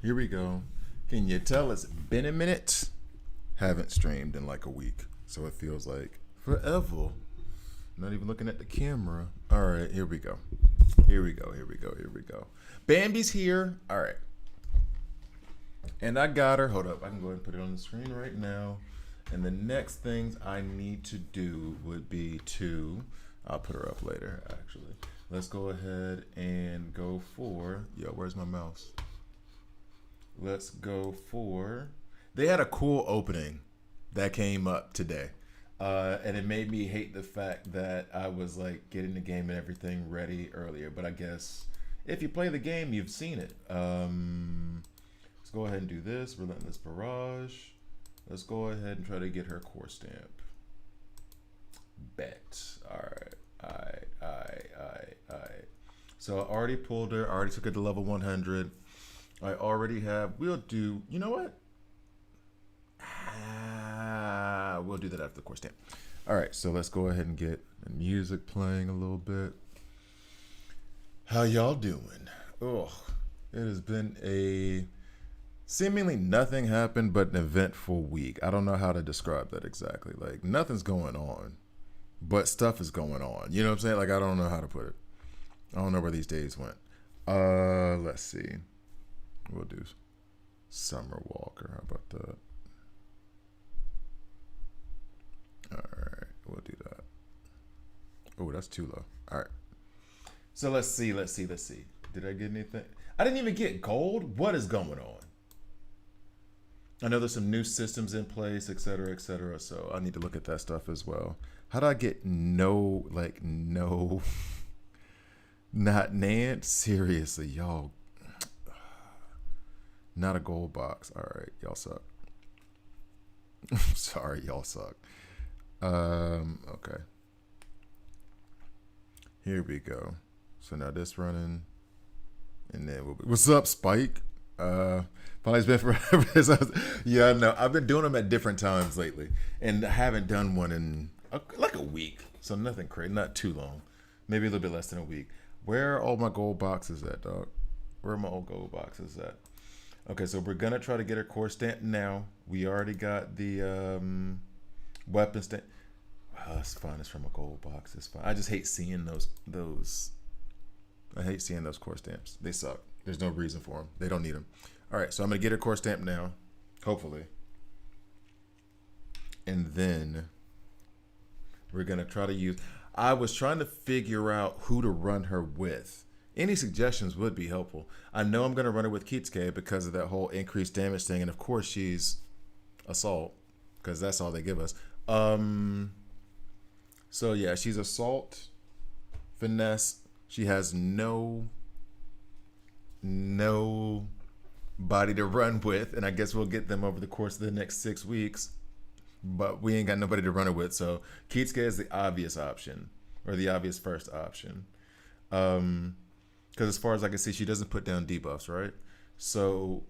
Here we go. Can you tell it's been a minute? Haven't streamed in like a week, so it feels like forever. Not even looking at the camera. All right, here we go. Here we go. Here we go. Here we go. Bambi's here. All right. And I got her. Hold up. I can go ahead and put it on the screen right now. And the next things I need to do would be to, I'll put her up later, actually. Let's go ahead and go for, yo, where's my mouse? Let's go for, they had a cool opening that came up today. And it made me hate the fact that I was like getting the game and everything ready earlier. But I guess if you play the game, you've seen it. Let's go ahead and do this. Relentless Barrage. Let's go ahead and try to get her core stamp. Bet. Alright. So I already pulled her. I already took her to level 100. I already have, we'll do, you know what? We'll do that after the core stamp. Alright, so let's go ahead and get the music playing a little bit. How y'all doing? Oh, it has been a seemingly nothing happened but an eventful week. I don't know how to describe that exactly. Like nothing's going on, but stuff is going on. You know what I'm saying? Like I don't know how to put it. I don't know where these days went. Let's see. We'll do Summer Walker. How about that? All right, we'll do that. Oh, that's too low. All right. So let's see. Did I get anything? I didn't even get gold. What is going on? I know there's some new systems in place, et cetera, so I need to look at that stuff as well. How do I get no, not Nant? Seriously, y'all. Not a gold box. All right, y'all suck. Sorry, y'all suck. Okay. Here we go. So now this running, and then we'll be, what's up, Spike? Probably been forever. Yeah, no, I've been doing them at different times lately, and I haven't done one in like a week, so nothing crazy, not too long, maybe a little bit less than a week. Where are all my gold boxes at, dog? Where are my old gold boxes at? Okay, so we're gonna try to get our core stamp now. We already got the weapon stamp. Oh, it's fine. It's from a gold box. It's fine. I just hate seeing those. I hate seeing those core stamps. They suck. There's no reason for them. They don't need them. All right, so I'm going to get a core stamp now, hopefully. And then we're going to try to use... I was trying to figure out who to run her with. Any suggestions would be helpful. I know I'm going to run her with Kitsuke because of that whole increased damage thing. And, of course, she's Assault because that's all they give us. So, yeah, she's Assault, Finesse. She has no body to run with, and I guess we'll get them over the course of the next 6 weeks, but we ain't got nobody to run it with. So Kitsuke is the obvious option, or the obvious first option, because as far as I can see, she doesn't put down debuffs, right? So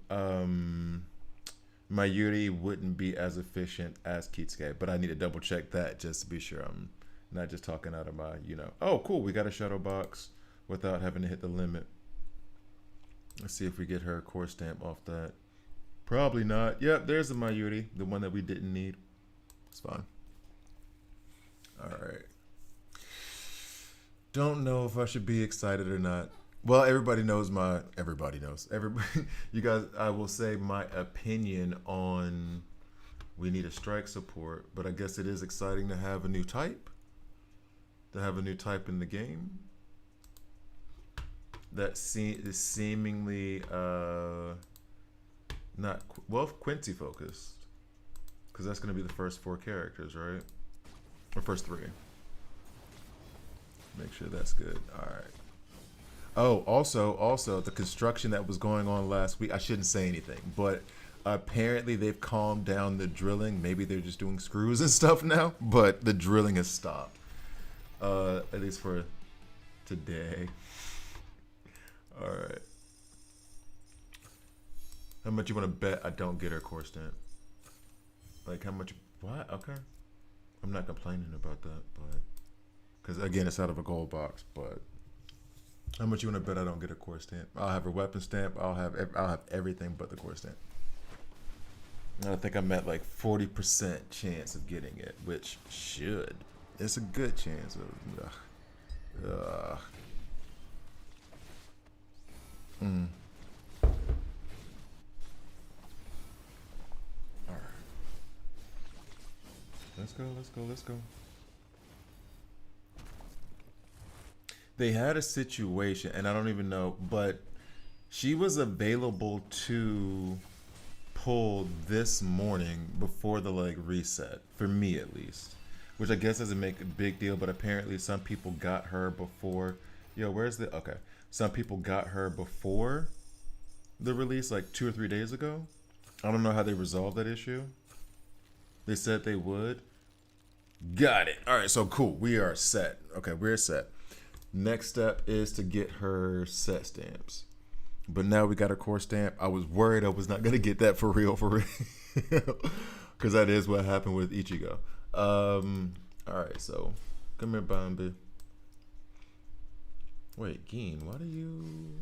my Yuri wouldn't be as efficient as Kitsuke, but I need to double check that just to be sure I'm not just talking out of my, oh cool, we got a shadow box without having to hit the limit. Let's see if we get her core stamp off that. Probably not. Yep, there's the Mayuri, the one that we didn't need. It's fine. All right. Don't know if I should be excited or not. Well, everybody knows. Everybody, you guys, I will say my opinion on we need a strike support, but I guess it is exciting to have a new type. To have a new type in the game. That is seemingly not Quincy focused, because that's going to be the first 4 characters, right? Or first 3. Make sure that's good. All right. Oh, also the construction that was going on last week. I shouldn't say anything, but apparently they've calmed down the drilling. Maybe they're just doing screws and stuff now, but the drilling has stopped. At least for today. All right. How much you want to bet I don't get her core stamp? Like how much? What? Okay. I'm not complaining about that, but because again, it's out of a gold box. But How much you want to bet I don't get a core stamp? I'll have a weapon stamp. I'll have everything but the core stamp. I think I'm at like 40% chance of getting it, which should. It's a good chance. Mm. All right. Let's go. Let's go. Let's go. They had a situation, and I don't even know, but she was available to pull this morning before the like reset, for me at least. Which I guess doesn't make a big deal, but apparently some people got her before. Yo, where's the okay? Some people got her before the release, like 2 or 3 days ago. I don't know how they resolved that issue. They said they would. Got it. All right, so cool. We are set. Okay, we're set. Next step is to get her set stamps. But now we got a core stamp. I was worried I was not going to get that for real. Because that is what happened with Ichigo. All right, so come here, Bambi. Wait, Geen, why do you...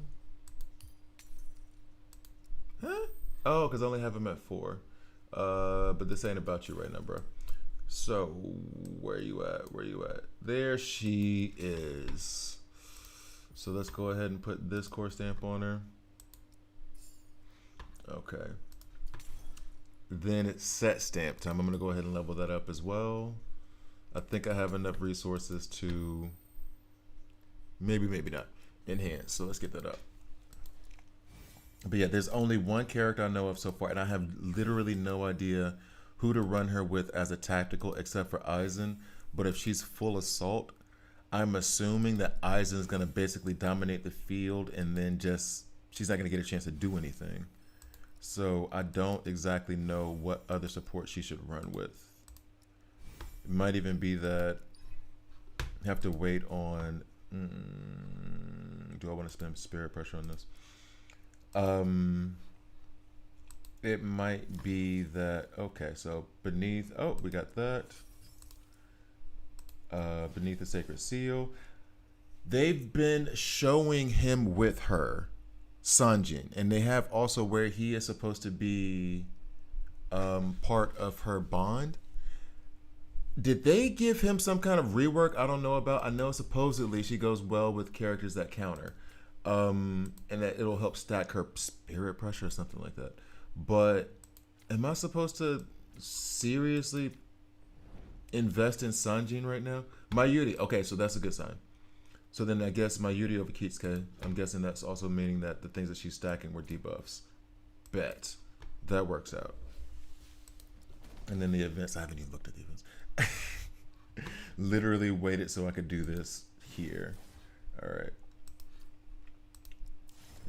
Huh? Oh, because I only have him at 4. But this ain't about you right now, bro. So, where you at? Where you at? There she is. So let's go ahead and put this core stamp on her. Okay. Then it's set stamp time. I'm going to go ahead and level that up as well. I think I have enough resources to maybe not enhance. So let's get that up. But yeah, there's only one character I know of so far, and I have literally no idea who to run her with as a tactical except for Aizen. But if she's full assault, I'm assuming that Aizen is going to basically dominate the field, and then just she's not going to get a chance to do anything. So I don't exactly know what other support she should run with. It might even be that I have to wait on... do I want to spend spirit pressure on this? It might be that... Okay, so beneath... Oh, we got that. Beneath the Sacred Seal. They've been showing him with her, Sanjin, and they have also where he is supposed to be part of her bond. Did they give him some kind of rework I don't know about? I know supposedly she goes well with characters that counter, and that it'll help stack her spirit pressure or something like that. But am I supposed to seriously invest in Sanjin right now? Mayuri, okay, so that's a good sign. So then I guess Mayuri over Kitsuke, I'm guessing that's also meaning that the things that she's stacking were debuffs. Bet. That works out. And then the events, I haven't even looked at the events. Literally waited so I could do this here. All right.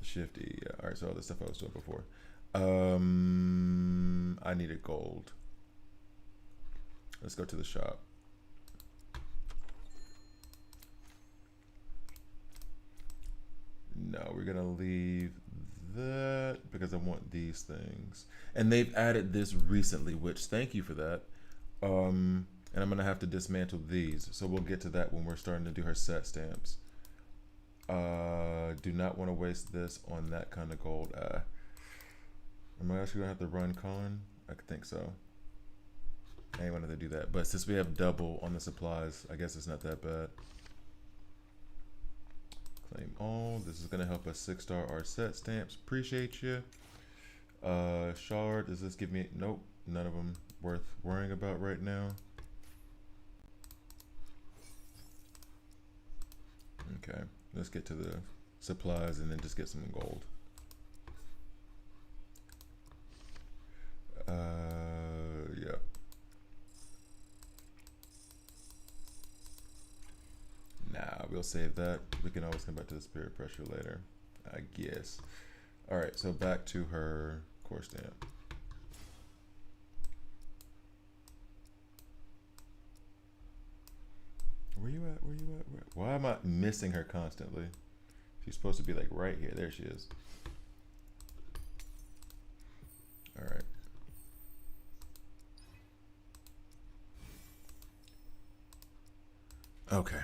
Shifty. Yeah. All right, so all the stuff I was doing before. I needed gold. Let's go to the shop. No, we're gonna leave that because I want these things. And they've added this recently, which thank you for that. And I'm gonna have to dismantle these. So we'll get to that when we're starting to do her set stamps. Do not want to waste this on that kind of gold. Am I actually gonna have to run con? I think so. I ain't wanted to do that. But since we have double on the supplies, I guess it's not that bad. Claim all. This is gonna help us 6-star our set stamps. Appreciate you. Shard, does this give me... Nope, none of them worth worrying about right now. Okay, let's get to the supplies and then just get some gold. Yeah. Nah, we'll save that. We can always come back to the spirit pressure later, I guess. All right, so back to her core stamp. Where you at? Where you at? Why am I missing her constantly? She's supposed to be like right here. There she is. All right. Okay.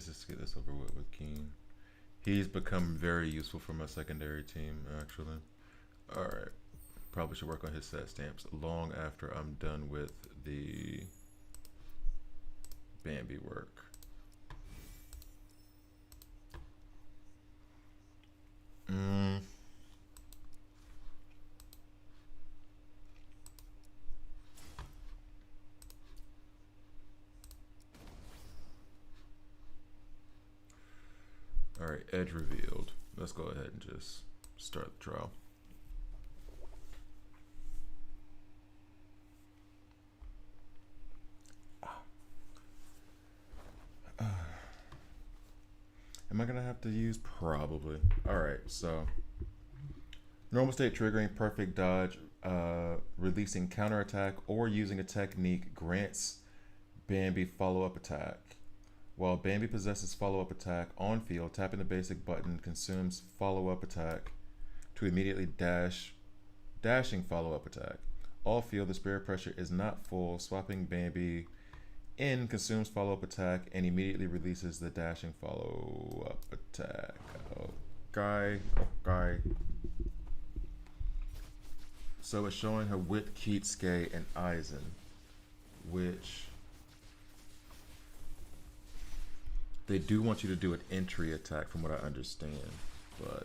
let's just get this over with Keen. He's become very useful for my secondary team, actually. All right. Probably should work on his set stamps long after I'm done with the Bambi work. All right, edge revealed. Let's go ahead and just start the trial. Am I gonna have to use? Probably. All right, so normal state triggering perfect dodge, releasing counterattack, or using a technique grants Bambi follow-up attack. While Bambi possesses follow-up attack on field, tapping the basic button consumes follow-up attack to immediately dashing follow-up attack. All field, the spirit pressure is not full. Swapping Bambi in consumes follow-up attack and immediately releases the dashing follow-up attack. Okay. So it's showing her with Kitsuke and Aizen, which they do want you to do an entry attack from what I understand, but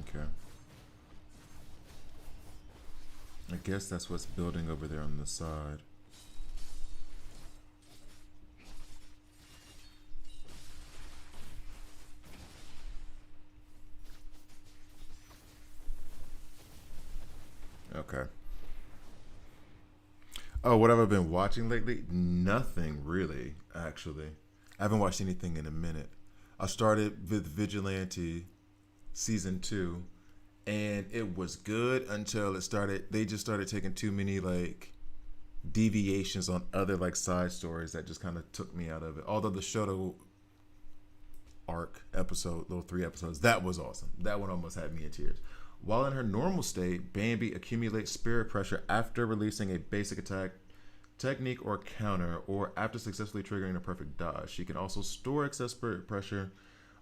okay. I guess that's what's building over there on the side. Okay. Oh, what have I been watching lately? Nothing really, actually. I haven't watched anything in a minute. I started with Vigilante season 2, and it was good until they just started taking too many like deviations on other like side stories that just kind of took me out of it. Although the Shoto arc episode, little 3 episodes, that was awesome. That one almost had me in tears. While in her normal state, Bambi accumulates spirit pressure after releasing a basic attack, technique, or counter, or after successfully triggering a perfect dodge. She can also store excess spirit pressure,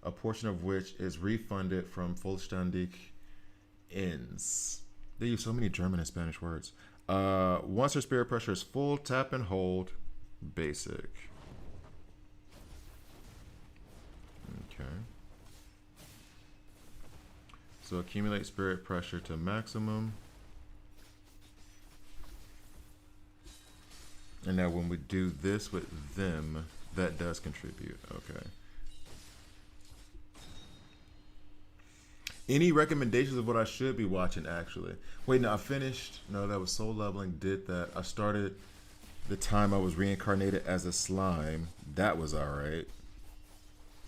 a portion of which is refunded from Vollständig ends. They use so many German and Spanish words. Once her spirit pressure is full, tap and hold basic. Okay. So accumulate spirit pressure to maximum. And now when we do this with them, that does contribute. Okay. Any recommendations of what I should be watching, actually? Wait, no, I finished. No, that was Soul Leveling. Did that. I started the time I was reincarnated as a slime. That was all right.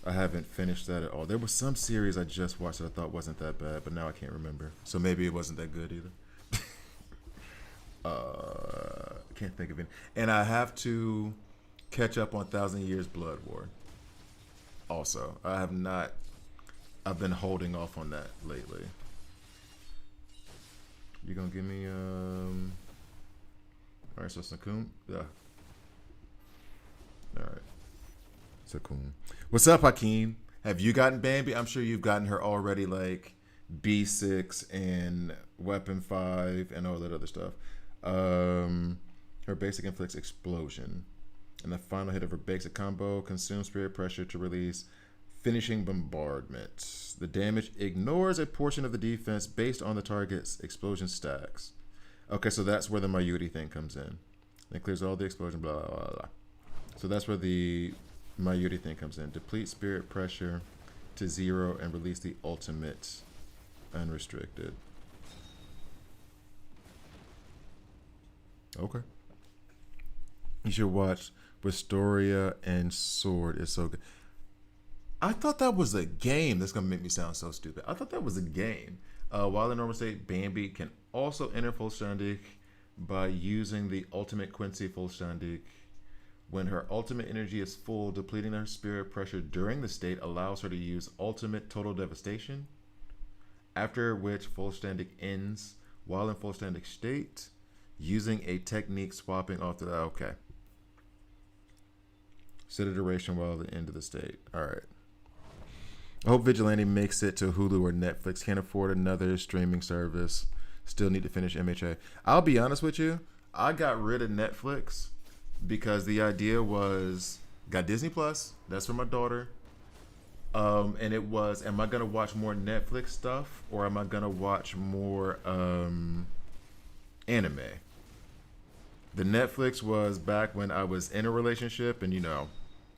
I haven't finished that at all. There was some series I just watched that I thought wasn't that bad, but now I can't remember. So maybe it wasn't that good either. Can't think of it. And I have to catch up on Thousand Years Blood War. Also, I have not. I've been holding off on that lately. You gonna give me all right, so Sakun, yeah. All right, Sakun. What's up, Hakeem? Have you gotten Bambi? I'm sure you've gotten her already, like B6 and Weapon 5 and all that other stuff. Her basic inflicts explosion. And the final hit of her basic combo consumes spirit pressure to release finishing bombardment. The damage ignores a portion of the defense based on the target's explosion stacks. Okay, so that's where the Mayuri thing comes in. It clears all the explosion, blah, blah, blah, blah. So that's where the Mayuri thing comes in. Deplete spirit pressure to 0 and release the ultimate unrestricted. Okay. You should watch Wistoria and Sword. It's so good. I thought that was a game. That's going to make me sound so stupid. I thought that was a game. While in normal state, Bambi can also enter Vollständig by using the ultimate Quincy Vollständig. When her ultimate energy is full, depleting her spirit pressure during the state allows her to use ultimate total devastation, after which Vollständig ends. While in Vollständig state, Using a technique swapping off the okay. Set a duration while at the end of the state. All right. I hope Vigilante makes it to Hulu or Netflix. Can't afford another streaming service. Still need to finish MHA. I'll be honest with you. I got rid of Netflix because the idea was got Disney Plus. That's for my daughter. And it was, am I gonna watch more Netflix stuff or am I gonna watch more anime? The Netflix was back when I was in a relationship and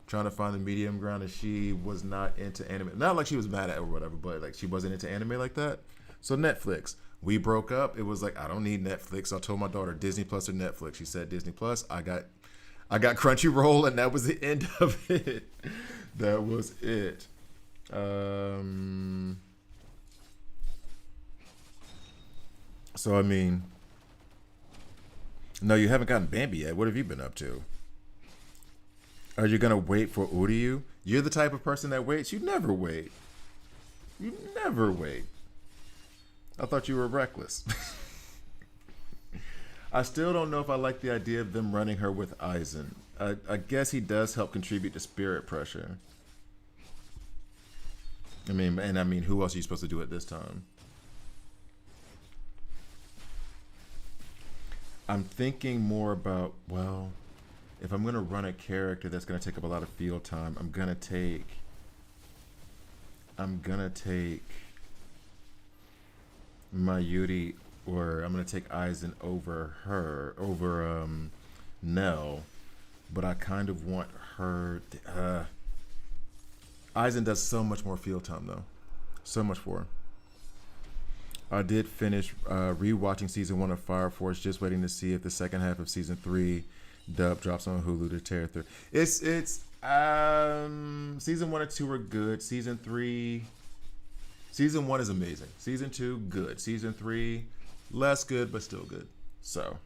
trying to find the medium ground, and she was not into anime. Not like she was mad at it or whatever, but like she wasn't into anime like that. So Netflix. We broke up. It was like I don't need Netflix. I told my daughter Disney Plus or Netflix. She said Disney Plus. I got Crunchyroll, and that was the end of it. That was it. So I mean, no, you haven't gotten Bambi yet. What have you been up to? Are you gonna wait for Uryu? You're the type of person that waits. You never wait. You never wait. I thought you were reckless. I still don't know if I like the idea of them running her with Aizen. I guess he does help contribute to spirit pressure. I mean, who else are you supposed to do it this time? I'm thinking more about, well, if I'm going to run a character that's going to take up a lot of field time, I'm going to take Mayuri, or I'm going to take Aizen over Nell, but I kind of want her Aizen does so much more field time though. So much more. I did finish rewatching season 1 of Fire Force, just waiting to see if the second half of season 3 dub drops on Hulu to tear through. It's season 1 and 2 are good. Season 1 is amazing. Season 2 good. Season 3 less good but still good. So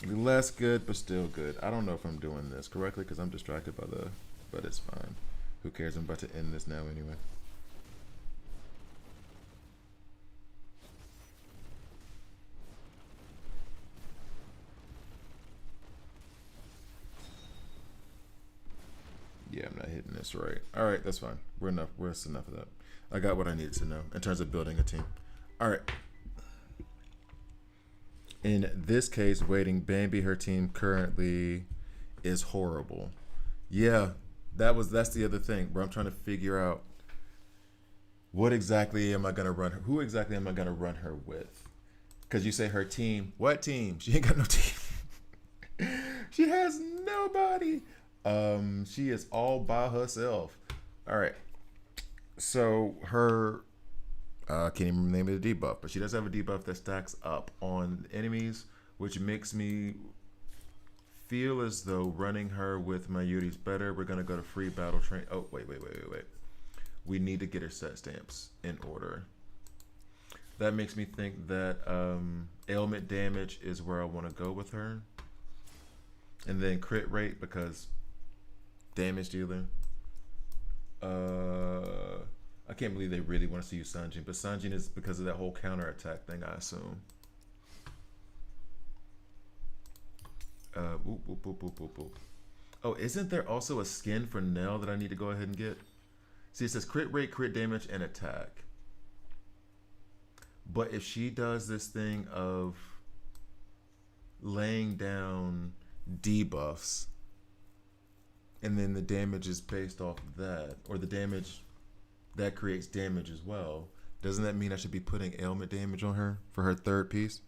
less good but still good. I don't know if I'm doing this correctly because I'm distracted by but it's fine. Who cares? I'm about to end this now anyway. Yeah, I'm not hitting this right. All right, that's fine. That's enough of that. I got what I needed to know in terms of building a team. All right. In this case, waiting Bambi, her team currently is horrible. Yeah, that's the other thing where I'm trying to figure out what exactly am I gonna run her? Who exactly am I gonna run her with? Because you say her team. What team? She ain't got no team. She has nobody. She is all by herself. All right. So her, I can't even name it a debuff, but she does have a debuff that stacks up on enemies, which makes me feel as though running her with Mayuri's better. We're gonna go to free battle train. Oh, wait. We need to get her set stamps in order. That makes me think that ailment damage is where I want to go with her. And then crit rate because damage dealer. I can't believe they really want us to use Sanjin, but Sanjin is because of that whole counter attack thing, I assume. Oh, isn't there also a skin for Nell that I need to go ahead and get? See, it says crit rate, crit damage, and attack. But if she does this thing of laying down debuffs, and then the damage is based off of that, or the damage that creates damage as well, doesn't that mean I should be putting ailment damage on her for her third piece?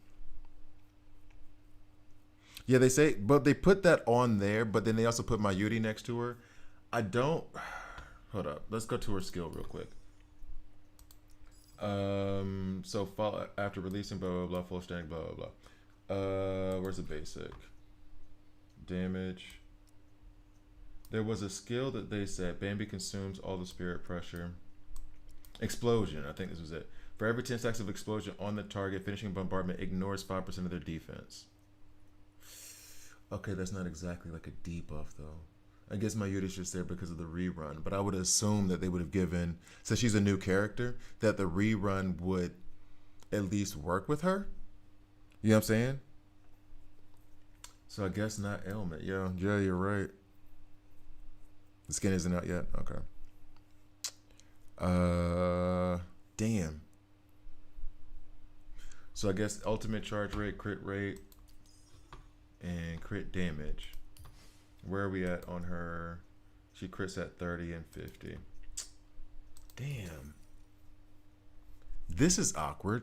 Yeah, they say, but they put that on there, but then they also put Mayuri next to her. I don't, hold up, let's go to her skill real quick. So after releasing blah blah blah, full stack blah blah blah. Where's the basic damage? There was a skill that they said Bambi consumes all the spirit pressure. Explosion, I think this was it. For every 10 stacks of explosion on the target, finishing bombardment ignores 5% of their defense. Okay, that's not exactly like a debuff though. I guess Mayuri's just there because of the rerun, but I would assume that they would have given, since she's a new character, that the rerun would at least work with her. You know what I'm saying? So I guess not ailment. Yeah, you're right. The skin isn't out yet. Okay. Damn. So I guess ultimate charge rate, crit rate, and crit damage. Where are we at on her? She crits at 30 and 50. Damn. This is awkward.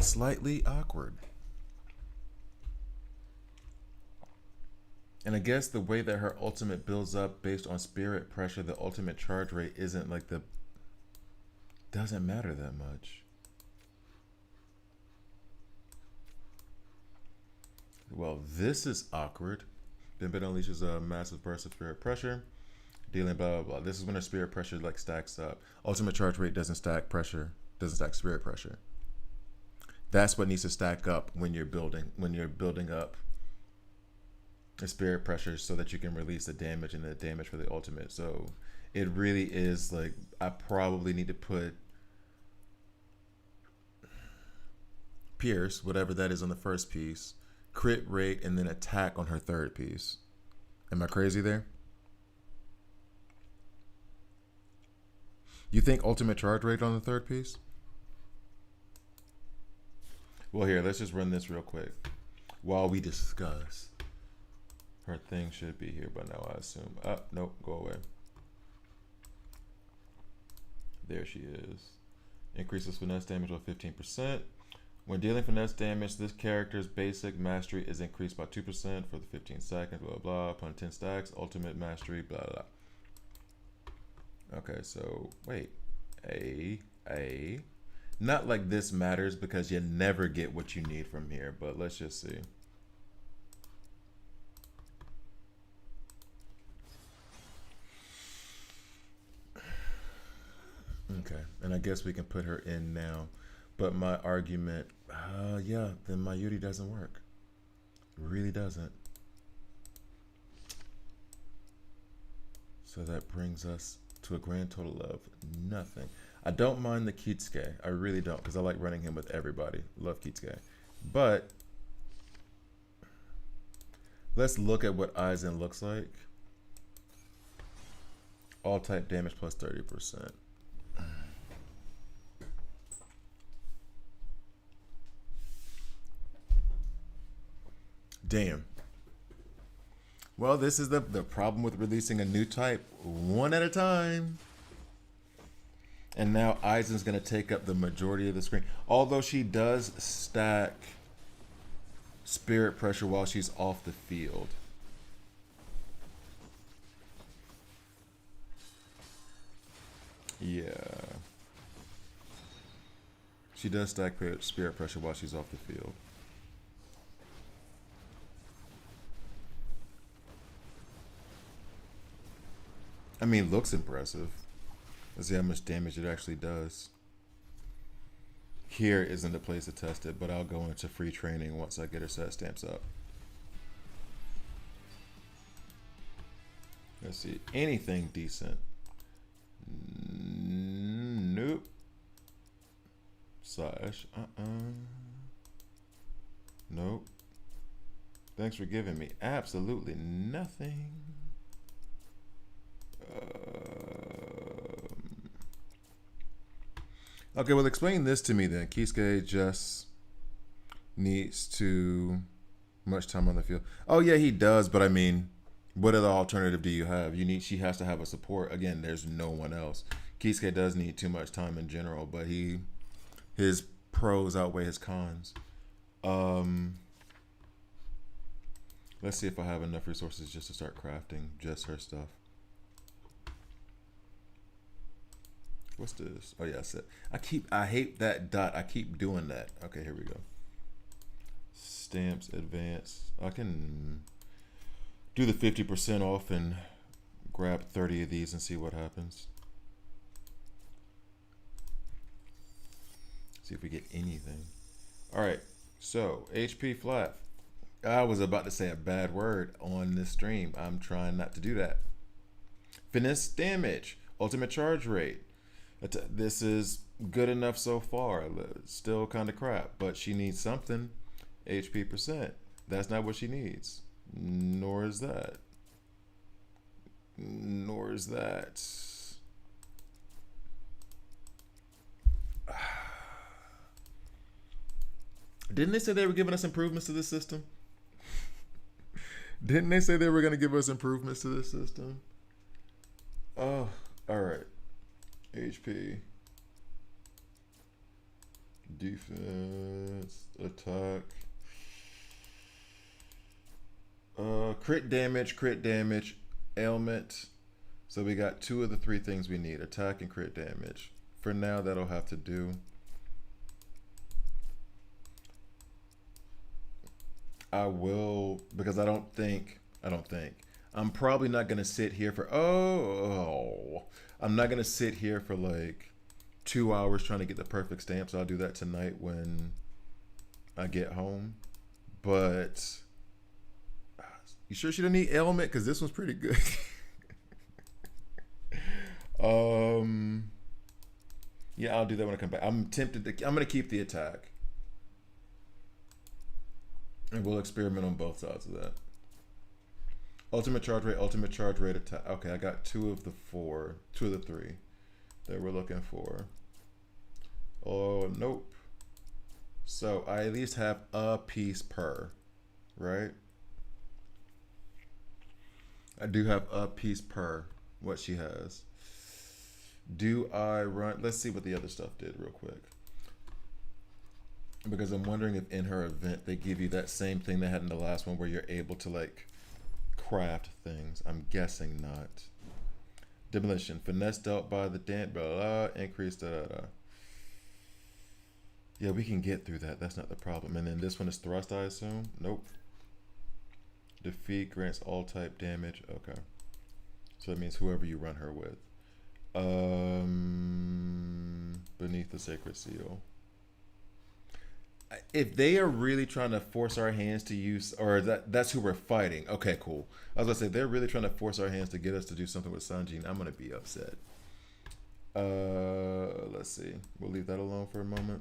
Slightly awkward. And I guess the way that her ultimate builds up based on spirit pressure, the ultimate charge rate isn't like the... doesn't matter that much. Well, this is awkward. Bambi unleashes a massive burst of spirit pressure. Dealing blah, blah, blah. This is when her spirit pressure like stacks up. Ultimate charge rate doesn't stack pressure. Doesn't stack spirit pressure. That's what needs to stack up when you're building up the spirit pressure so that you can release the damage and the damage for the ultimate. So it really is like, I probably need to put Pierce, whatever that is on the first piece, crit rate, and then attack on her third piece. Am I crazy there? You think ultimate charge rate on the third piece? Well, here, let's just run this real quick while we discuss. Her thing should be here by now, I assume. Nope, go away. There she is. Increases finesse damage by 15%. When dealing finesse damage, this character's basic mastery is increased by 2% for the 15 seconds, blah, blah, upon 10 stacks. Ultimate mastery, blah, blah. Okay, so, wait. Not like this matters because you never get what you need from here, but let's just see. Okay, and I guess we can put her in now. But my argument, yeah, then my Yuri doesn't work. Really doesn't. So that brings us to a grand total of nothing. I don't mind the Kitsuke. I really don't, because I like running him with everybody. Love Kitsuke. But let's look at what Aizen looks like. All type damage plus 30%. Damn. Well, this is the problem with releasing a new type one at a time. And now Aizen's going to take up the majority of the screen. Although she does stack spirit pressure while she's off the field. Yeah. She does stack spirit pressure while she's off the field. I mean, looks impressive. Let's see how much damage it actually does. Here isn't the place to test it, but I'll go into free training once I get her set stamps up. Let's see, anything decent. Nope. Slash, nope. Thanks for giving me absolutely nothing. Okay, well, explain this to me then. Kisuke just needs too much time on the field. Oh yeah, he does, but I mean, what other alternative do you have? She has to have a support. Again, there's no one else. Kisuke does need too much time in general, but his pros outweigh his cons. Let's see if I have enough resources just to start crafting just her stuff. What's this? Oh yeah, I said I hate that dot. I keep doing that. Okay, here we go. Stamps advance. I can do the 50% off and grab 30 of these and see what happens. See if we get anything. All right, so HP flat. I was about to say a bad word on this stream. I'm trying not to do that. Finesse damage, ultimate charge rate. This is good enough so far. Still kind of crap, but she needs something. HP percent. That's not what she needs. Nor is that. Nor is that. Didn't they say they were giving us improvements to this system? Didn't they say they were going to give us improvements to this system? Oh, all right. HP. Defense. Attack. Crit damage, ailment. So we got 2 of the 3 things we need. Attack and crit damage. For now, that'll have to do. I will, because I don't think, I'm probably not going to sit here for, I'm not going to sit here for like 2 hours trying to get the perfect stamp. So I'll do that tonight when I get home. But you sure she don't need ailment? Because this one's pretty good. Yeah, I'll do that when I come back. I'm going to keep the attack. And we'll experiment on both sides of that. Ultimate charge rate attack. Okay, I got 2 of the 3 that we're looking for. Oh, nope. So I at least have a piece per, right? I do have a piece per what she has. Do I run? Let's see what the other stuff did real quick. Because I'm wondering if in her event they give you that same thing they had in the last one where you're able to like craft things. I'm guessing not. Demolition. Finesse dealt by the dent, blah, blah, blah, increase, da, da, da. Yeah, we can get through that. That's not the problem. And then this one is thrust, I assume? Nope. Defeat grants all type damage. Okay. So that means whoever you run her with. Beneath the sacred seal. If they are really trying to force our hands to use, or that's who we're fighting. Okay, cool. I was gonna say, if they're really trying to force our hands to get us to do something with Sanjin, I'm gonna be upset. Let's see. We'll leave that alone for a moment.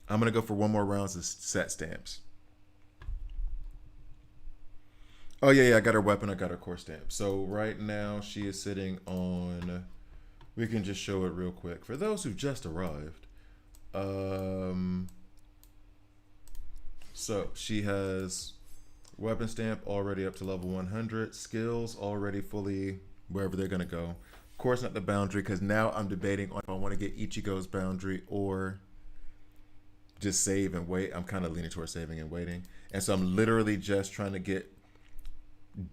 I'm gonna go for 1 more round of set stamps. Oh yeah, I got her weapon, I got her core stamp. So right now she is sitting on, we can just show it real quick. For those who just arrived, so she has weapon stamp already up to level 100, skills already fully wherever they're gonna go. Of course not the boundary, because now I'm debating on if I want to get Ichigo's boundary or just save and wait. I'm kind of leaning towards saving and waiting. And so I'm literally just trying to get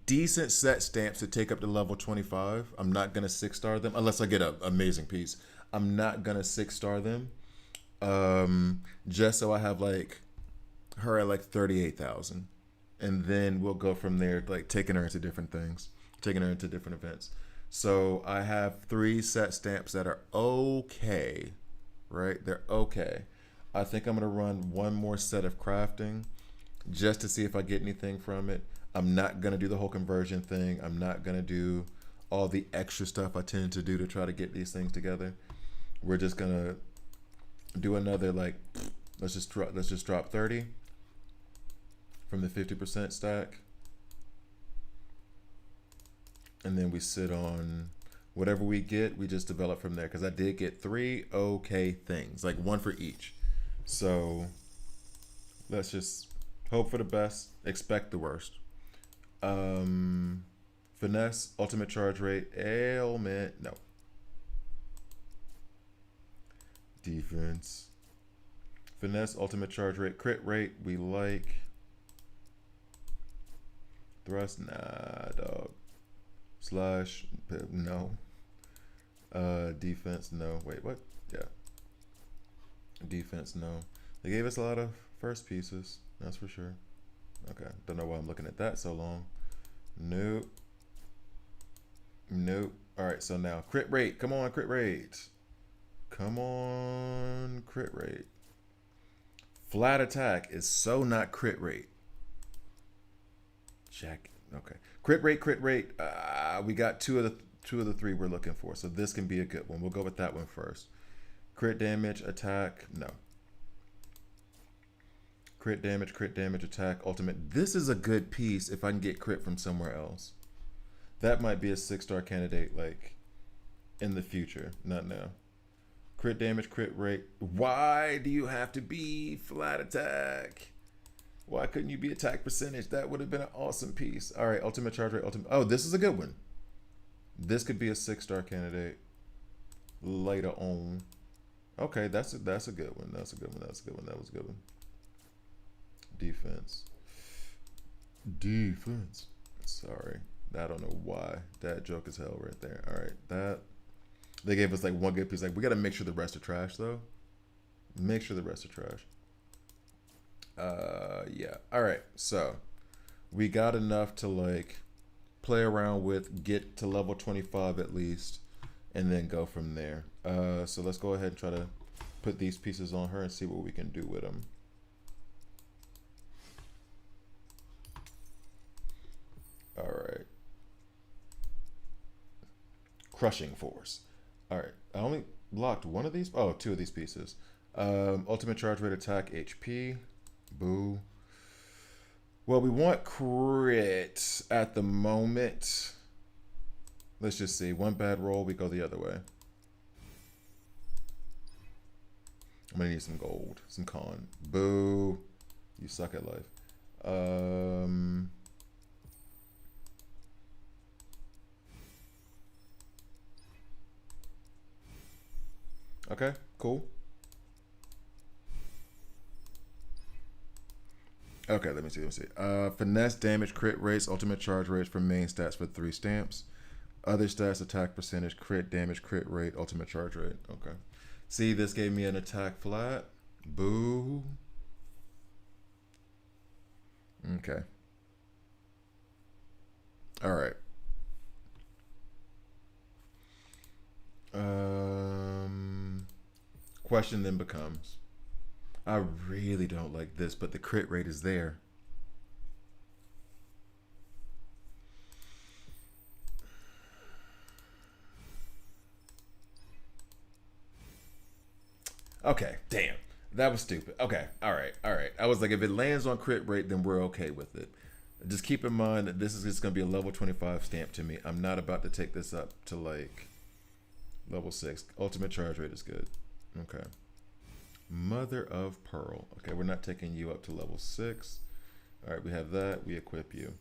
decent set stamps to take up to level 25. I'm not gonna 6-star them unless I get an amazing piece. I'm not gonna 6-star them. Just so I have like her at like 38,000, and then we'll go from there, like taking her into different things, taking her into different events. So I have 3 set stamps that are okay, right? They're okay. I think I'm gonna run 1 more set of crafting just to see if I get anything from it. I'm not gonna do the whole conversion thing. I'm not gonna do all the extra stuff I tend to do to try to get these things together. We're just gonna do another, like, let's just drop 30 from the 50% stack, and then we sit on whatever we get. We just develop from there, because I did get 3 okay things, like 1 for each. So let's just hope for the best, expect the worst. Finesse, ultimate charge rate, ailment, no. Defense, finesse, ultimate charge rate, crit rate, we like. Thrust, nah, dog. Slash, no. Defense, no. Wait, what? Yeah. Defense, no. They gave us a lot of first pieces, that's for sure. Okay, don't know why I'm looking at that so long. Nope. Nope. All right, so now crit rate. Come on, crit rate. Come on, crit rate. Flat attack is so not crit rate. Jack. Okay. Crit rate. We got 2 of the two of the three we're looking for. So this can be a good one. We'll go with that one first. Crit damage, attack, no. Crit damage, attack, ultimate. This is a good piece if I can get crit from somewhere else. That might be a 6-star candidate, like, in the future, not now. Crit damage, crit rate. Why do you have to be flat attack? Why couldn't you be attack percentage? That would have been an awesome piece. All right, ultimate charge rate, ultimate. Oh, this is a good one. This could be a 6-star candidate later on. Okay, that's a good one. That's a good one. That's a good one. That was a good one. Defense. Sorry. I don't know why. That joke is hell right there. All right. That. They gave us like one good piece. Like, we got to make sure the rest are trash, though. Make sure the rest are trash. Yeah. All right. So, we got enough to, like, play around with, get to level 25 at least, and then go from there. So, let's go ahead and try to put these pieces on her and see what we can do with them. All right. Crushing force. All right. I only locked one of these. Oh, two of these pieces. Ultimate charge rate, attack, HP. Boo. Well, we want crit at the moment. Let's just see. One bad roll, we go the other way. I'm gonna need some gold, some con. Boo. You suck at life. Okay, cool. Okay, let me see. Finesse, damage, crit rates, ultimate charge rates for main stats for 3 stamps. Other stats, attack percentage, crit damage, crit rate, ultimate charge rate. Okay. See, this gave me an attack flat. Boo. Okay. All right. Question then becomes, I really don't like this, but the crit rate is there. Okay, damn. That was stupid. Okay, all right. I was like, if it lands on crit rate, then we're okay with it. Just keep in mind that this is just going to be a level 25 stamp to me. I'm not about to take this up to, like, level 6. Ultimate charge rate is good. Okay. Mother of Pearl. Okay, we're not taking you up to level 6. All right, we have that. We equip you.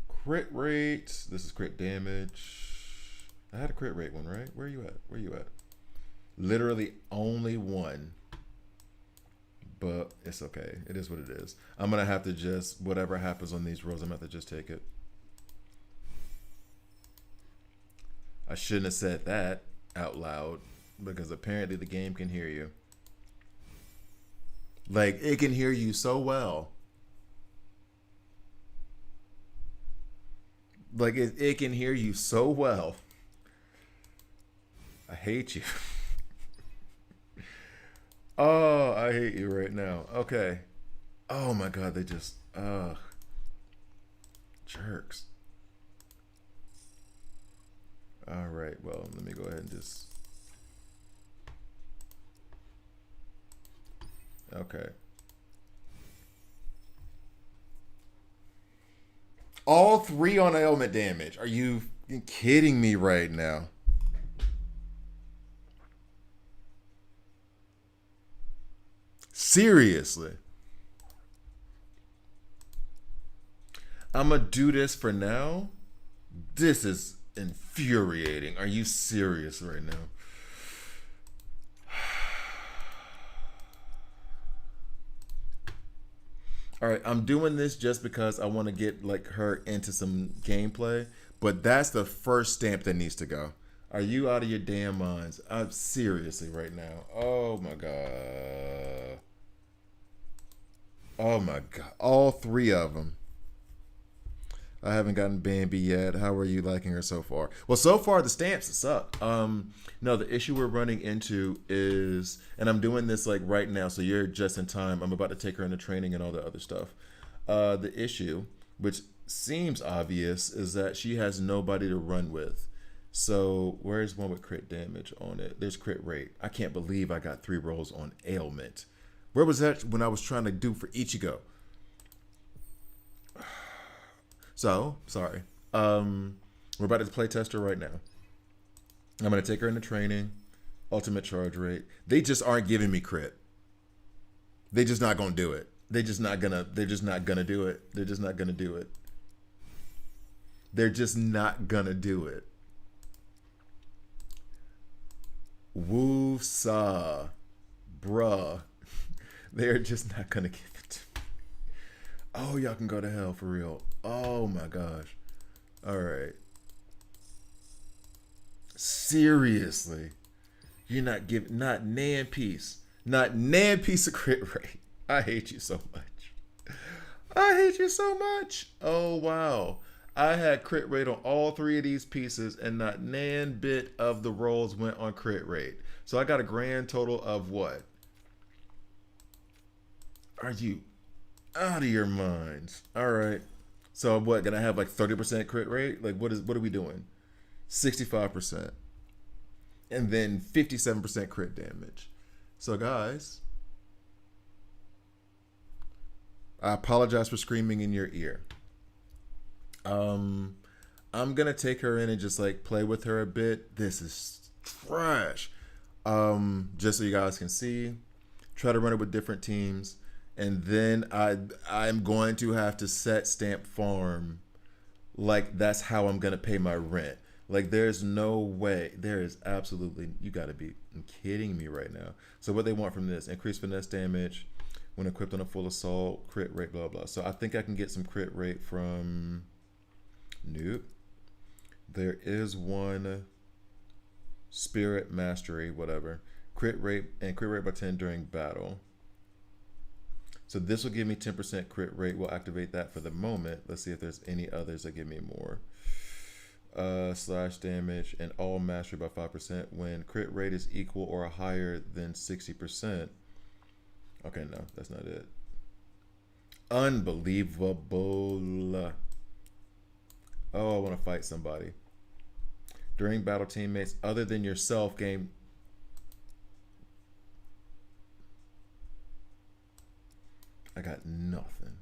Crit rate. This is crit damage. I had a crit rate one, right? Where are you at? Literally only one. But it's okay. It is what it is. I'm going to have to just, whatever happens on these rolls, I'm going to have to just take it. I shouldn't have said that out loud, because apparently the game can hear you. Like, it can hear you so well. Like, it can hear you so well. I hate you. Oh, I hate you right now. Okay. Oh my God, they just, jerks. All right, well, let me go ahead and just, okay. All 3 on ailment damage. Are you kidding me right now? Seriously. I'm gonna do this for now. This is infuriating. Are you serious right now? All right, I'm doing this just because I want to get like her into some gameplay, but that's the first stamp that needs to go. Are you out of your damn minds? I'm seriously right now. Oh my God. Oh my God. All 3 of them. I haven't gotten Bambi yet. How are you liking her so far? Well, so far the stamps suck. No, the issue we're running into is, and I'm doing this like right now, so you're just in time. I'm about to take her into training and all the other stuff. The issue, which seems obvious is that she has nobody to run with. So where's one with crit damage on it? There's crit rate. I can't believe I got 3 rolls on ailment. Where was that when I was trying to do for Ichigo? So, sorry. We're about to play test her right now. I'm going to take her into training. Ultimate charge rate. They just aren't giving me crit. They just not going to do it. They're just not going to do it. They're just not going to do it. They're just not going to do it. Woo-saw. Bruh. They're just not going to give it to me. Oh, y'all can go to hell for real. Oh my gosh. All right. Seriously. You're not giving, not nan piece of crit rate. I hate you so much. I hate you so much. Oh, wow. I had crit rate on all 3 of these pieces and not nan bit of the rolls went on crit rate. So I got a grand total of what? Are you out of your minds? All right. So what, gonna have like 30% crit rate? Like what are we doing? 65%. And then 57% crit damage. So guys, I apologize for screaming in your ear. I'm gonna take her in and just like play with her a bit. This is trash. Just so you guys can see, try to run it with different teams, and then I'm going to have to set Stamp Farm. Like that's how I'm gonna pay my rent. Like there's no way. There is absolutely, you gotta be kidding me right now. So what they want from this: increased finesse damage when equipped on a full assault, crit rate, blah blah. So I think I can get some crit rate from. Nope. There is one spirit mastery, whatever. Crit rate and crit rate by 10 during battle. So this will give me 10% crit rate. We'll activate that for the moment. Let's see if there's any others that give me more. Slash damage and all mastery by 5% when crit rate is equal or higher than 60%. Okay, no, that's not it. Unbelievable. Oh, I want to fight somebody. During battle, teammates other than yourself gain. I got nothing.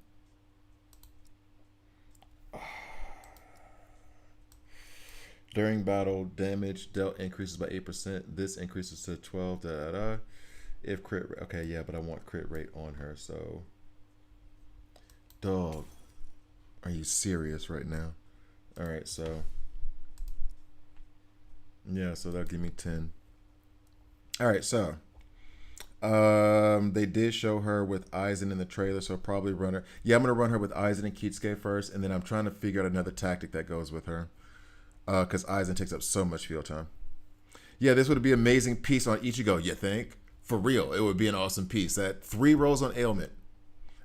During battle, damage dealt increases by 8%. This increases to 12. Da, da, da. If crit rate. Okay, yeah, but I want crit rate on her, so. Dog. Are you serious right now? All right, so yeah, so that'll give me 10. All right, so they did show her with Aizen in the trailer, so I'll probably run her. Yeah, I'm gonna run her with Aizen and Kitsuke first, and then I'm trying to figure out another tactic that goes with her, because Aizen takes up so much field time. Yeah, this would be an amazing piece on Ichigo. You think? For real, it would be an awesome piece. That 3 rolls on ailment.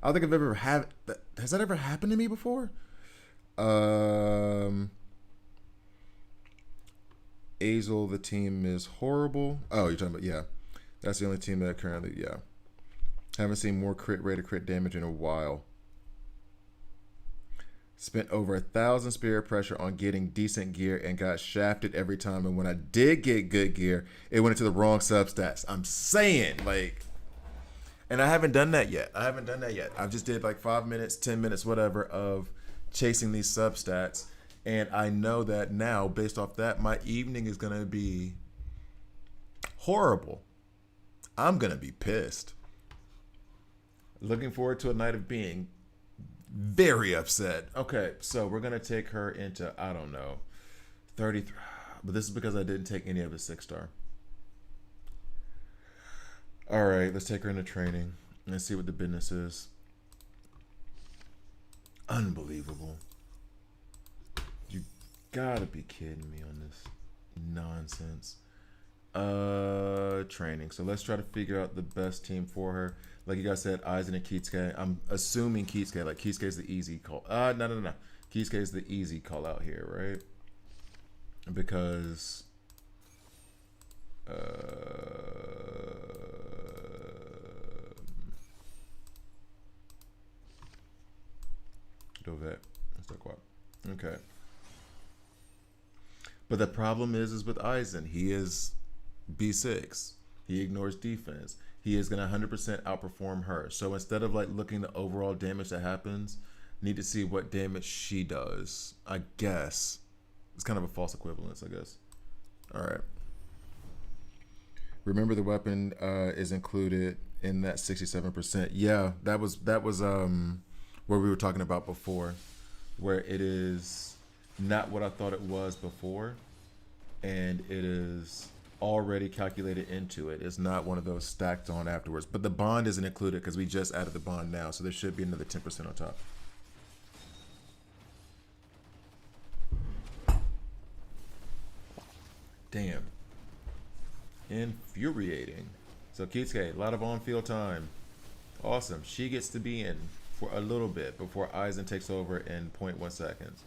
I don't think I've ever had that. Has that ever happened to me before? Azel, the team is horrible. Oh, you're talking about, yeah. That's the only team that currently, yeah. Haven't seen more crit rate or crit damage in a while. Spent over 1,000 spirit pressure on getting decent gear and got shafted every time. And when I did get good gear, it went into the wrong substats. I'm saying, like, and I haven't done that yet. I just did like 5 minutes, 10 minutes, whatever, of chasing these substats. And I know that now, based off that, my evening is going to be horrible. I'm going to be pissed. Looking forward to a night of being very upset. Okay, so we're going to take her into, I don't know, 33. But this is because I didn't take any of the 6-star. All right, let's take her into training. Let's see what the business is. Unbelievable. You gotta be kidding me on this nonsense. Training. So let's try to figure out the best team for her. Like you guys said, Aizen and Kitsuke. I'm assuming Kitsuke. Like Kitsuke is the easy call. No. Kitsuke is the easy call out here, right? Because Dovet. Still quiet. Okay. But the problem is with Aizen, he is B6. He ignores defense. He is going to 100% outperform her. So instead of like looking at the overall damage that happens, need to see what damage she does. I guess it's kind of a false equivalence. I guess. All right. Remember the weapon is included in that 67%. Yeah, that was what we were talking about before, where it is not what I thought it was before, and it is already calculated into it. It's not one of those stacked on afterwards. But the bond isn't included because we just added the bond now, so there should be another 10% on top. Damn. Infuriating. So Kitsuke, a lot of on-field time. Awesome. She gets to be in for a little bit before Aizen takes over in 0.1 seconds.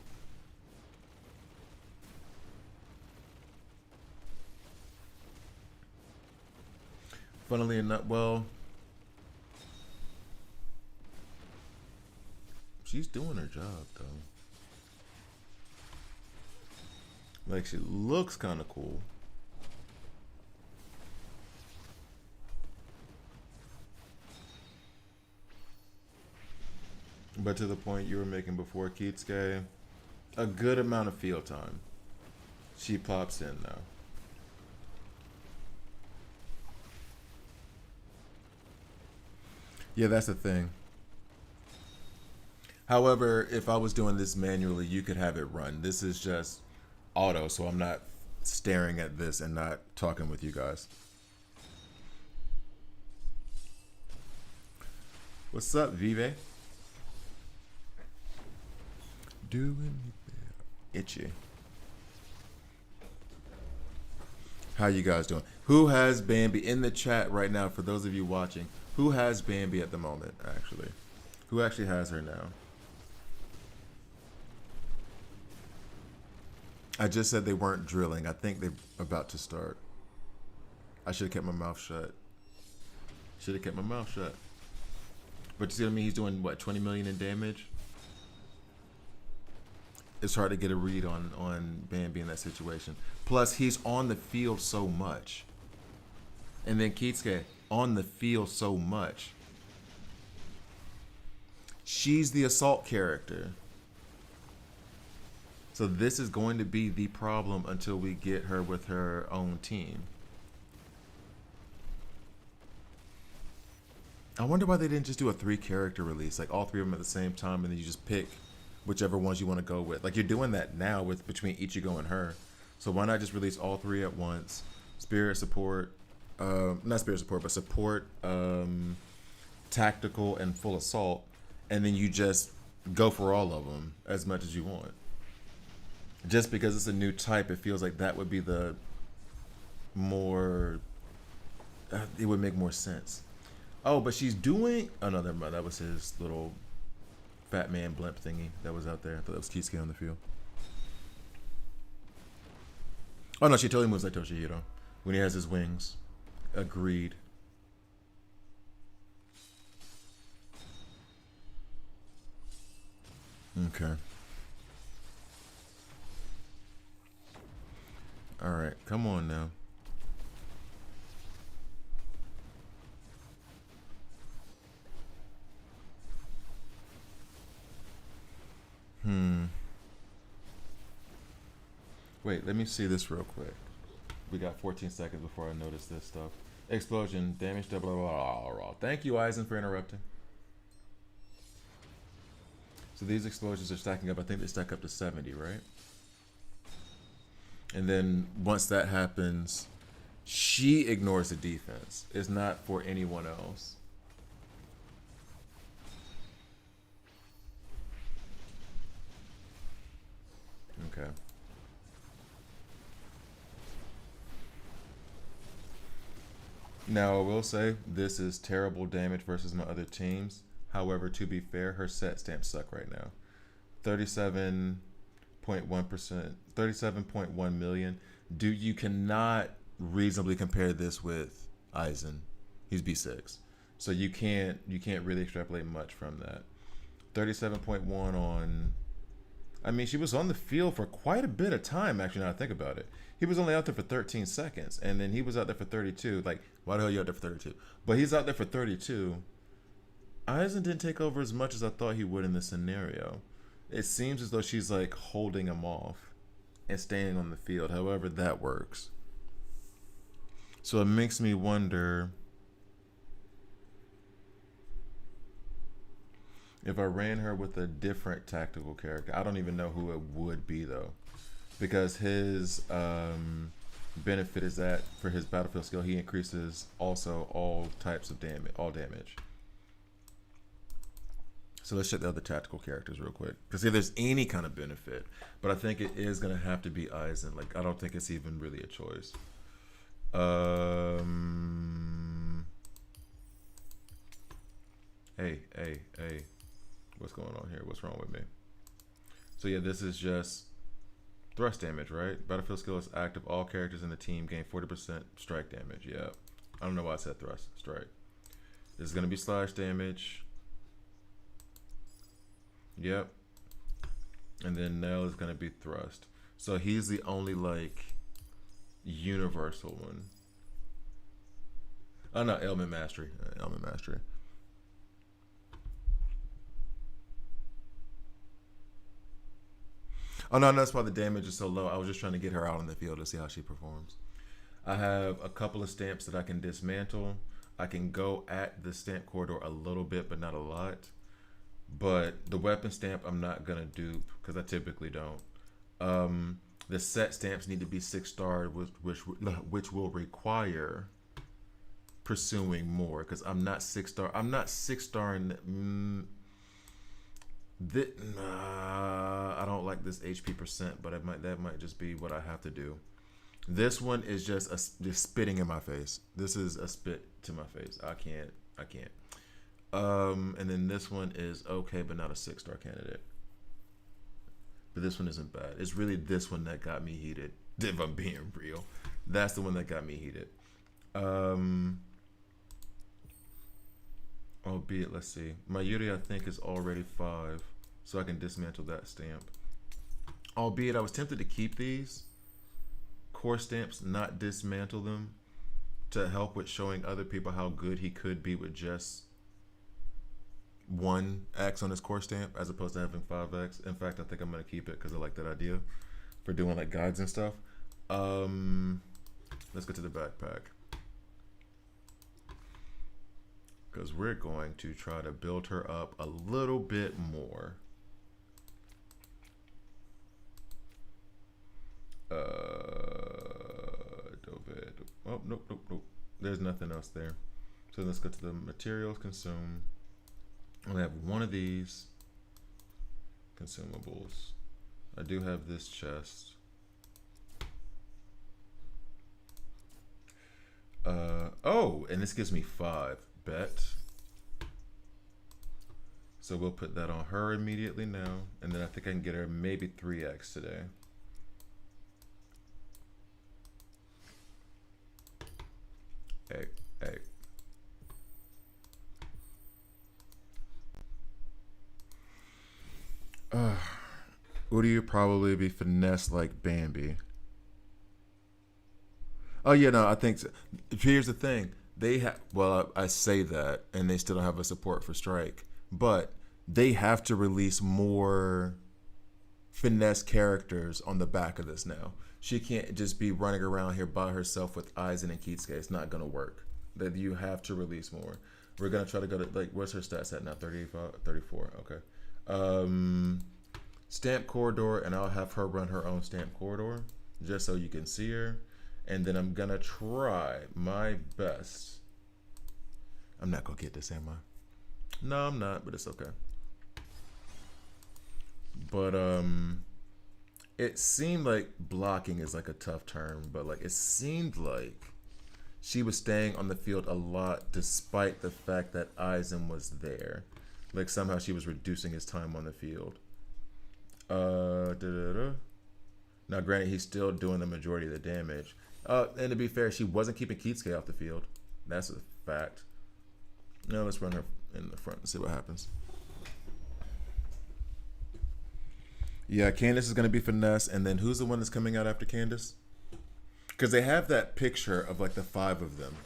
Funnily enough, well, she's doing her job though. Like, she looks kind of cool. But to the point you were making before, Kitsuke, a good amount of field time. She pops in now. Yeah, that's the thing. However, if I was doing this manually, you could have it run. This is just auto, so I'm not staring at this and not talking with you guys. What's up, Vive? Doing me itchy. How you guys doing? Who has Bambi in the chat right now? For those of you watching, who has Bambi at the moment? Actually, who actually has her now? I just said they weren't drilling. I think they're about to start. I should have kept my mouth shut. Should have kept my mouth shut. But you see what I mean? He's doing what, 20 million in damage? It's hard to get a read on Bambi in that situation. Plus, he's on the field so much. And then Kitsuke, on the field so much. She's the assault character. So this is going to be the problem until we get her with her own team. I wonder why they didn't just do a 3-character release, like all 3 of them at the same time, and then you just pick whichever ones you want to go with. Like, you're doing that now with between Ichigo and her. So why not just release all 3 at once? Spirit, support, not spirit support, but support, tactical, and full assault, and then you just go for all of them as much as you want. Just because it's a new type, it feels like that would be the more, it would make more sense. Oh, but she's doing, oh no, never mind. That was his little fat man blimp thingy that was out there. I thought that was Kisuke on the field. Oh no, she totally moves like Toshihiro when he has his wings. Agreed. Okay. All right, come on now. Wait, let me see this real quick. We got 14 seconds before I notice this stuff. Explosion, damage, blah, blah, blah, blah. Thank you, Aizen, for interrupting. So these explosions are stacking up. I think they stack up to 70, right? And then once that happens, she ignores the defense. It's not for anyone else. Okay. Now, I will say, this is terrible damage versus my other teams. However, to be fair, her set stamps suck right now. 37.1%, 37.1 million. You cannot reasonably compare this with Aizen. He's B6. So you can't really extrapolate much from that. 37.1 on I mean, she was on the field for quite a bit of time, actually, now I think about it. He was only out there for 13 seconds, and then he was out there for 32. Like, why the hell are you out there for 32? But he's out there for 32. Eisen didn't take over as much as I thought he would in this scenario. It seems as though she's like holding him off and staying on the field, however that works. So it makes me wonder if I ran her with a different tactical character. I don't even know who it would be though, because his benefit is that for his battlefield skill, he increases also all types of damage, all damage. So let's check the other tactical characters real quick to see if there's any kind of benefit. But I think it is gonna have to be Eisen. Like, I don't think it's even really a choice. Hey. What's going on here? What's wrong with me? So yeah, this is just thrust damage, right? Battlefield skill is active. All characters in the team gain 40% strike damage. Yeah. I don't know why I said thrust. Strike. This is gonna be slash damage. Yep. And then Nell is gonna be thrust. So he's the only like universal one. Oh no, element mastery. Element mastery. Oh no, that's why the damage is so low. I was just trying to get her out on the field to see how she performs. I have a couple of stamps that I can dismantle. I can go at the stamp corridor a little bit, but not a lot. But the weapon stamp I'm not gonna do because I typically don't. The set stamps need to be 6-star, which will require pursuing more because I'm not 6-star. I'm not 6-star in. I don't like this HP percent, but that might just be what I have to do. This one is just spitting in my face. This is a spit to my face. I can't. And then this one is okay, but not a 6-star candidate. But this one isn't bad. It's really this one that got me heated. If I'm being real, that's the one that got me heated. Albeit, let's see. My Yuri, I think, is already 5, so I can dismantle that stamp. Albeit, I was tempted to keep these core stamps, not dismantle them, to help with showing other people how good he could be with just 1x on his core stamp, as opposed to having 5x. In fact, I think I'm gonna keep it because I like that idea for doing like guides and stuff. Let's get to the backpack. Because we're going to try to build her up a little bit more. Oh, nope. There's nothing else there. So let's go to the materials consume. I only have one of these consumables. I do have this chest. Oh, and this gives me 5. Bet. So we'll put that on her immediately now, and then I think I can get her maybe 3x today. Hey. Would you probably be finessed like Bambi? Oh yeah, no, I think so. Here's the thing. They have, well, I say that, and they still don't have a support for Strike, but they have to release more finesse characters on the back of this now. She can't just be running around here by herself with Eisen and Kitsuke. It's not gonna work. That you have to release more. We're gonna try to go to, like, what's her stats at now? 35, 34. Okay. Stamp corridor, and I'll have her run her own stamp corridor just so you can see her. And then I'm gonna try my best. I'm not gonna get this, am I? No, I'm not, but it's okay. But it seemed like blocking is like a tough term, but like it seemed like she was staying on the field a lot despite the fact that Eisen was there. Like somehow she was reducing his time on the field. Now granted, he's still doing the majority of the damage. And to be fair, she wasn't keeping Kitsuke off the field. That's a fact. Now let's run her in the front and see what happens. Yeah, Candace is gonna be Finesse, and then who's the one that's coming out after Candace? Because they have that picture of like the five of them,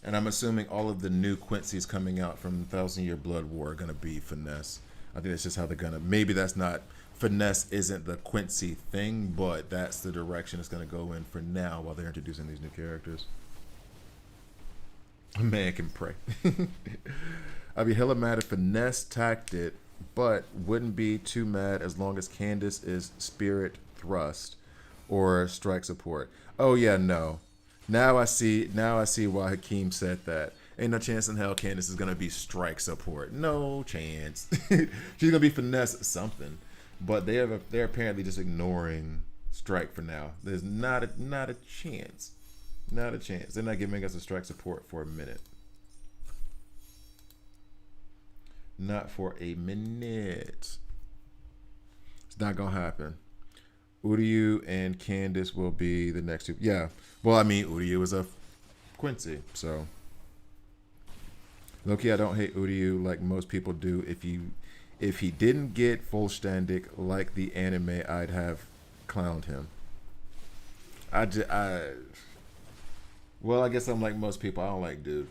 and I'm assuming all of the new Quincy's coming out from Thousand Year Blood War are gonna be Finesse. I think that's just how they're gonna. Maybe that's not Finesse isn't the Quincy thing, but that's the direction it's gonna go in for now while they're introducing these new characters. A man can pray. I'd be hella mad if Finesse tacked it, but wouldn't be too mad as long as Candace is Spirit Thrust or Strike Support. Oh yeah, no. Now I see. Now I see why Hakeem said that. Ain't no chance in hell Candace is gonna be Strike Support. No chance. She's gonna be Finesse something, but they're apparently just ignoring Strike for now. There's not a chance. Not a chance. They're not giving us a Strike Support for a minute. Not for a minute. It's not gonna happen. Uryu and Candace will be the next two. Yeah. Well, I mean, Uryu is a Quincy, so. Loki, I don't hate Uryu like most people do. If he didn't get Vollständig like the anime, I'd have clowned him. Well, I guess I'm like most people. I don't like dude.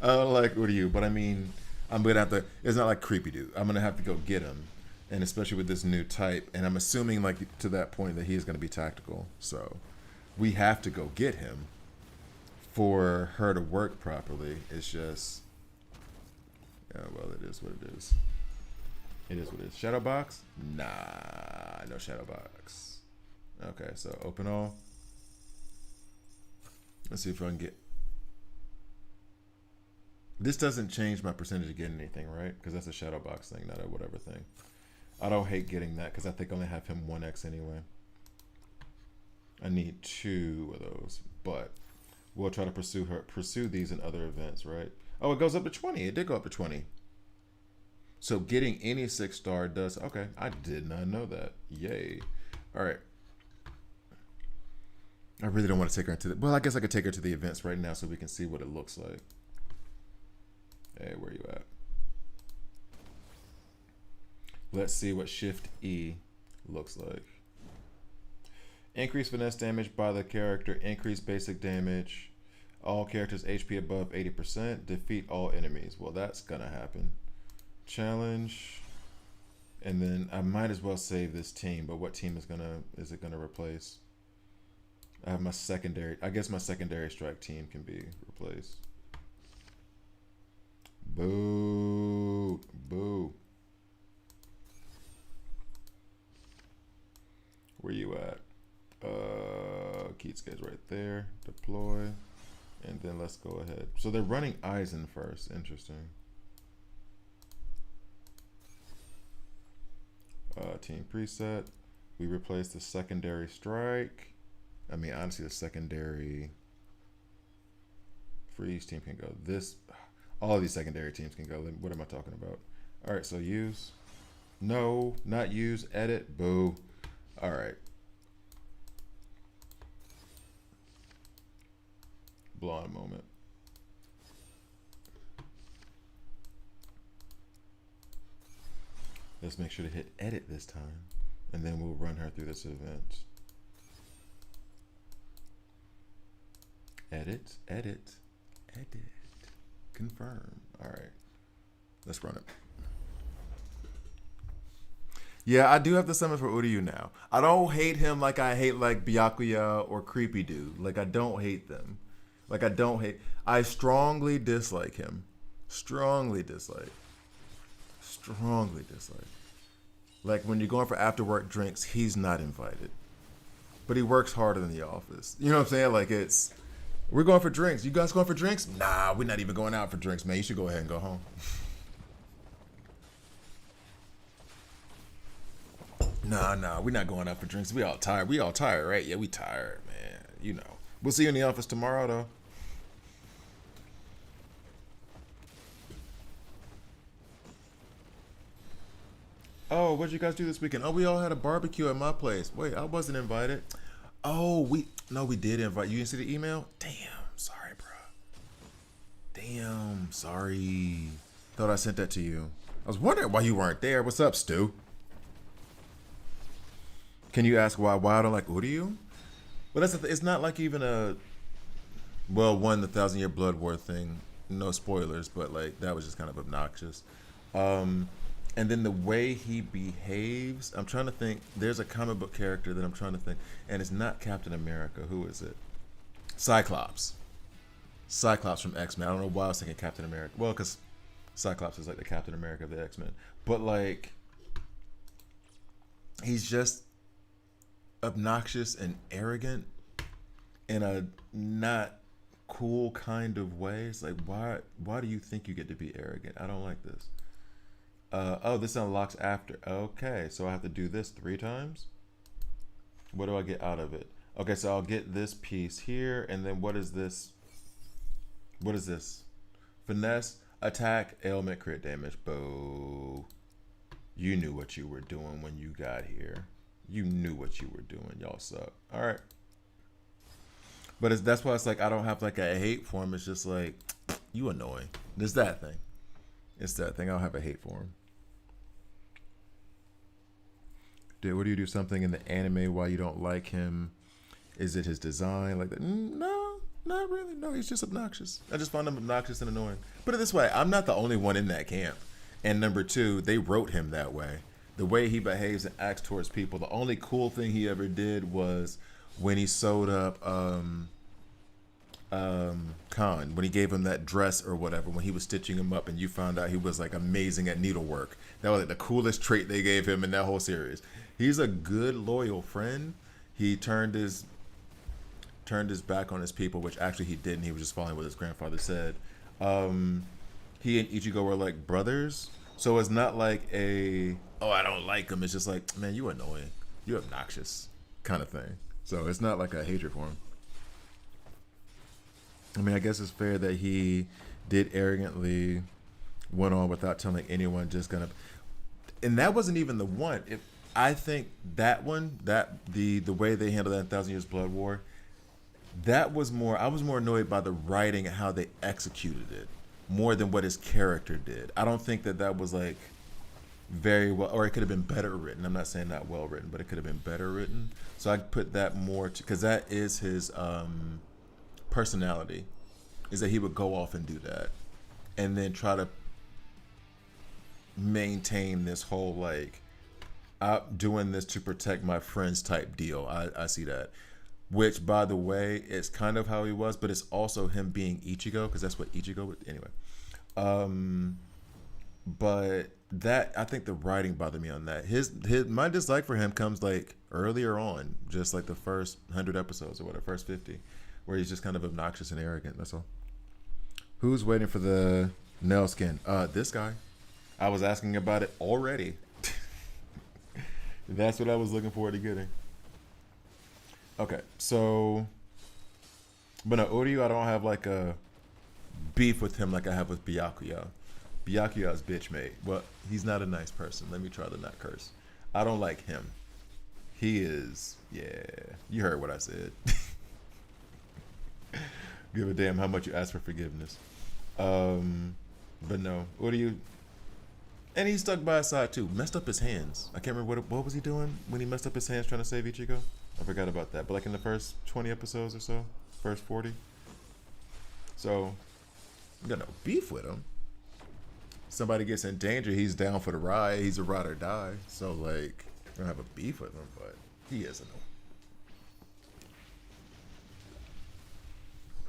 I don't like Uryu, but I mean, I'm gonna have to. It's not like creepy dude. I'm gonna have to go get him, and especially with this new type. And I'm assuming like to that point that he's gonna be tactical. So we have to go get him for her to work properly. It's just, yeah. Well, it is what it is. It is what it is. Shadow box? Nah, no shadow box. Okay, so open all. Let's see if I can get. This doesn't change my percentage of getting anything, right? Because that's a shadow box thing, not a whatever thing. I don't hate getting that because I think I only have him 1x anyway. I need 2 of those, but we'll try to pursue these in other events, right? Oh, it goes up to 20. It did go up to 20. So getting any 6-star does. Okay, I did not know that. Yay! All right. I really don't want to take her into the. Well, I guess I could take her to the events right now so we can see what it looks like. Hey, where you at? Let's see what Shift E looks like. Increase finesse damage by the character. Increase basic damage. All characters HP above 80%. Defeat all enemies. Well, that's gonna happen. Challenge. And then I might as well save this team. But what team is it gonna replace? I have my secondary. I guess my secondary strike team can be replaced. Boo. Boo. Where you at? Keatsuke's right there. Deploy. And then let's go ahead. So they're running Eisen first. Interesting. Team preset. We replace the secondary strike. I mean, honestly, the secondary freeze team can go. All of these secondary teams can go. What am I talking about? All right, so use. No, not use. Edit. Boo. All right. Blonde moment. Let's make sure to hit edit this time, and then we'll run her through this event. Edit, edit, edit. Confirm. All right. Let's run it. Yeah, I do have the summon for Uryu now. I don't hate him like I hate like Byakuya or Creepy Dude. Like I don't hate them. Like I strongly dislike him. Strongly dislike. Strongly dislike. Like when you're going for after work drinks, he's not invited. But he works harder than the office. You know what I'm saying? Like we're going for drinks. You guys going for drinks? Nah, we're not even going out for drinks, man. You should go ahead and go home. Nah, we're not going out for drinks. We all tired. We all tired, right? Yeah, we tired, man. You know. We'll see you in the office tomorrow, though. Oh, what'd you guys do this weekend? Oh, we all had a barbecue at my place. Wait, I wasn't invited. Oh, we did invite you. Didn't see the email? Damn, sorry, bro. Damn, sorry. Thought I sent that to you. I was wondering why you weren't there. What's up, Stu? Can you ask why I don't like Uryu? Well, that's the it's not like even a well, one the Thousand Year Blood War thing. No spoilers, but like that was just kind of obnoxious. Um, and then the way he behaves, I'm trying to think. There's a comic book character that I'm trying to think, and it's not Captain America. Who is it? Cyclops. Cyclops from X-Men. I don't know why I was thinking Captain America. Well, because Cyclops is like the Captain America of the X-Men. But like, he's just obnoxious and arrogant in a not cool kind of way. It's like, why do you think you get to be arrogant? I don't like this. Oh, this unlocks after. Okay, so I have to do this 3 times? What do I get out of it? Okay, so I'll get this piece here, and then what is this? What is this? Finesse, attack, ailment, crit damage. Boo. You knew what you were doing when you got here. You knew what you were doing. Y'all suck. All right. But that's why it's like I don't have like a hate for him. It's just like, you annoying. It's that thing. It's that thing. I don't have a hate for him. What do you do something in the anime why you don't like him? Is it his design? Like that? No, not really. No, he's just obnoxious. I just find him obnoxious and annoying. Put it this way, I'm not the only one in that camp. And number 2, they wrote him that way. The way he behaves and acts towards people. The only cool thing he ever did was when he sewed up Khan, when he gave him that dress or whatever, when he was stitching him up and you found out he was like amazing at needlework. That was like the coolest trait they gave him in that whole series. He's a good, loyal friend. He turned his back on his people, which actually he didn't. He was just following what his grandfather said. He and Ichigo were like brothers. So it's not like I don't like him. It's just like, man, you annoying. You're obnoxious kind of thing. So it's not like a hatred for him. I mean, I guess it's fair that he did arrogantly went on without telling anyone, just gonna. And that wasn't even the one. I think that one, the way they handled that in Thousand Years Blood War, that was more. I was more annoyed by the writing and how they executed it, more than what his character did. I don't think that was like very well, or it could have been better written. I'm not saying not well written, but it could have been better written. So I put that more to, because that is his personality, is that he would go off and do that, and then try to maintain this whole like, I'm doing this to protect my friends type deal. I see that. Which, by the way, is kind of how he was, but it's also him being Ichigo, because that's what Ichigo would, anyway. But that, I think the writing bothered me on that. My dislike for him comes like earlier on, just like the first 100 episodes or whatever, first 50, where he's just kind of obnoxious and arrogant. That's all. Who's waiting for the nail skin? This guy. I was asking about it already. That's what I was looking forward to getting. Okay, so, but no, Uryu, I don't have like a beef with him like I have with Byakuya. Byakuya's bitch made. Well, he's not a nice person. Let me try to not curse. I don't like him. He is, yeah, you heard what I said. Give a damn how much you ask for forgiveness. But no, Uryu, and he stuck by his side too. Messed up his hands. I can't remember what was he doing when he messed up his hands trying to save Ichigo? I forgot about that. But like in the first 20 episodes or so, first 40. So, you got no beef with him. Somebody gets in danger, he's down for the ride. He's a ride or die. So like, I don't have a beef with him, but he is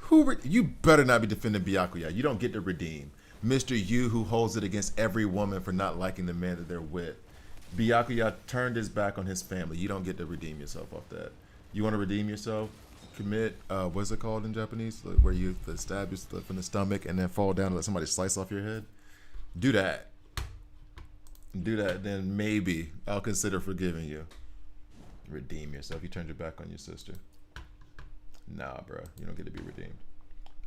annoying. You better not be defending Byakuya. You don't get to redeem. Mr. Yu, who holds it against every woman for not liking the man that they're with. Byakuya turned his back on his family. You don't get to redeem yourself off that. You want to redeem yourself? Commit, what's it called in Japanese? Like where you stab yourself in the stomach and then fall down and let somebody slice off your head? Do that. Do that, then maybe I'll consider forgiving you. Redeem yourself. You turned your back on your sister. Nah, bro. You don't get to be redeemed.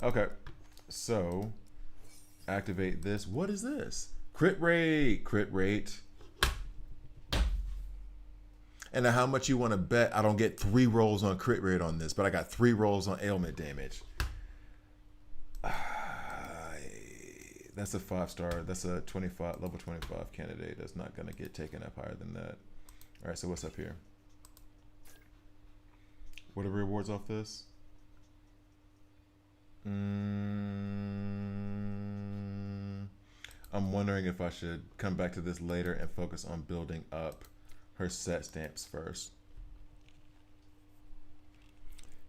Okay. So, activate this. What is this? Crit rate. Crit rate. And now how much you want to bet I don't get 3 rolls on crit rate on this, but I got 3 rolls on ailment damage. That's a 5-star. That's a level 25 candidate. That's not going to get taken up higher than that. All right, so what's up here? What are rewards off this? I'm wondering if I should come back to this later and focus on building up her set stamps first.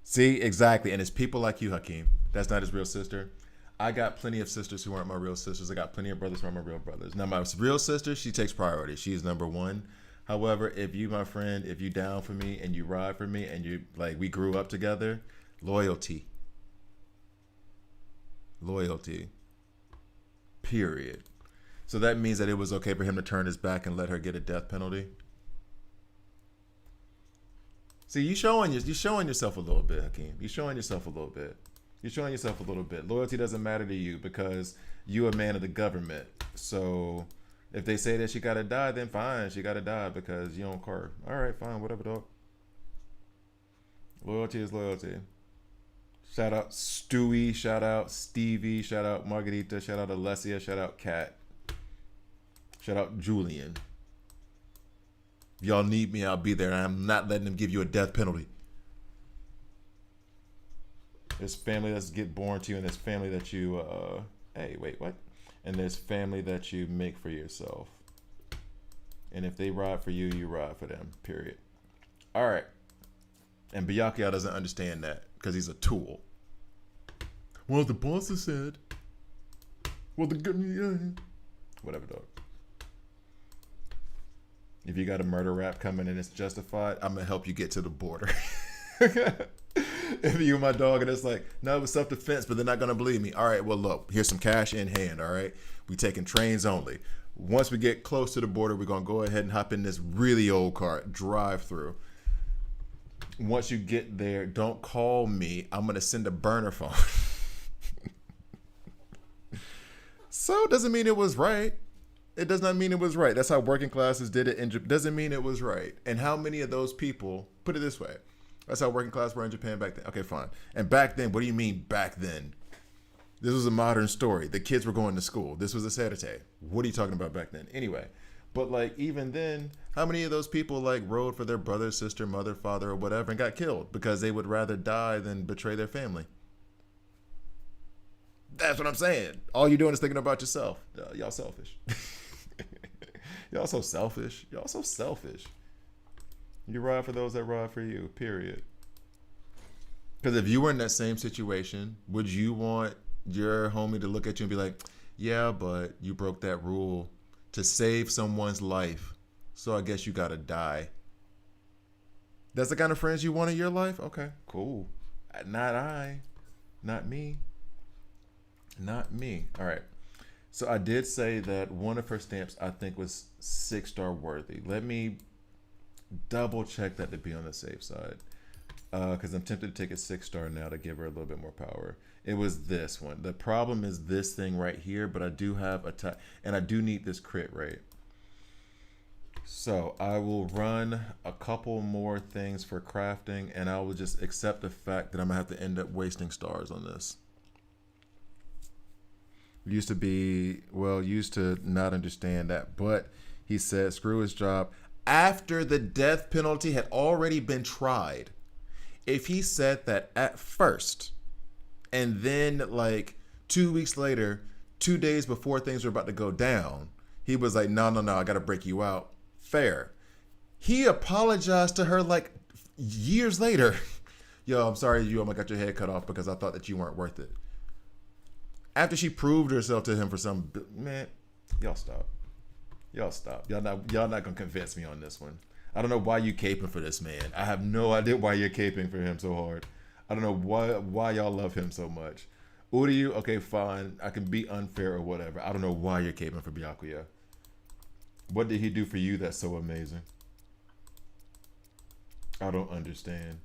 See, exactly. And it's people like you, Hakeem. That's not his real sister. I got plenty of sisters who aren't my real sisters. I got plenty of brothers who aren't my real brothers. Now, my real sister, she takes priority. She's number one. However, if you, my friend, if you down for me and you ride for me and you, like, we grew up together, loyalty. Loyalty. Period. So that means that it was okay for him to turn his back and let her get a death penalty. See, you showing yourself a little bit, Hakeem. You're showing yourself a little bit. You're showing yourself a little bit. Loyalty doesn't matter to you because you're a man of the government. So if they say that she gotta die, then fine, she gotta die because you don't care. All right, fine, whatever, dog. Loyalty is loyalty. Shout out Stewie, shout out Stevie, shout out Margarita, shout out Alessia, shout out Kat, shout out Julian. If y'all need me, I'll be there. I'm not letting them give you a death penalty. There's family that's get born to you, and there's family that you, hey, wait, what? And there's family that you make for yourself. And if they ride for you, you ride for them, period. All right. And Byakuya doesn't understand that because he's a tool. Well, the boss has said. Well, whatever, dog. If you got a murder rap coming and it's justified, I'm going to help you get to the border. If you my dog and it's like, no, it was self-defense, but they're not going to believe me. All right, well, look, here's some cash in hand, all right? We taking trains only. Once we get close to the border, we're going to go ahead and hop in this really old car, drive through. Once you get there, don't call me. I'm going to send a burner phone. So it doesn't mean it was right. It does not mean it was right. That's how working classes did it. Doesn't mean it was right. And how many of those people, put it this way, that's how working class were in Japan back then. Okay, fine. And back then, what do you mean back then? This was a modern story. The kids were going to school. This was a Saturday. What are you talking about back then? Anyway, but like even then, how many of those people like rode for their brother, sister, mother, father, or whatever and got killed because they would rather die than betray their family? That's what I'm saying. All you're doing is thinking about yourself. Y'all selfish. Y'all so selfish. Y'all so selfish. You ride for those that ride for you, period. Because if you were in that same situation, would you want your homie to look at you and be like, yeah, but you broke that rule to save someone's life, so I guess you gotta die? That's the kind of friends you want in your life? Okay, cool. Not I. Not me. Not me. All right. So I did say that one of her stamps I think was 6-star worthy. Let me double check that to be on the safe side. Because I'm tempted to take a 6-star now to give her a little bit more power. It was this one. The problem is this thing right here, but I do have a and I do need this crit rate. So I will run a couple more things for crafting, and I will just accept the fact that I'm gonna have to end up wasting stars on this. Used to not understand that, but he said screw his job after the death penalty had already been tried. If he said that at first and then like 2 weeks later, 2 days before things were about to go down, he was like, no, I gotta break you out. Fair. He apologized to her like years later. Yo, I'm sorry you almost got your head cut off because I thought that you weren't worth it. After she proved herself to him for some, man, y'all stop. Y'all stop. Y'all not gonna convince me on this one. I don't know why you caping for this man. I have no idea why you're caping for him so hard. I don't know why y'all love him so much. Uryu, okay, fine. I can be unfair or whatever. I don't know why you're caping for Byakuya. What did he do for you that's so amazing? I don't understand.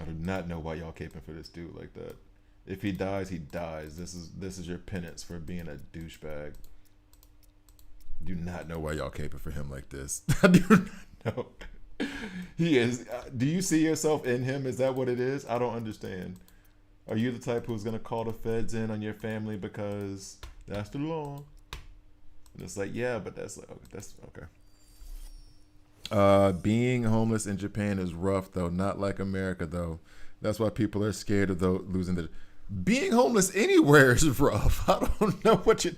I do not know why y'all caping for this dude like that. If he dies, he dies. This is your penance for being a douchebag. Do not know why y'all caping for him like this. I do not know. He is. Do you see yourself in him? Is that what it is? I don't understand. Are you the type who's gonna call the feds in on your family because that's the law? And it's like, yeah, but that's okay. Being homeless in Japan is rough though, not like America though. That's why people are scared of losing the. Being homeless anywhere is rough. I don't know what you.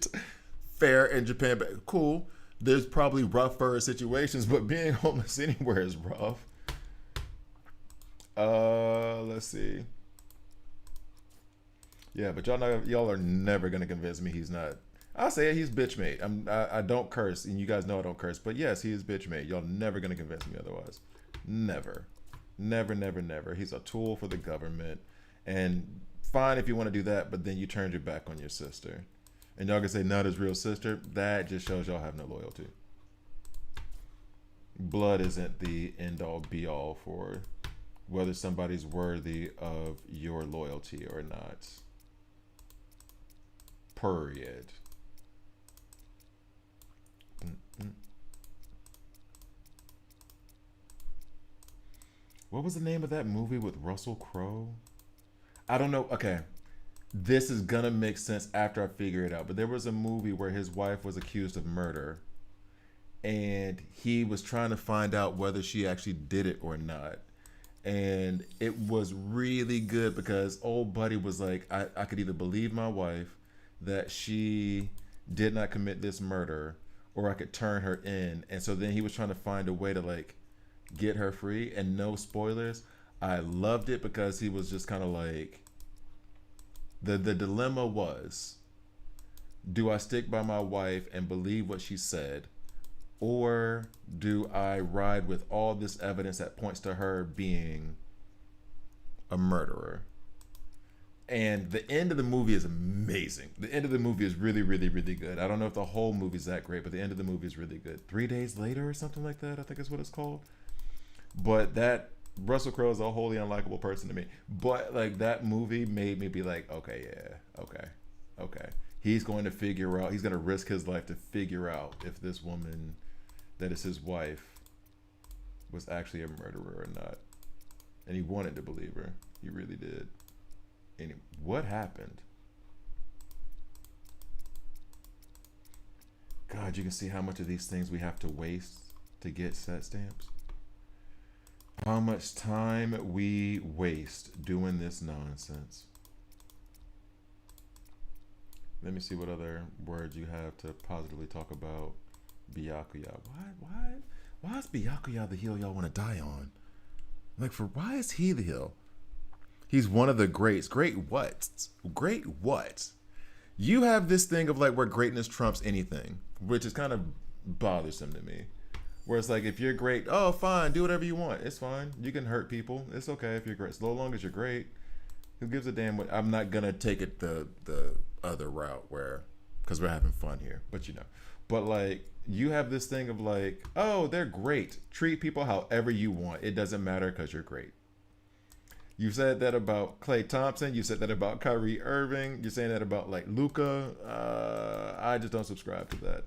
Fair in Japan, but cool. There's probably rougher situations, but being homeless anywhere is rough. Let's see. Yeah, but y'all are never gonna convince me he's not. I'll say it, he's bitch made. I don't curse, and you guys know I don't curse. But yes, he is bitch made. Y'all never gonna convince me otherwise. Never, never, never, never. He's a tool for the government, and fine if you want to do that, but then you turned your back on your sister, and y'all can say not his real sister. That just shows y'all have no loyalty. Blood isn't the end all be all for whether somebody's worthy of your loyalty or not. Period. What was the name of that movie with Russell Crowe? I don't know. Okay. This is gonna make sense after I figure it out. But there was a movie where his wife was accused of murder. And he was trying to find out whether she actually did it or not. And it was really good because old buddy was like, I could either believe my wife that she did not commit this murder, or I could turn her in. And so then he was trying to find a way to like get her free. And no spoilers, I loved it because he was just kind of like, the dilemma was, do I stick by my wife and believe what she said, or do I ride with all this evidence that points to her being a murderer? And the end of the movie is amazing. The end of the movie is really, really, really good. I don't know if the whole movie's that great, but the end of the movie is really good. 3 Days Later or something like that, I think is what it's called. But that Russell Crowe is a wholly unlikable person to me. But like that movie made me be like, okay, yeah, okay. He's going to figure out. He's going to risk his life to figure out if this woman that is his wife was actually a murderer or not. And he wanted to believe her. He really did. And what happened? God, you can see how much of these things we have to waste to get set stamps. How much time we waste doing this nonsense. Let me see what other words you have to positively talk about Byakuya. Why is Byakuya the heel y'all want to die on? Like, why is he the heel? He's one of the greats. Great what? Great what? You have this thing of like where greatness trumps anything, which is kind of bothersome to me. Where it's like, if you're great, oh, fine, do whatever you want. It's fine. You can hurt people. It's okay if you're great. So long as you're great, who gives a damn what? I'm not going to take it the other route where, because we're having fun here, but you know. But like, you have this thing of like, oh, they're great. Treat people however you want. It doesn't matter because you're great. You said that about Klay Thompson. You said that about Kyrie Irving. You're saying that about like Luka. I just don't subscribe to that.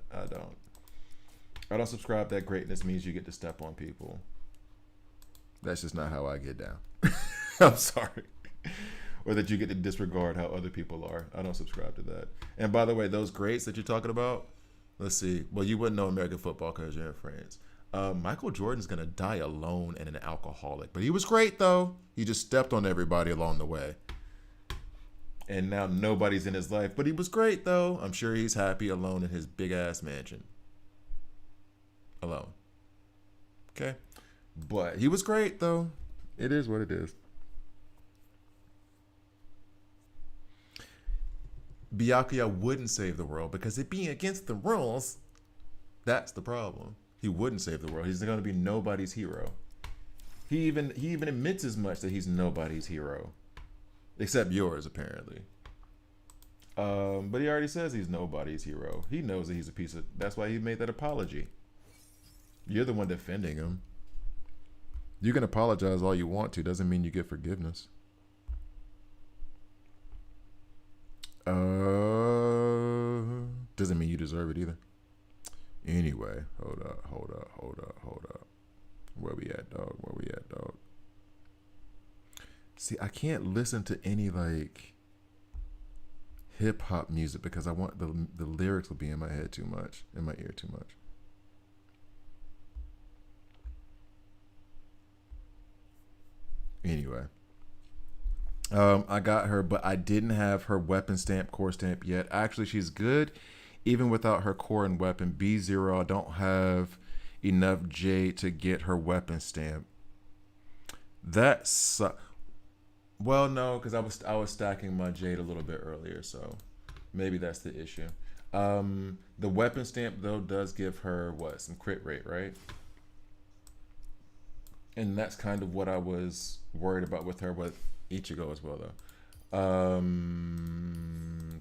I don't subscribe that greatness means you get to step on people. That's just not how I get down. I'm sorry. Or that you get to disregard how other people are. I don't subscribe to that. And by the way, those greats that you're talking about, let's see. Well, you wouldn't know American football because you're in France. Michael Jordan's going to die alone and an alcoholic. But he was great, though. He just stepped on everybody along the way. And now nobody's in his life. But he was great, though. I'm sure he's happy alone in his big-ass mansion. Alone. Okay? But he was great, though. It is what it is. Byakuya wouldn't save the world because it being against the rules, that's the problem. He wouldn't save the world. He's going to be nobody's hero. He even admits as much that he's nobody's hero, except yours apparently. But he already says he's nobody's hero. He knows that he's a piece of. That's why he made that apology. You're the one defending him. You can apologize all you want to. Doesn't mean you get forgiveness. Doesn't mean you deserve it either. Anyway, hold up. Where we at, dog? See, I can't listen to any like hip hop music because I want the lyrics will be in my head too much, in my ear too much. Anyway, I got her, but I didn't have her weapon stamp, core stamp yet. Actually, she's good even without her core and weapon. B0, I don't have enough J to get her weapon stamp. Well, no, because I was stacking my Jade a little bit earlier, so maybe that's the issue. The weapon stamp though does give her what, some crit rate, right? And that's kind of what I was worried about with her with Ichigo as well, though.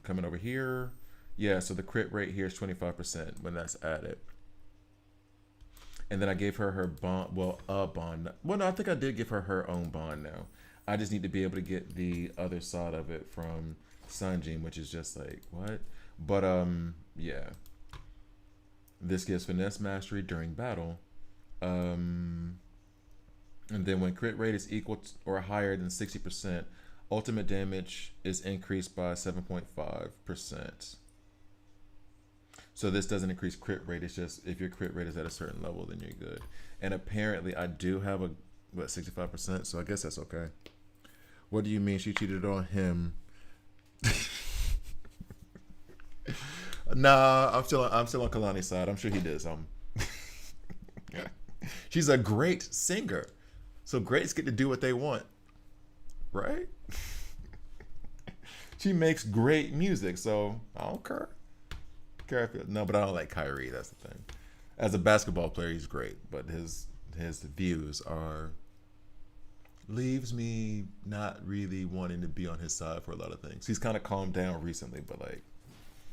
Coming over here, yeah. So the crit rate here is 25% when that's added. And then I gave her her bond. Well, a bond. Well, no, I think I did give her her own bond now. I just need to be able to get the other side of it from Sanjin, which is just like what? But yeah. This gives finesse mastery during battle. And then when crit rate is equal to, or higher than 60%, ultimate damage is increased by 7.5%. So this doesn't increase crit rate. It's just if your crit rate is at a certain level, then you're good. And apparently I do have a 65%, so I guess that's okay. What do you mean she cheated on him? Nah, I'm still on Kalani's side. I'm sure he did something. She's a great singer. So greats get to do what they want. Right? She makes great music, so I don't care. No, but I don't like Kyrie, that's the thing. As a basketball player, he's great, but his views are leaves me not really wanting to be on his side for a lot of things. He's kind of calmed down recently, but like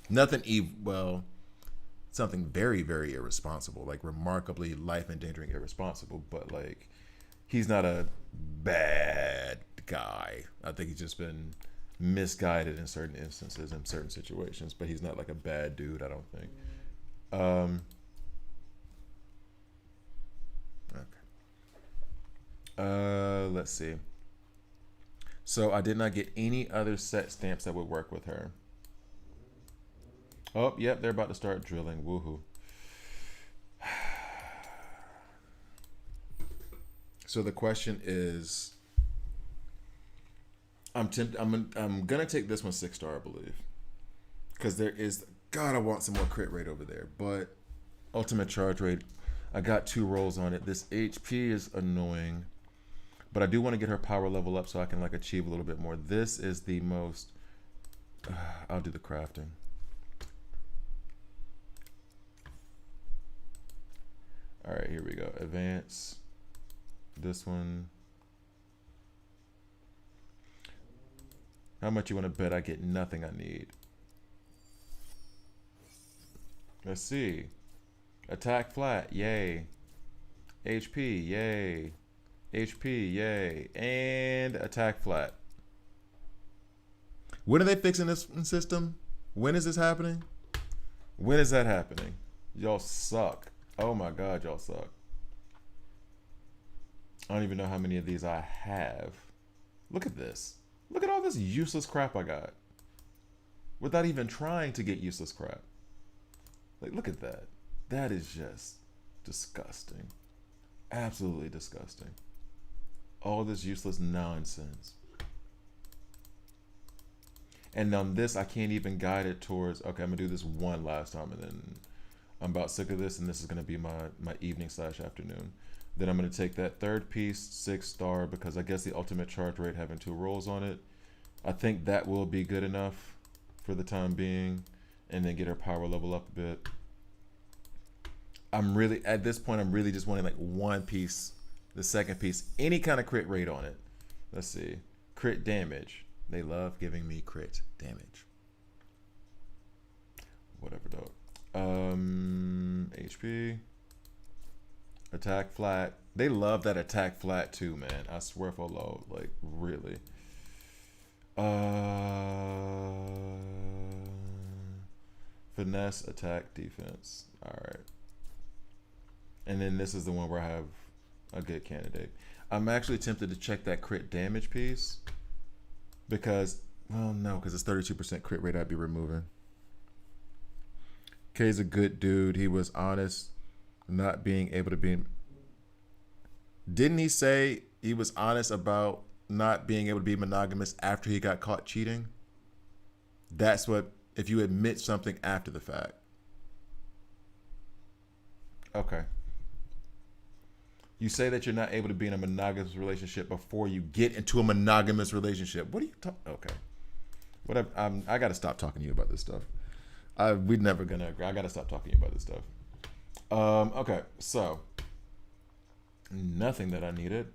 nothing something very, very irresponsible, like remarkably life-endangering irresponsible, but like he's not a bad guy. I think he's just been misguided in certain instances, in certain situations, but he's not like a bad dude, I don't think. Okay. Let's see. So I did not get any other set stamps that would work with her. Oh, yep, they're about to start drilling. Woohoo. So the question is, I'm gonna take this one 6-star, I believe, because there is God. I want some more crit rate over there, but ultimate charge rate. I got 2 rolls on it. This HP is annoying, but I do want to get her power level up so I can like achieve a little bit more. This is the most. I'll do the crafting. All right, here we go. Advance. This one. How much you want to bet I get nothing I need? Let's see. Attack flat, yay. HP, yay. HP, yay. And attack flat. When are they fixing this system? When is this happening? When is that happening? Y'all suck. Oh my God, y'all suck. I don't even know how many of these I have. Look at this. Look at all this useless crap I got. Without even trying to get useless crap. Like, look at that. That is just disgusting. Absolutely disgusting. All this useless nonsense. And on this, I can't even guide it towards, okay, I'm going to do this one last time, and then I'm about sick of this, and this is going to be my evening/afternoon. Then I'm going to take that third piece, 6-star, because I guess the ultimate charge rate having 2 rolls on it, I think that will be good enough for the time being, and then get her power level up a bit. At this point, I'm really just wanting like one piece, the second piece, any kind of crit rate on it. Let's see. Crit damage. They love giving me crit damage. Whatever, dog. HP. Attack flat. They love that attack flat too, man. I swear for Lord, like really. Finesse, attack, defense. All right. And then this is the one where I have a good candidate. I'm actually tempted to check that crit damage piece because, well, no, because it's 32% crit rate I'd be removing. K's a good dude. He was honest, not being able to be. Didn't he say he was honest about not being able to be monogamous after he got caught cheating. That's what, if you admit something after the fact. Okay. You say that you're not able to be in a monogamous relationship before you get into a monogamous relationship. What are you talking? Okay. What I got to stop talking to you about this stuff. We're never gonna agree. I got to stop talking to you about this stuff. Okay. So nothing that I needed,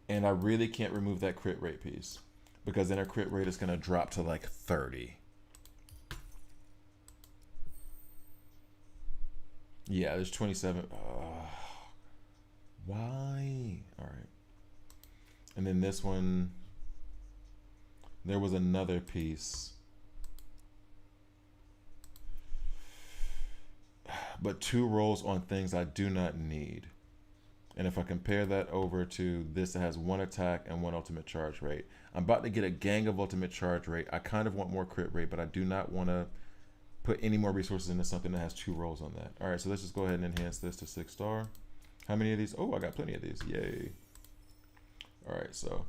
and I really can't remove that crit rate piece because then our crit rate is gonna drop to like 30. Yeah, there's 27. Why? All right. And then this one, there was another piece. But 2 rolls on things I do not need. And if I compare that over to this that has 1 attack and 1 ultimate charge rate, I'm about to get a gang of ultimate charge rate. I kind of want more crit rate, but I do not want to put any more resources into something that has 2 rolls on that. All right, so let's just go ahead and enhance this to 6-star. How many of these? Oh, I got plenty of these. Yay. All right, so.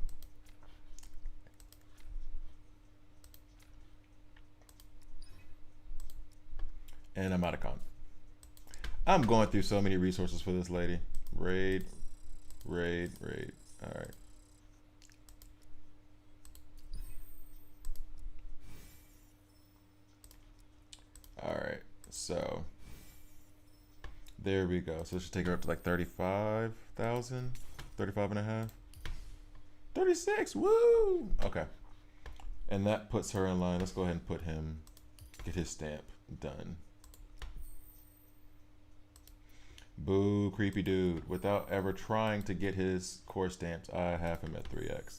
And I'm out of con. I'm going through so many resources for this lady. Raid. All right. All right, so. There we go. So this should take her up to like 35,000, 35 and a half, 36. Woo! Okay. And that puts her in line. Let's go ahead and put him, get his stamp done. Boo, creepy dude. Without ever trying to get his core stamps, I have him at 3x.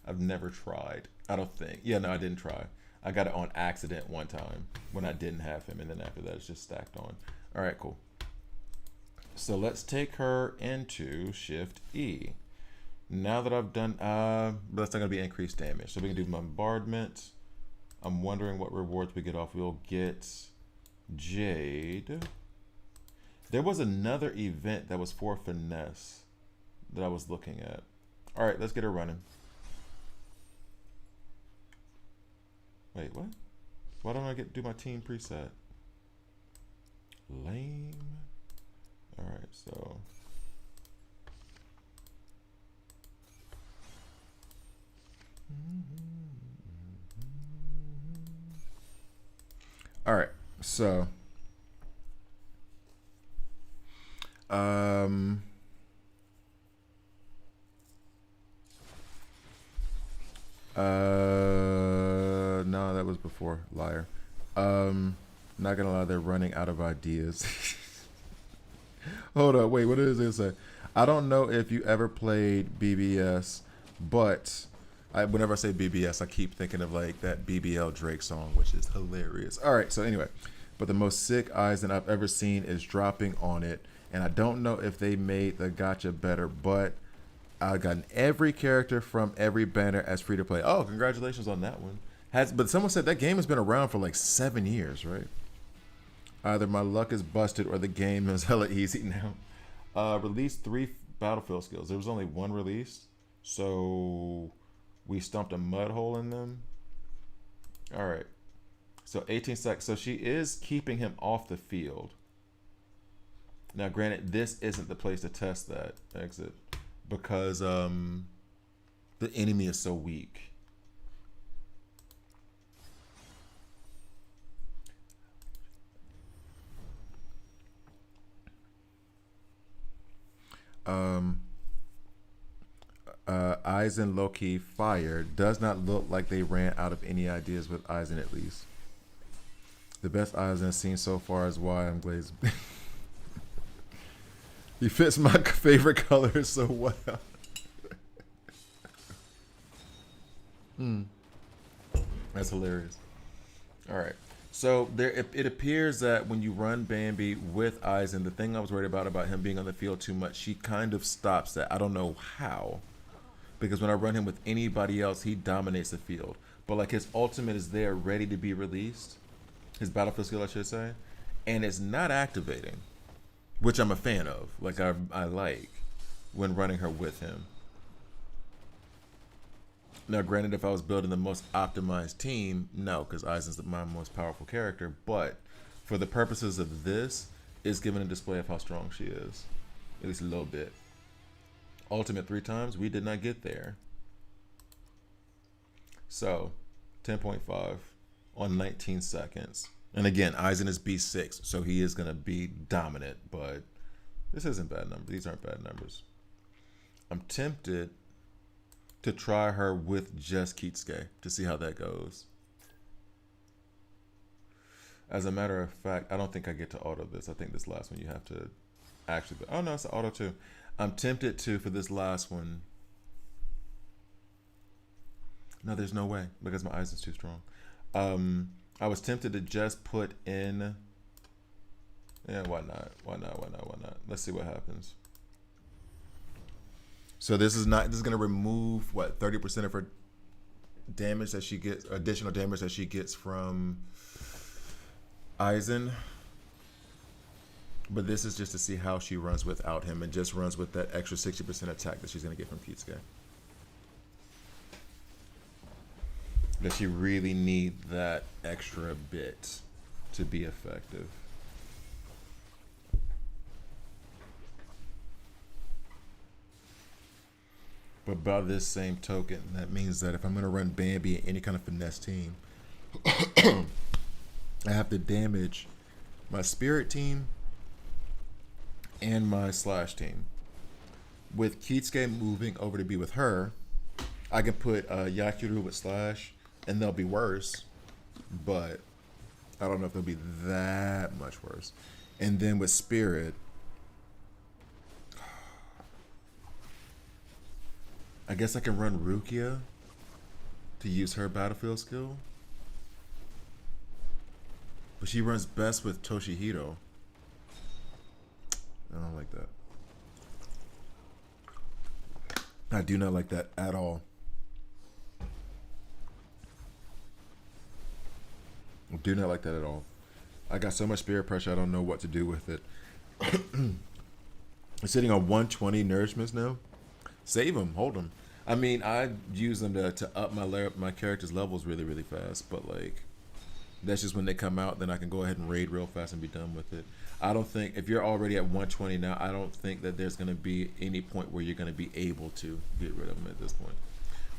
I've never tried. I don't think. Yeah, no, I didn't try. I got it on accident one time when I didn't have him. And then after that, it's just stacked on. All right, cool. So let's take her into Shift E. Now that I've done, that's not gonna be increased damage. So we can do bombardment. I'm wondering what rewards we get off. We'll get Jade. There was another event that was for finesse that I was looking at. All right, let's get her running. Wait, what? Why don't I do my team preset? Lame. All right, so all right, so no, that was before. Liar. Not gonna lie, they're running out of ideas. Hold up, wait, what does it say? I don't know if you ever played BBS, but whenever I say BBS, I keep thinking of like that BBL Drake song, which is hilarious. All right, so anyway, but the most sick eyes that I've ever seen is dropping on it, and I don't know if they made the gacha better, but I've gotten every character from every banner as free to play. Oh, congratulations on that one. But someone said that game has been around for like 7 years, right? Either my luck is busted or the game is hella easy now. Released 3 battlefield skills. There was only 1 released, so we stumped a mud hole in them. All right. So 18 seconds. So she is keeping him off the field. Now, granted, this isn't the place to test that exit because the enemy is so weak. Aizen low-key fire. Does not look like they ran out of any ideas with Aizen, at least. The best Aizen seen so far is why I'm glazed. He fits my favorite colors so well. That's hilarious. All right. So it appears that when you run Bambi with Aizen, the thing I was worried about him being on the field too much, she kind of stops that. I don't know how. Because when I run him with anybody else, he dominates the field. But like his ultimate is there ready to be released. His battlefield skill, I should say. And it's not activating. Which I'm a fan of. Like I like. when running her with him. Now, granted, if I was building the most optimized team, no, because Aizen's my most powerful character. But for the purposes of this, it's giving a display of how strong she is, at least a little bit. Ultimate 3 times, we did not get there. So, 10.5 on 19 seconds. And again, Aizen is B6, so he is going to be dominant, but this isn't bad numbers. These aren't bad numbers. I'm tempted to try her with just Kitsuke to see how that goes. As a matter of fact, I don't think I get to auto this. I think this last one you have to actually... Oh, no, it's an auto too. I'm tempted to, for this last one... No, there's no way, because my Aizen's too strong. I was tempted to just put in... Yeah, why not? Why not? Why not? Why not? Let's see what happens. So this is going to remove, what, 30% of her damage that she gets, additional damage that she gets from Aizen. But this is just to see how she runs without him, and just runs with that extra 60% attack that she's going to get from Kitsuke. Does she really need that extra bit to be effective? But by this same token, that means that if I'm going to run Bambi in any kind of finesse team, I have to damage my spirit team and my slash team. With Kitsuke moving over to be with her, I can put Yakiru with slash, and they'll be worse, but I don't know if they'll be that much worse. And then with spirit, I guess I can run Rukia to use her battlefield skill. But she runs best with Toshihiro. I don't like that. I do not like that at all. I do not like that at all. I got so much spirit pressure, I don't know what to do with it. I'm sitting on 120 nourishments now. Save them, hold them. I mean, I use them to up my character's levels really, really fast, but like, that's just when they come out, then I can go ahead and raid real fast and be done with it. I don't think, if you're already at 120 now, I don't think that there's going to be any point where you're going to be able to get rid of them at this point.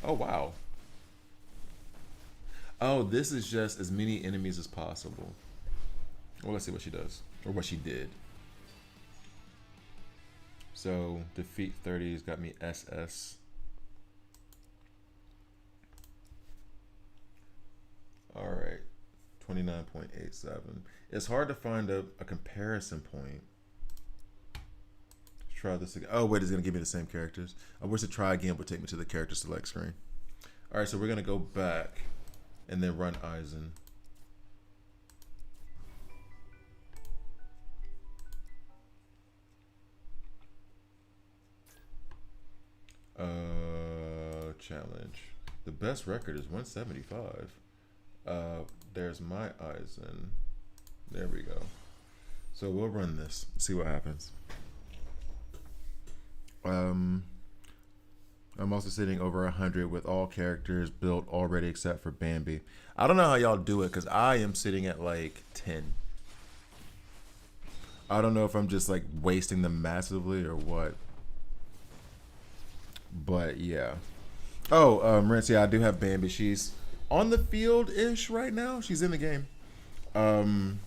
Oh, wow. Oh, this is just as many enemies as possible. Well, let's see what she does, or what she did. So, defeat 30 has got me SS. All right, 29.87. It's hard to find a comparison point. Let's try this again. Oh, wait, it's going to give me the same characters. I wish the try again would take me to the character select screen. All right, so we're going to go back and then run Aizen. Challenge. The best record is 175. There's my Aizen. There we go. So we'll run this, see what happens. I'm also sitting over 100 with all characters built already except for Bambi. I don't know how y'all do it, because I am sitting at like 10. I don't know if I'm just like wasting them massively or what. But yeah. Oh, Renzi, I do have Bambi. She's on the field-ish right now. She's in the game. And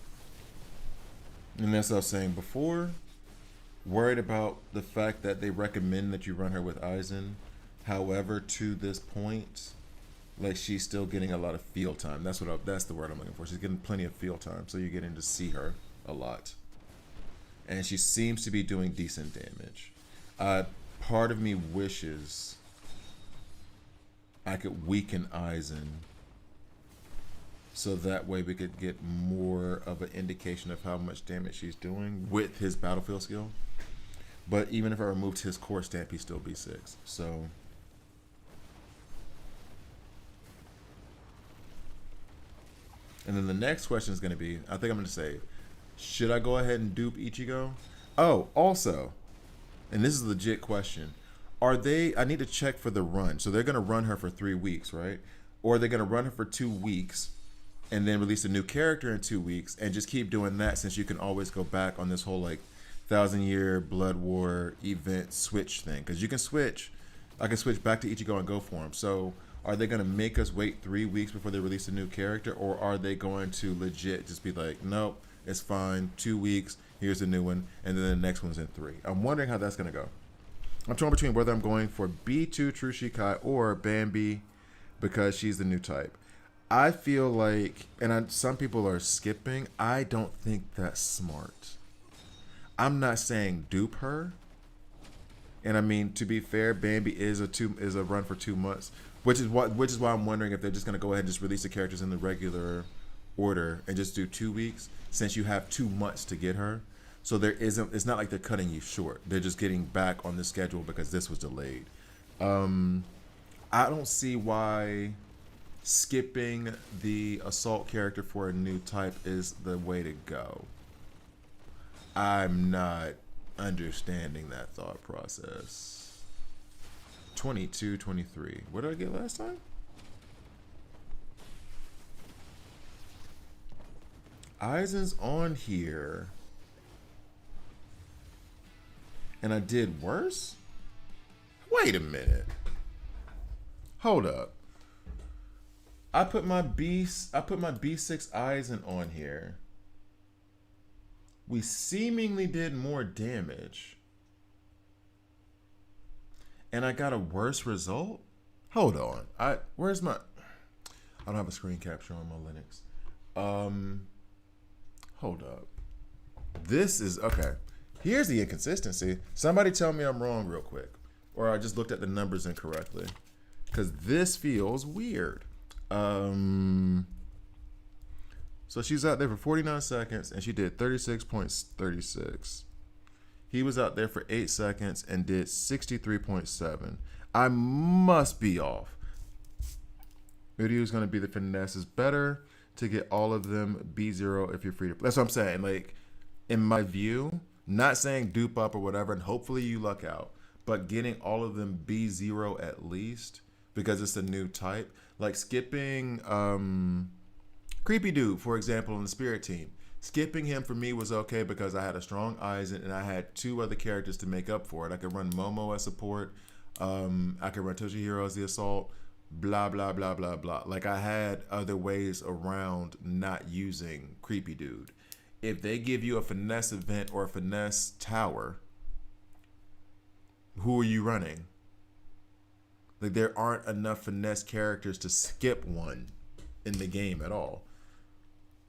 that's what I was saying before. Worried about the fact that they recommend that you run her with Aizen. However, to this point, like, she's still getting a lot of field time. That's the word I'm looking for. She's getting plenty of field time, so you're getting to see her a lot. And she seems to be doing decent damage. Part of me wishes I could weaken Aizen, so that way we could get more of an indication of how much damage she's doing with his battlefield skill. But even if I removed his core stamp, he'd still be 6. So and then the next question is going to be, I think I'm going to say, should I go ahead and dupe Ichigo? Oh, also, and this is a legit question. Are they? I need to check for the run. So they're gonna run her for 3 weeks, right? Or they're gonna run her for 2 weeks, and then release a new character in 2 weeks, and just keep doing that since you can always go back on this whole like 1,000 year Blood War event switch thing. Because you can switch. I can switch back to Ichigo and go for him. So are they gonna make us wait 3 weeks before they release a new character, or are they going to legit just be like, nope, it's fine, 2 weeks, here's a new one, and then the next one's in 3? I'm wondering how that's gonna go. I'm torn between whether I'm going for B2 True Shikai or Bambi because she's the new type. I feel like, some people are skipping. I don't think that's smart. I'm not saying dupe her. And I mean, to be fair, Bambi is a run for 2 months, which is why I'm wondering if they're just gonna go ahead and just release the characters in the regular order and just do 2 weeks since you have 2 months to get her. So it's not like they're cutting you short. They're just getting back on the schedule because this was delayed. I don't see why skipping the assault character for a new type is the way to go. I'm not understanding that thought process. 22, 23. What did I get last time? Aizen's on here. And I did worse? Wait a minute. Hold up. I put my B6 Aizen on here. We seemingly did more damage. And I got a worse result? Hold on. I don't have a screen capture on my Linux. Hold up. This is okay. Here's the inconsistency. Somebody tell me I'm wrong real quick. Or I just looked at the numbers incorrectly. Because this feels weird. So she's out there for 49 seconds and she did 36.36. He was out there for 8 seconds and did 63.7. I must be off. Uryu's going to be the finesse is better to get all of them B0 if you're free to play. That's what I'm saying. Like, in my view, not saying dupe up or whatever, and hopefully you luck out, but getting all of them B0 at least because it's a new type. Like skipping Creepy Dude, for example, on the Spirit team. Skipping him for me was okay because I had a strong Aizen and I had 2 other characters to make up for it. I could run Momo as support. I could run Toshihiro as the assault. Blah, blah, blah, blah, blah. Like I had other ways around not using Creepy Dude. If they give you a finesse event or a finesse tower, who are you running? Like there aren't enough finesse characters to skip one in the game at all.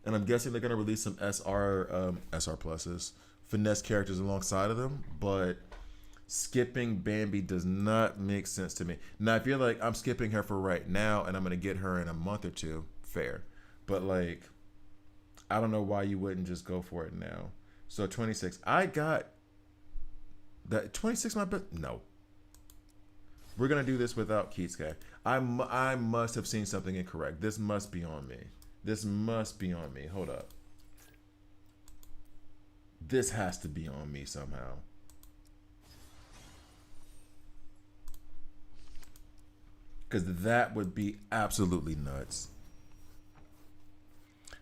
And I'm guessing they're gonna release some SR pluses, finesse characters alongside of them, but skipping Bambi does not make sense to me. Now if you're like, I'm skipping her for right now and I'm gonna get her in a month or two, fair. But like, I don't know why you wouldn't just go for it now. So 26. I got that 26 my best. No. We're going to do this without Kitsuke. I must have seen something incorrect. This must be on me. This must be on me. Hold up. This has to be on me somehow. Because that would be absolutely nuts.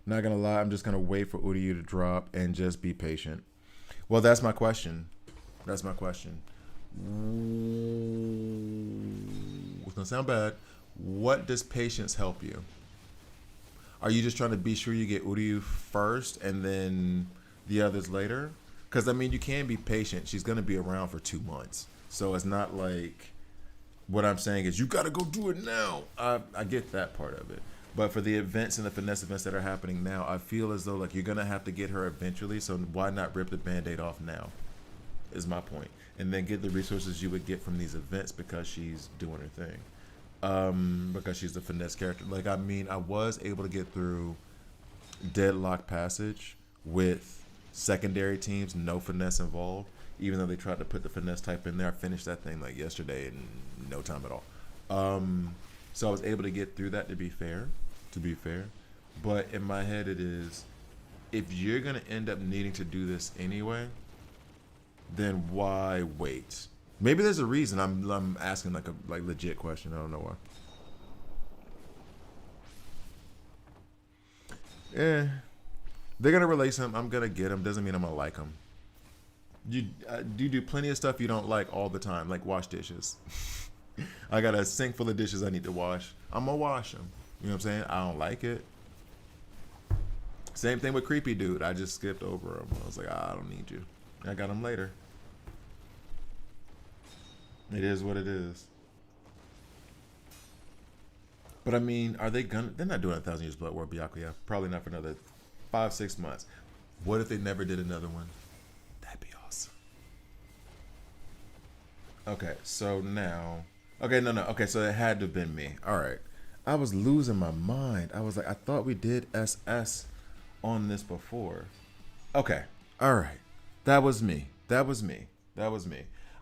Not gonna lie, I'm just gonna wait for Uryu to drop and just be patient. Well, that's my question. That's my question. It's gonna sound bad. What does patience help you? Are you just trying to be sure you get Uryu first and then the others later? Because I mean, you can be patient. She's gonna be around for 2 months, so it's not like what I'm saying is you gotta go do it now. I get that part of it. But for the events and the finesse events that are happening now, I feel as though like you're gonna have to get her eventually. So why not rip the Band-Aid off now? Is my point. And then get the resources you would get from these events because she's doing her thing. Because she's the finesse character. Like I mean, I was able to get through Deadlock Passage with secondary teams, no finesse involved. Even though they tried to put the finesse type in there, I finished that thing like yesterday in no time at all. So I was able to get through that. To be fair, but in my head it is, if you're gonna end up needing to do this anyway, then why wait? Maybe there's a reason. I'm asking like a legit question. I don't know why. They're gonna release him. I'm gonna get him. Doesn't mean I'm gonna like him. You do plenty of stuff you don't like all the time, like wash dishes. I got a sink full of dishes I need to wash. I'm gonna wash them. You know what I'm saying? I don't like it. Same thing with creepy dude. I just skipped over him. I was like, I don't need you. I got him later. It is what it is. But I mean, are they gonna? They're not doing 1,000 Years Blood War Byakuya. Probably not for another 5-6 months. What if they never did another one? That'd be awesome. Okay, so now. Okay, no. Okay, so it had to have been me. All right. I was losing my mind. I was like, I thought we did SS on this before. Okay. All right. That was me.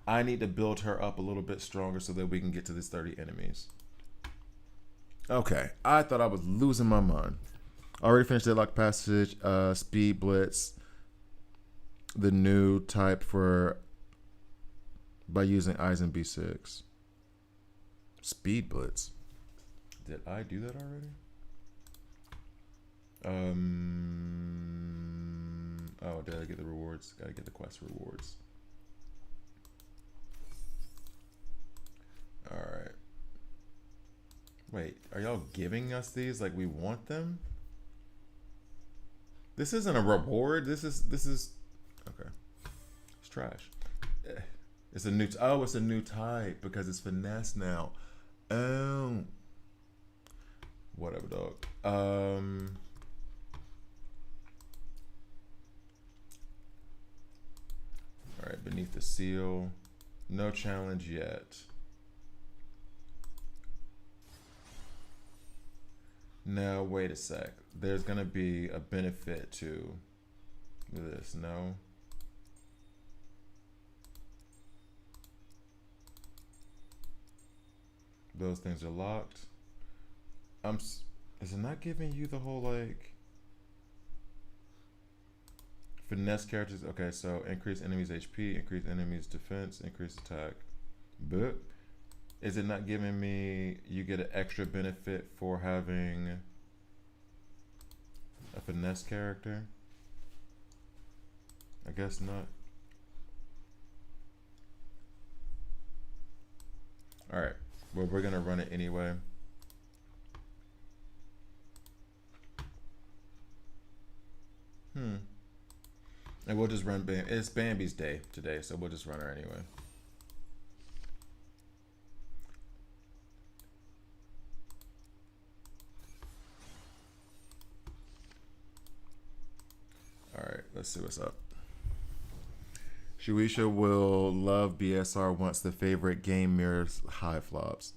I need to build her up a little bit stronger so that we can get to these 30 enemies. Okay. I thought I was losing my mind. Already finished Deadlock Passage, Speed Blitz, the new type for by using Eisen B6. Speed Blitz. Did I do that already? Oh, did I get the rewards? Gotta get the quest rewards. Alright. Wait, are y'all giving us these like we want them? This isn't a reward. This is okay. It's trash. It's a new it's a new type because it's finesse now. Oh. Whatever, dog. Alright, Beneath the Seal. No challenge yet. Now, wait a sec. There's going to be a benefit to this, no? Those things are locked. Is it not giving you the whole, like... Finesse characters? Okay, so increase enemies HP, increase enemies defense, increase attack. But... Is it not giving me, you get an extra benefit for having a finesse character? I guess not. Alright, well, we're gonna run it anyway. And we'll just run it's Bambi's day today, so we'll just run her anyway. Alright, let's see what's up. Shueisha will love BSR once the favorite game mirrors high flops.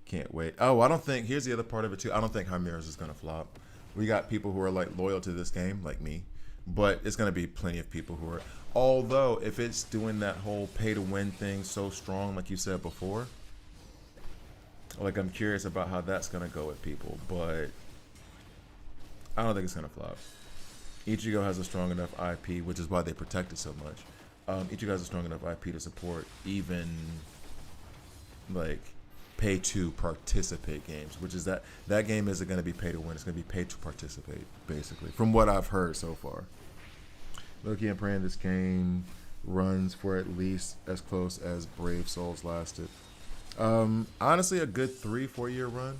Can't wait. Oh, I don't think, here's the other part of it too. I don't think high mirrors is going to flop. We got people who are like loyal to this game, like me. But it's going to be plenty of people who are, although if it's doing that whole pay to win thing so strong, like you said before, like I'm curious about how that's going to go with people. But I don't think it's going to flop. Ichigo has a strong enough IP, which is why they protect it so much. Ichigo has a strong enough IP to support even like pay to participate games, which is that game isn't going to be pay to win. It's going to be pay to participate, basically, from what I've heard so far. Loki and praying this game runs for at least as close as Brave Souls lasted. Honestly, a good 3-4 year run.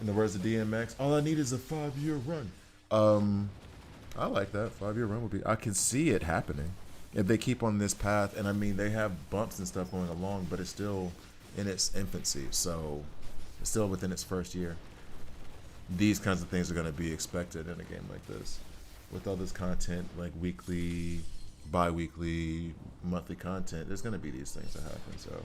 In the words of DMX, all I need is a 5-year run. I like that. 5-year run would be. I can see it happening if they keep on this path. And I mean, they have bumps and stuff going along, but it's still in its infancy, so it's still within its first year. These kinds of things are going to be expected in a game like this, with all this content, like weekly, bi-weekly, monthly content. There's going to be these things that happen. So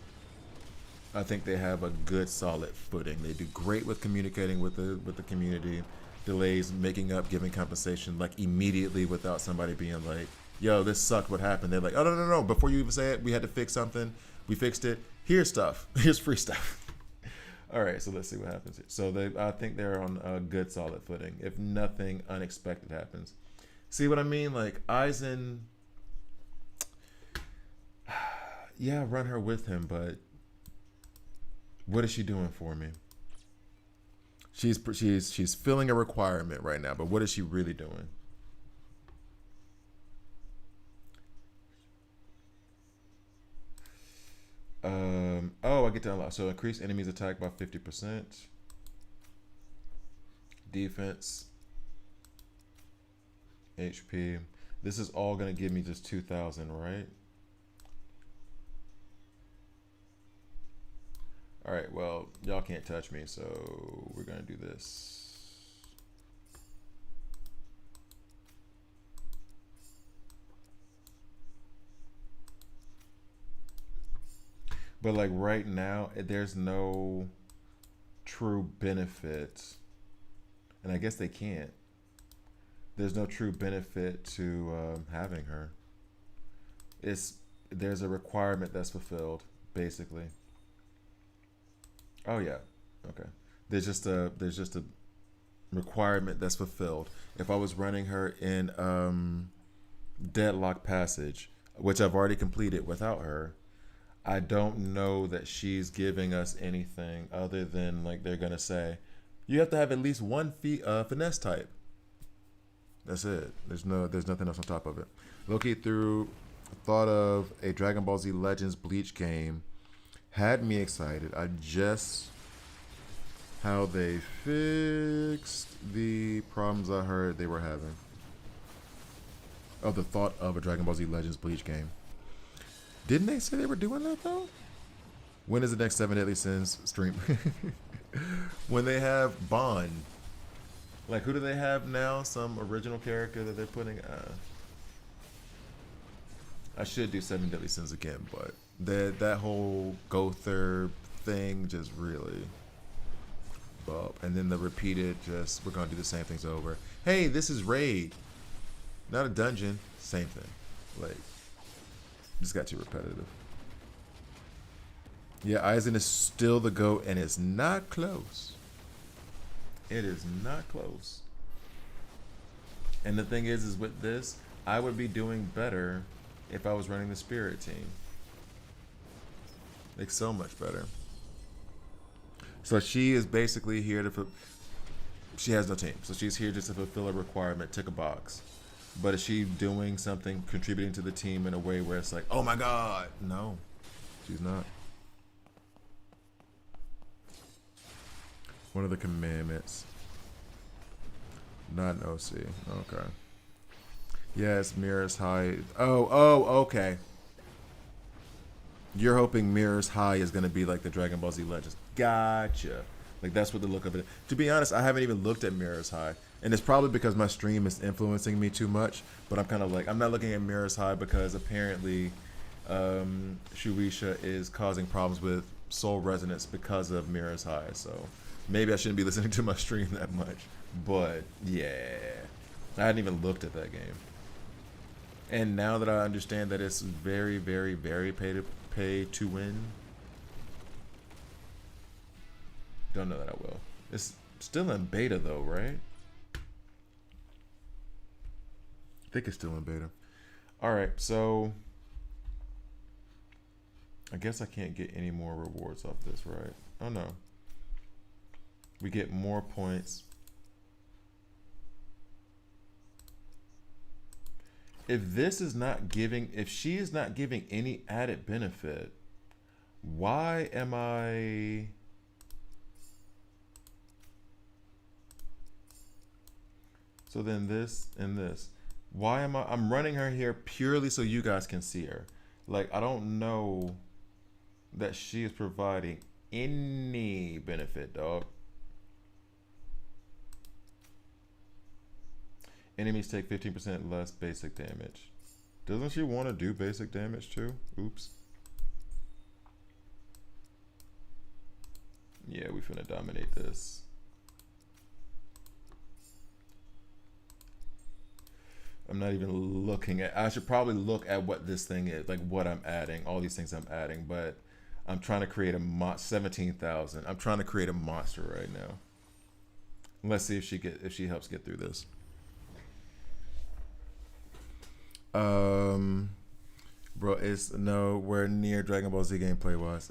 I think they have a good, solid footing. They do great with communicating with the community. Delays, making up, giving compensation, like immediately without somebody being like, yo, this sucked, what happened? They're like, oh, no. Before you even say it, we had to fix something. We fixed it. Here's stuff. Here's free stuff. All right, so let's see what happens here. So I think they're on a good, solid footing. If nothing unexpected happens. See what I mean? Like, Aizen, yeah, run her with him, but what is she doing for me? She's filling a requirement right now, but what is she really doing? Oh, I get to unlock. So increase enemies attack by 50%. Defense. HP. This is all gonna give me just 2,000, right? All right. Well, y'all can't touch me, so we're gonna do this. But like right now, there's no true benefit, and I guess they can't. There's no true benefit to having her. It's there's a requirement that's fulfilled, basically. Oh yeah, okay. There's just a requirement that's fulfilled. If I was running her in Deadlock Passage, which I've already completed without her, I don't know that she's giving us anything other than like they're gonna say, you have to have at least one finesse type. That's it. There's nothing else on top of it. Locate through thought of a Dragon Ball Z Legends Bleach game had me excited. I just how they fixed the problems I heard they were having. Of the thought of a Dragon Ball Z Legends Bleach game. Didn't they say they were doing that though? When is the next Seven Deadly Sins stream? When they have Bond. Like who do they have now? Some original character that they're putting. I should do Seven Deadly Sins again, but that whole Gother thing just really bump. And then the repeated just we're gonna do the same things over. Hey, this is Raid, not a dungeon. Same thing. Like just got too repetitive. Yeah, Aizen is still the GOAT, and it's not close. It is not close. And the thing is with this, I would be doing better if I was running the Spirit team. Like so much better. So she is basically here to. She has no team, so she's here just to fulfill a requirement, tick a box. But is she doing something, contributing to the team in a way where it's like, oh my god? No, she's not. One of the commandments. Not an OC. Okay. Yes, Mirror's High. Okay. You're hoping Mirror's High is going to be like the Dragon Ball Z Legends. Gotcha. Like that's what the look of it. To be honest, I haven't even looked at Mirror's High. And it's probably because my stream is influencing me too much. But I'm kind of like, I'm not looking at Mirror's High because apparently Shueisha is causing problems with Soul Resonance because of Mirror's High. So maybe I shouldn't be listening to my stream that much. But yeah, I hadn't even looked at that game. And now that I understand that it's very, very, very pay to win, don't know that I will. It's still in beta though, right? I think it's still in beta. All right, so I guess I can't get any more rewards off this, right? Oh no. We get more points. If this is not giving, if she is not giving any added benefit, why am I? So then this and this. Why am I'm running her here purely so you guys can see her. Like, I don't know that she is providing any benefit, dog. Enemies take 15% less basic damage. Doesn't she want to do basic damage too? Oops. Yeah, we finna dominate this. I'm not even looking at, I should probably look at what this thing is, like what I'm adding, all these things I'm adding, but I'm trying to create a 17,000. I'm trying to create a monster right now. Let's see if she helps get through this. Bro, it's nowhere near Dragon Ball Z gameplay wise.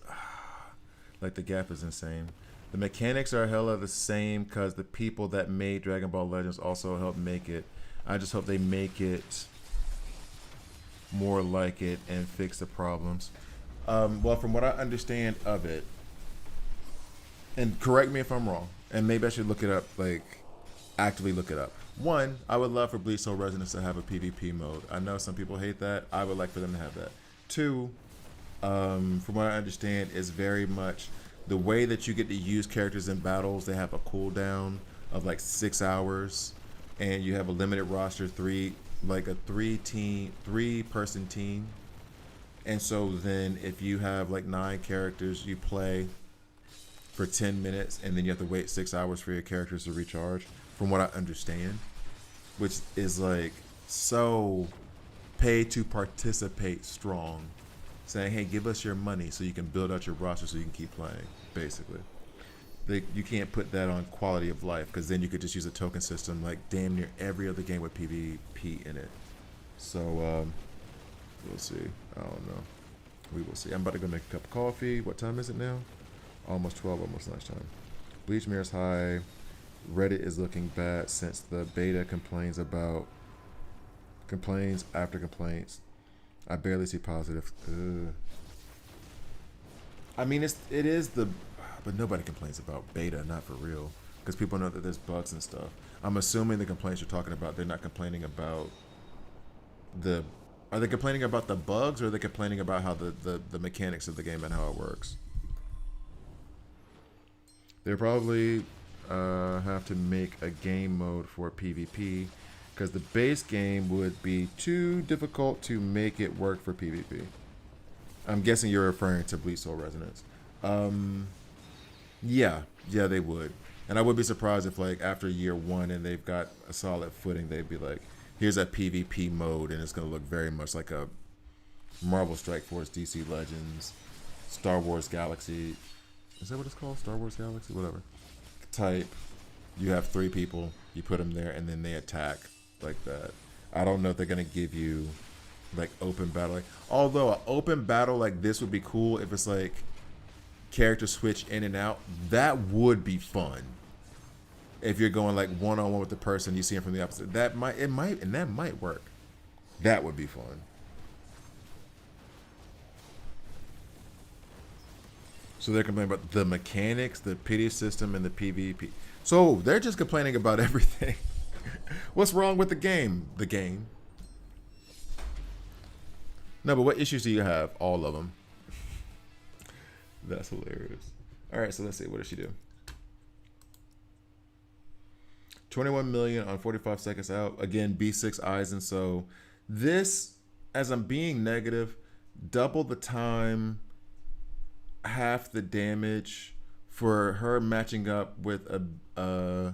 Like the gap is insane. The mechanics are hella the same because the people that made Dragon Ball Legends also helped make it. I just hope they make it more like it and fix the problems. Well, from what I understand of it, and correct me if I'm wrong, and maybe I should look it up, like actively look it up. One, I would love for Bleach Soul Resonance to have a PvP mode. I know some people hate that. I would like for them to have that. Two, from what I understand, is very much the way that you get to use characters in battles. They have a cooldown of like 6 hours, and you have a limited roster, like a three person team. And so then if you have like 9 characters, you play for 10 minutes, and then you have to wait 6 hours for your characters to recharge, from what I understand, which is like so pay to participate strong, saying, hey, give us your money so you can build out your roster so you can keep playing, basically. You can't put that on quality of life, because then you could just use a token system like damn near every other game with PvP in it. So we'll see. I don't know. We will see. I'm about to go make a cup of coffee. What time is it now? Almost 12, almost lunchtime. Bleach mirrors high. Reddit is looking bad since the beta complains after complaints. I barely see positive. I mean, it is but nobody complains about beta, not for real, because people know that there's bugs and stuff. I'm assuming the complaints you're talking about, they're not complaining about are they complaining about the bugs, or are they complaining about how the mechanics of the game and how it works? They probably have to make a game mode for PvP, because the base game would be too difficult to make it work for PvP. I'm guessing you're referring to Bleach Soul Resonance. Yeah, they would. And I would be surprised if, like, after year 1 and they've got a solid footing, they'd be like, here's a PvP mode, and it's going to look very much like a Marvel Strike Force, DC Legends, Star Wars Galaxy. Is that what it's called? Star Wars Galaxy? Whatever. Type. You have 3 people, you put them there, and then they attack like that. I don't know if they're going to give you, like, open battle. Although an open battle like this would be cool if it's like characters switch in and out. That would be fun. If you're going like one-on-one with the person, you see him from the opposite. That might work. That would be fun. So they're complaining about the mechanics, the pity system, and the PvP. So they're just complaining about everything. What's wrong with the game? The game. No, but what issues do you have? All of them. That's hilarious. All right, so let's see. What does she do? 21 million on 45 seconds out. Again, B6 eyes. And so this, as I'm being negative, double the time, half the damage for her matching up with a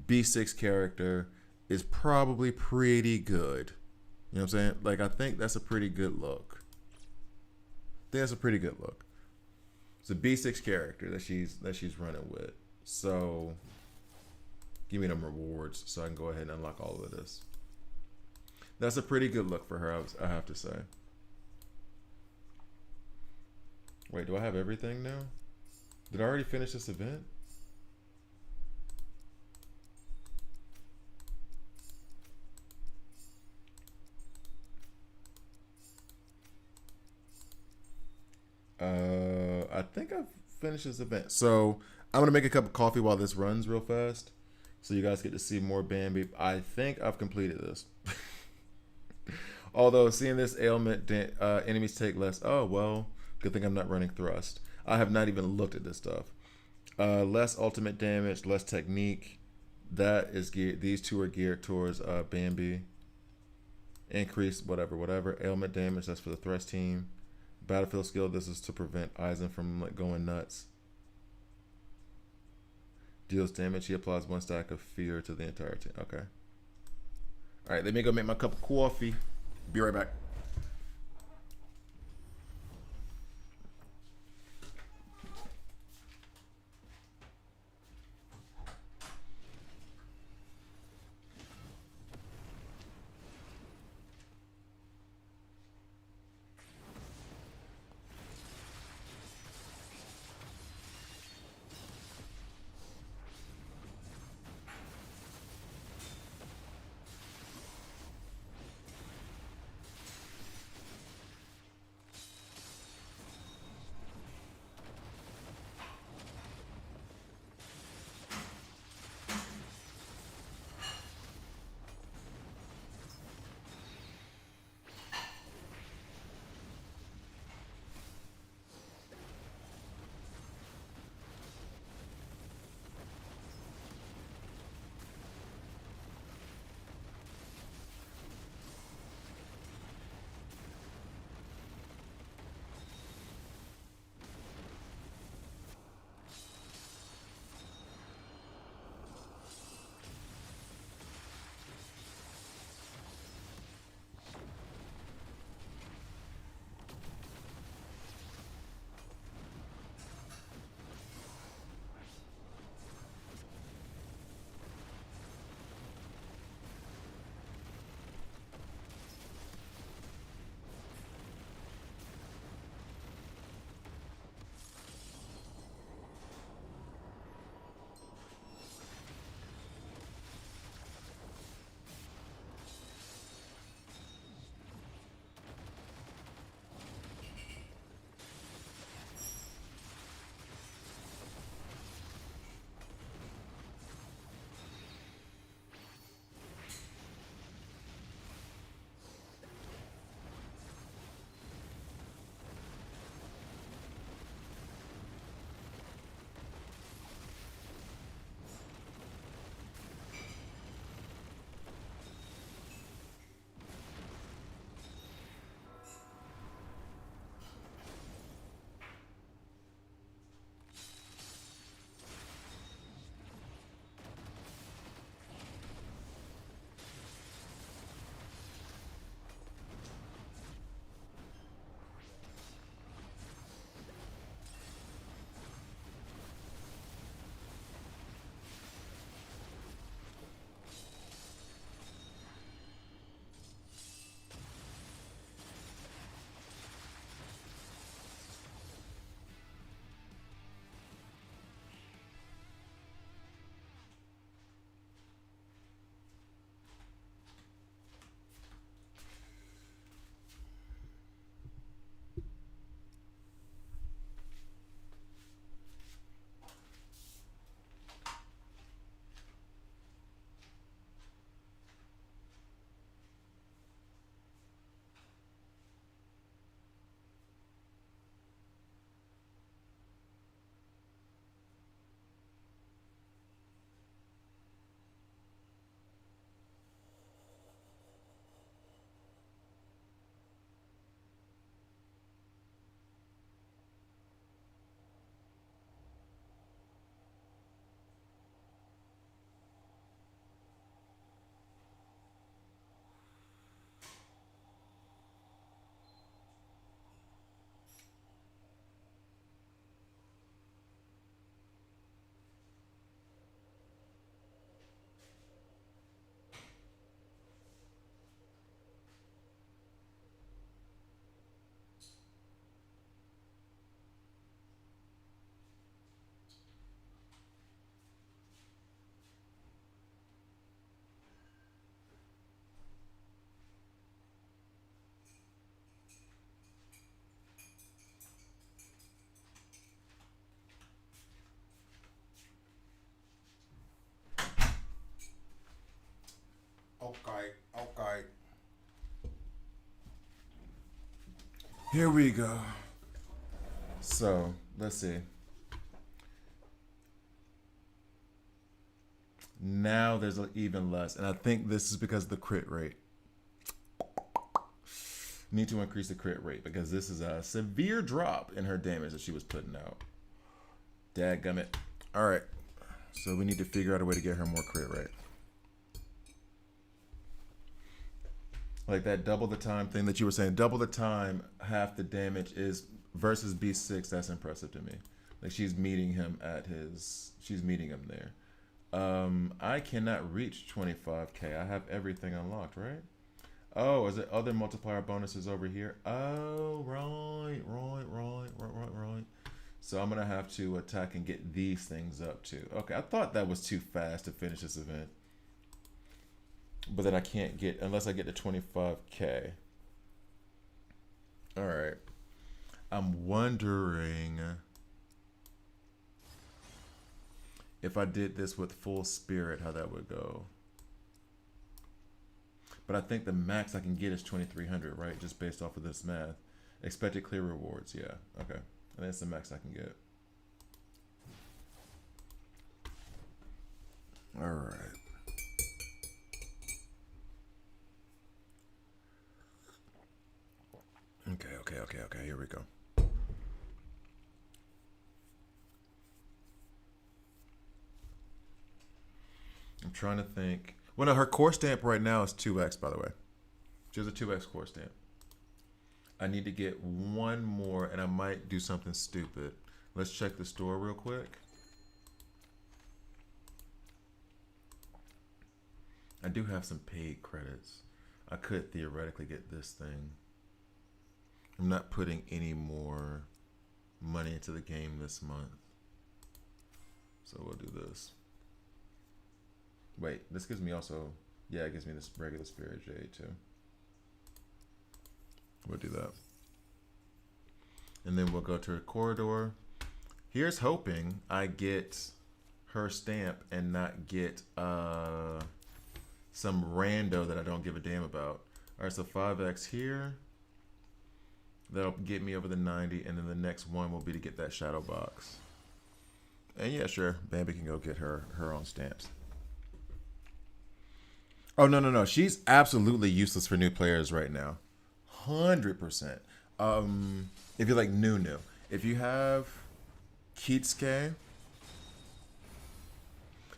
B6 character is probably pretty good. You know what I'm saying? Like, I think that's a pretty good look. It's a B6 character that she's running with. So give me them rewards so I can go ahead and unlock all of this. That's a pretty good look for her, I have to say. Wait, do I have everything now? Did I already finish this event? I think I've finished this event. So I'm gonna make a cup of coffee while this runs real fast, so you guys get to see more Bambi. I think I've completed this. Although seeing this ailment, enemies take less. Oh well, good thing I'm not running thrust. I have not even looked at this stuff. Less ultimate damage, less technique. That is geared. These two are geared towards Bambi. Increase whatever. Ailment damage. That's for the thrust team. Battlefield skill. This is to prevent Aizen from like going nuts. Deals damage. He applies 1 stack of fear to the entire team. Okay. All right. Let me go make my cup of coffee. Be right back. Okay, okay. Here we go. So, let's see. Now there's even less. And I think this is because of the crit rate. Need to increase the crit rate because this is a severe drop in her damage that she was putting out. Dadgummit. Alright. So we need to figure out a way to get her more crit rate. Like that double the time thing that you were saying. Double the time, half the damage is versus B6. That's impressive to me. Like she's meeting him at his... She's meeting him there. I cannot reach 25k. I have everything unlocked, right? Oh, is it other multiplier bonuses over here? Oh, right. So I'm going to have to attack and get these things up too. Okay, I thought that was too fast to finish this event. But then I can't get, unless I get to 25k. All right. I'm wondering if I did this with full spirit, how that would go. But I think the max I can get is 2,300, right? Just based off of this math. Expected clear rewards, yeah. Okay. And that's the max I can get. All right. Okay. Here we go. I'm trying to think. Well, no, her core stamp right now is 2x, by the way. She has a 2x core stamp. I need to get one more, and I might do something stupid. Let's check the store real quick. I do have some paid credits. I could theoretically get this thing. I'm not putting any more money into the game this month. So we'll do this. Wait, this gives me also... Yeah, it gives me this regular Spirit Jade too. We'll do that. And then we'll go to a corridor. Here's hoping I get her stamp and not get some rando that I don't give a damn about. All right, so 5x here. That'll get me over the 90, and then the next one will be to get that shadow box. And yeah, sure, Bambi can go get her own stamps. Oh, no. She's absolutely useless for new players right now. 100%. If you're like new. If you have Kitsuke.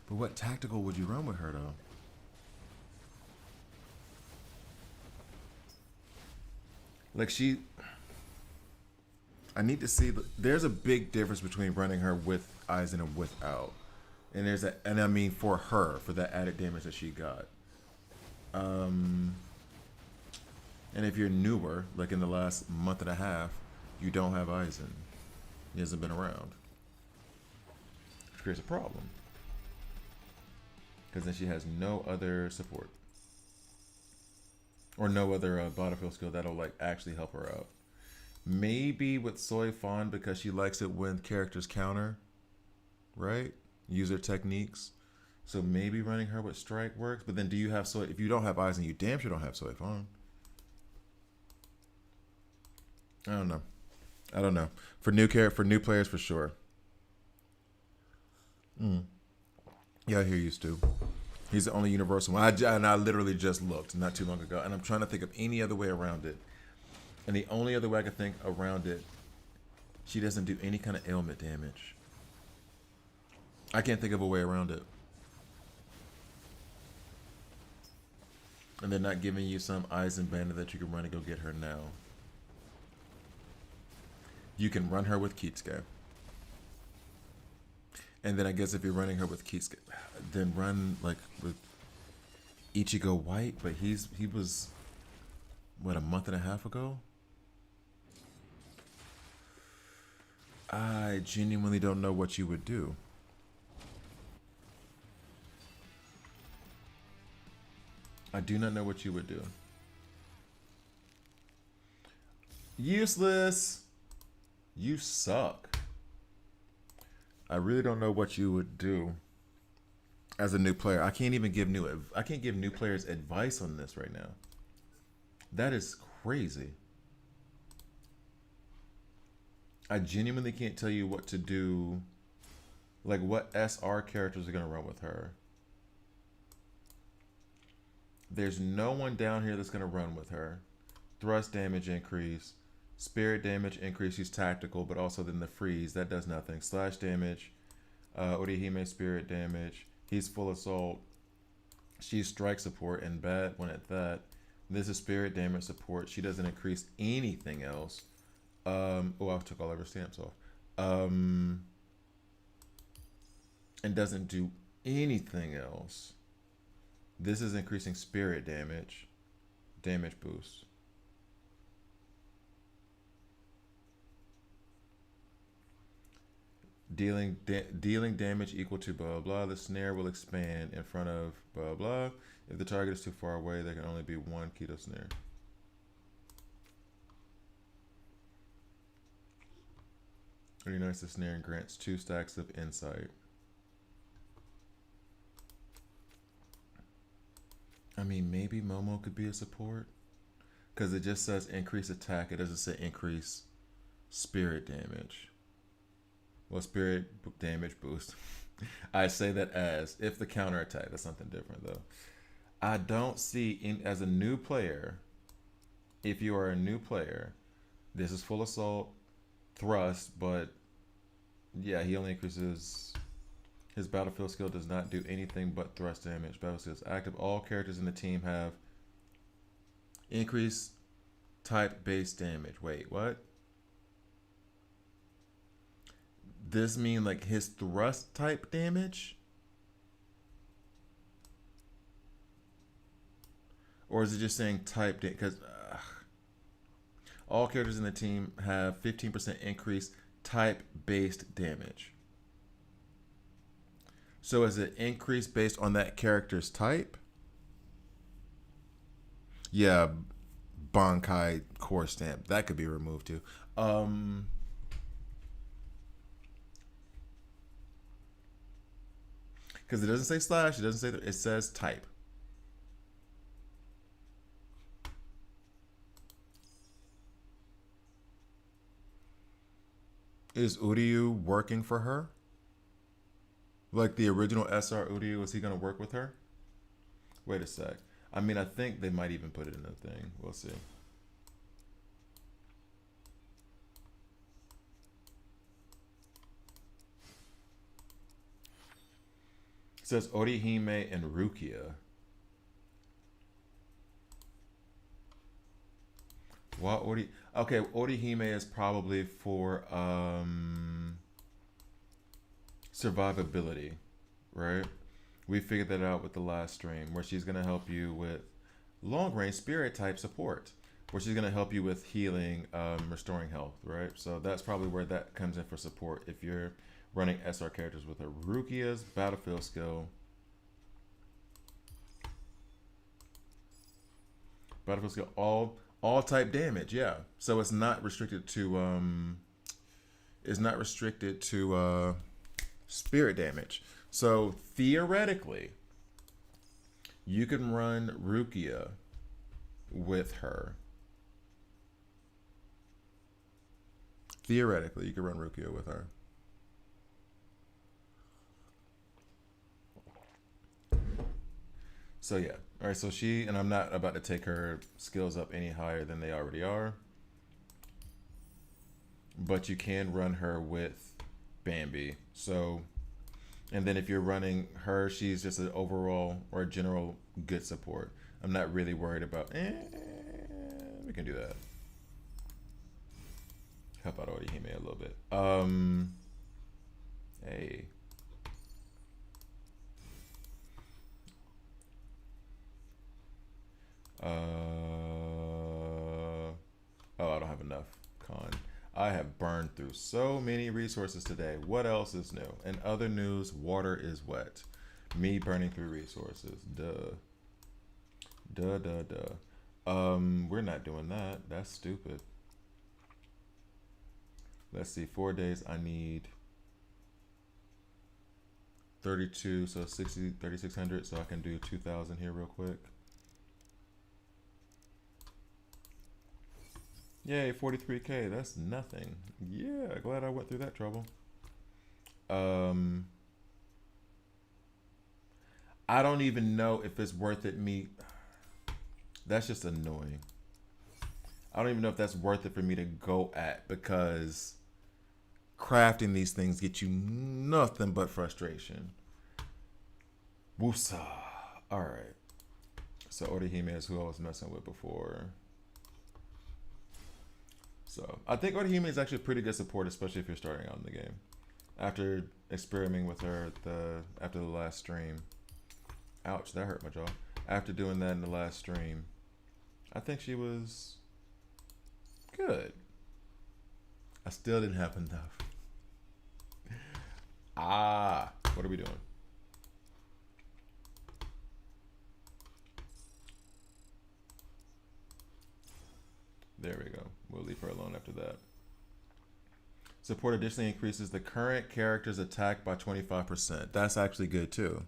But what tactical would you run with her, though? Like I need to see. There's a big difference between running her with Aizen and without. And I mean for her, for that added damage that she got. And if you're newer, like in the last month and a half, you don't have Aizen. He hasn't been around. Which creates a problem. Because then she has no other support. Or no other battlefield skill that'll like actually help her out. Maybe with Soy Fawn because she likes it when characters counter. Right? Use their techniques. So maybe running her with Strike works. But then do you have Soy? If you don't have Aizen, you damn sure don't have Soy Fawn. I don't know. For new players, for sure. Yeah, I hear you, Stu. He's the only universal one. And I literally just looked not too long ago, and I'm trying to think of any other way around it. And the only other way I could think around it, she doesn't do any kind of ailment damage. I can't think of a way around it. And they're not giving you some Aizen banner that you can run and go get her now. You can run her with Kitsuke. And then I guess if you're running her with Kitsuke, then run like with Ichigo White, but he was what, a month and a half ago? I genuinely don't know what you would do. I do not know what you would do. Useless. You suck. I really don't know what you would do. as a new player. I can't even give I can't give new players advice on this right now. That is crazy. I genuinely can't tell you what to do, like what SR characters are gonna run with her. There's no one down here that's gonna run with her. Thrust damage increase, spirit damage increase. She's tactical, but also then the freeze that does nothing. Slash damage, Orihime spirit damage. He's full assault. She's strike support and bad one at that. This is spirit damage support. She doesn't increase anything else. Oh, I took all of her stamps off. And doesn't do anything else. This is increasing spirit damage. Damage boost. Dealing damage equal to blah blah. The snare will expand in front of blah blah. If the target is too far away, there can only be one keto snare. Pretty nice. The snare grants 2 stacks of insight. I mean, maybe Momo could be a support because it just says increase attack. It doesn't say increase spirit damage. Well, spirit damage boost. I say that as if the counter attack. That's something different though. I don't see as a new player. If you are a new player, this is full assault, thrust, but yeah, he only increases. His battlefield skill does not do anything but thrust damage. Battlefield is active. All characters in the team have increased type base damage. Wait, what? This mean like his thrust type damage? Or is it just saying type damage? Because all characters in the team have 15% increased type based damage. So is it increased based on that character's type? Yeah, Bankai core stamp. That could be removed too. Because it doesn't say slash, it doesn't say it says type. Is Uryu working for her? Like the original SR Uryu, is he gonna work with her? Wait a sec. I mean, I think they might even put it in the thing. We'll see. It says Orihime and Rukia. What Okay, Orihime is probably for survivability, right? We figured that out with the last stream, where she's gonna help you with long range spirit type support, where she's gonna help you with healing, restoring health, right? So that's probably where that comes in for support if you're running SR characters with her. Rukia's battlefield skill. Battlefield skill all type damage, yeah. So it's not restricted to spirit damage. So theoretically, you can run Rukia with her. Theoretically, you can run Rukia with her. So yeah. All right, so and I'm not about to take her skills up any higher than they already are. But you can run her with Bambi. So, and then if you're running her, she's just an overall or a general good support. I'm not really worried about, we can do that. Help out Orihime a little bit. Hey. Oh, I don't have enough con. I have burned through so many resources today. What else is new? In other news, water is wet. Me burning through resources. Duh. We're not doing that. That's stupid. Let's see. 4 days. I need 32, so 60, 3600. So I can do 2000 here real quick. Yay, 43K. That's nothing. Yeah, glad I went through that trouble. I don't even know if it's worth it me. That's just annoying. I don't even know if that's worth it for me to go at, because crafting these things get you nothing but frustration. Woosa. All right. So Orihime is who I was messing with before. So I think Orihime is actually a pretty good support, especially if you're starting out in the game. After experimenting with her after the last stream. Ouch, that hurt my jaw. After doing that in the last stream, I think she was good. I still didn't have enough. What are we doing? There we go. We'll leave her alone after that. Support additionally increases the current character's attack by 25%. That's actually good too.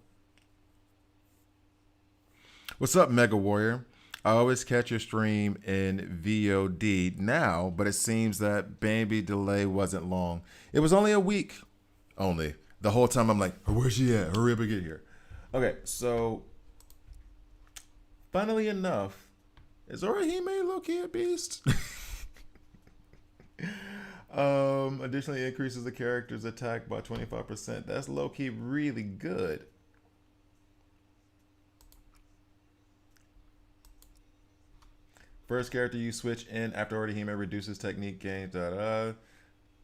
What's up, Mega Warrior? I always catch your stream in VOD now, but it seems that Bambi delay wasn't long. It was only a week. Only. The whole time I'm like, where's she at? Hurry up and get here. Okay, so funnily enough, is Orihime low-key a beast? Additionally increases the character's attack by 25%. That's low-key really good. First character you switch in after Orihime reduces technique gains.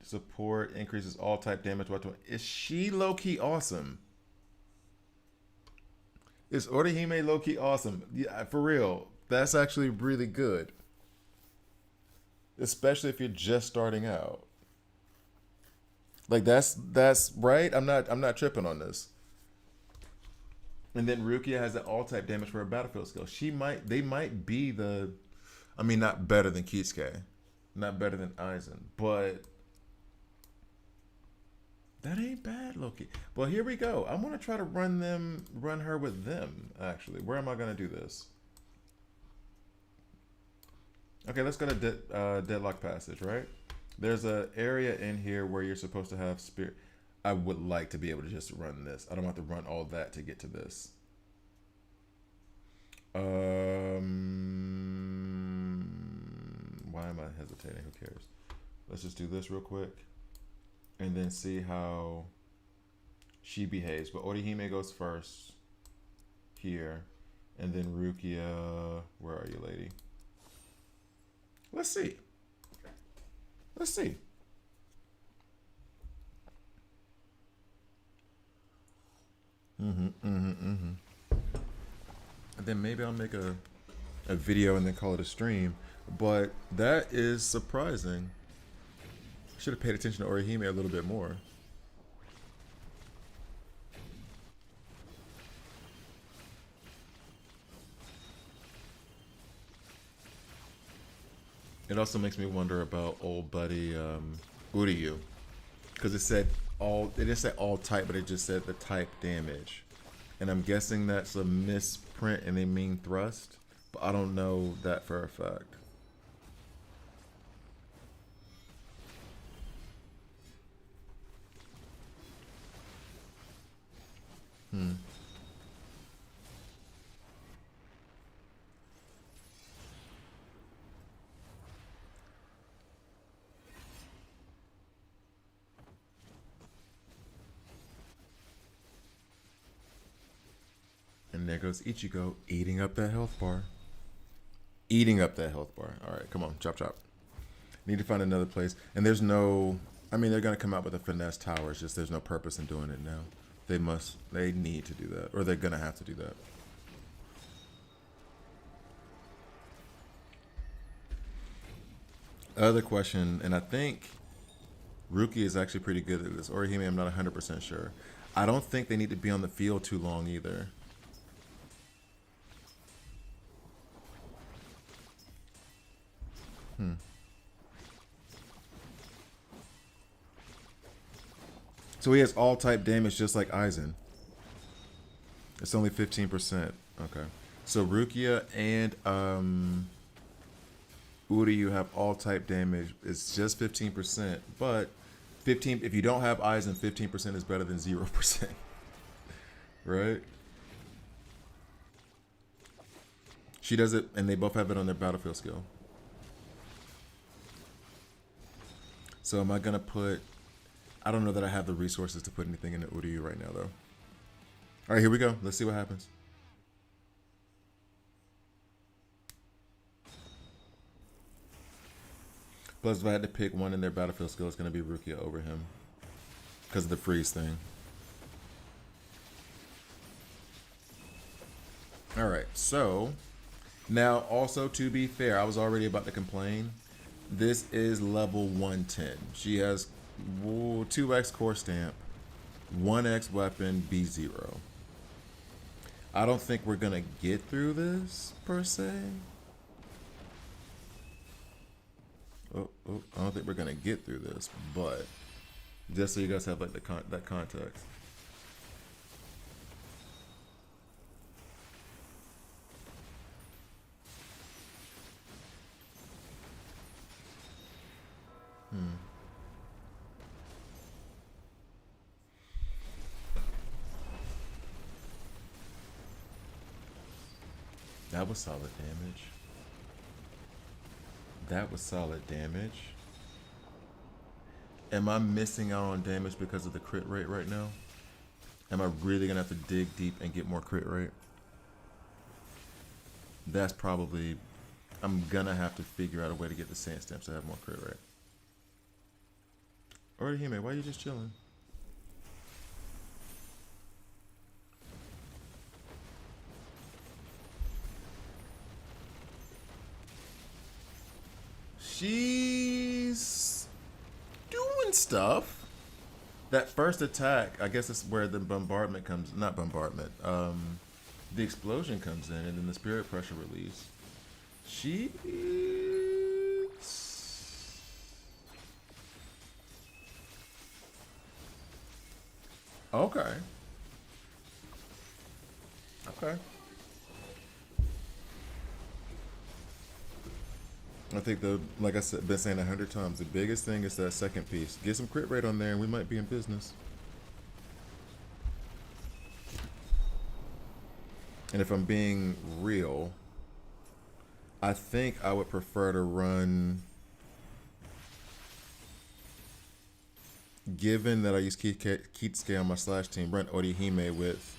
Support increases all type damage by 20. Is she low-key awesome? Is Orihime low-key awesome? Yeah, for real. That's actually really good. Especially if you're just starting out. Like that's right. I'm not tripping on this. And then Rukia has an all type damage for her battlefield skill. They might be the, I mean, not better than Kisuke, not better than Aizen, but that ain't bad, Loki. Well, here we go. I'm gonna try to run her with them. Actually, where am I gonna do this? Okay, let's go to Deadlock Passage, right? There's an area in here where you're supposed to have spirit. I would like to be able to just run this. I don't have to run all that to get to this. Why am I hesitating? Who cares? Let's just do this real quick. And then see how she behaves. But Orihime goes first. Here. And then Rukia. Where are you, lady? Let's see. Let's see. And then maybe I'll make a video and then call it a stream. But that is surprising. Should have paid attention to Orihime a little bit more. It also makes me wonder about old buddy Uryu, because it didn't say all type, but it just said the type damage, and I'm guessing that's a misprint and they mean thrust, but I don't know that for a fact. And there goes Ichigo eating up that health bar. Eating up that health bar. All right, come on, chop chop. Need to find another place. And there's no, I mean, they're gonna come out with a finesse tower. It's just there's no purpose in doing it now. They need to do that, or they're gonna have to do that. Other question, and I think Ruki is actually pretty good at this. Orihime, I'm not 100% sure. I don't think they need to be on the field too long either. So he has all type damage just like Aizen. It's only 15%. Okay. So Rukia and Uryu have all type damage. It's just 15%, but 15 if you don't have eyes, then 15% is better than 0%. Right? She does it, and they both have it on their battlefield skill. So am I gonna put? I don't know that I have the resources to put anything into Uryu right now, though. All right, here we go. Let's see what happens. Plus, if I had to pick one in their battlefield skill, it's gonna be Rukia over him because of the freeze thing. All right, so now also to be fair, I was already about to complain. This is level 110. She has 2x core stamp, 1x weapon, B0. I don't think we're gonna get through this per se. I don't think we're gonna get through this, but just so you guys have like that context. That was solid damage. That was solid damage. Am I missing out on damage because of the crit rate right now? Am I really gonna have to dig deep and get more crit rate? That's probably... I'm gonna have to figure out a way to get the sand stamps to have more crit rate. Orihime, why are you just chilling? She's doing stuff. That first attack, I guess it's where the bombardment comes. Not bombardment. The explosion comes in, and then the spirit pressure release. She's okay. Okay. I think like I said, been saying 100 times, the biggest thing is that second piece. Get some crit rate on there, and we might be in business. And if I'm being real, I think I would prefer to run. Given that I use Kitsuke on my slash team, run Orihime with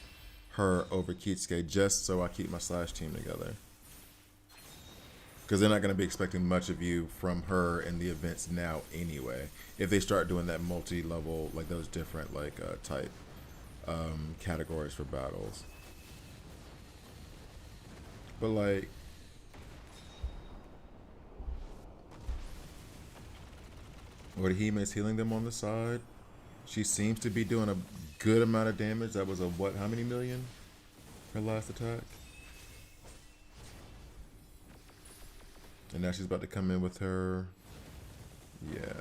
her over Kitsuke just so I keep my slash team together. Because they're not going to be expecting much of you from her in the events now anyway. If they start doing that multi-level, like those different like type categories for battles. But like, Orihime's healing them on the side. She seems to be doing a good amount of damage. That was a what? How many million? Her last attack. And now she's about to come in with her. Yeah.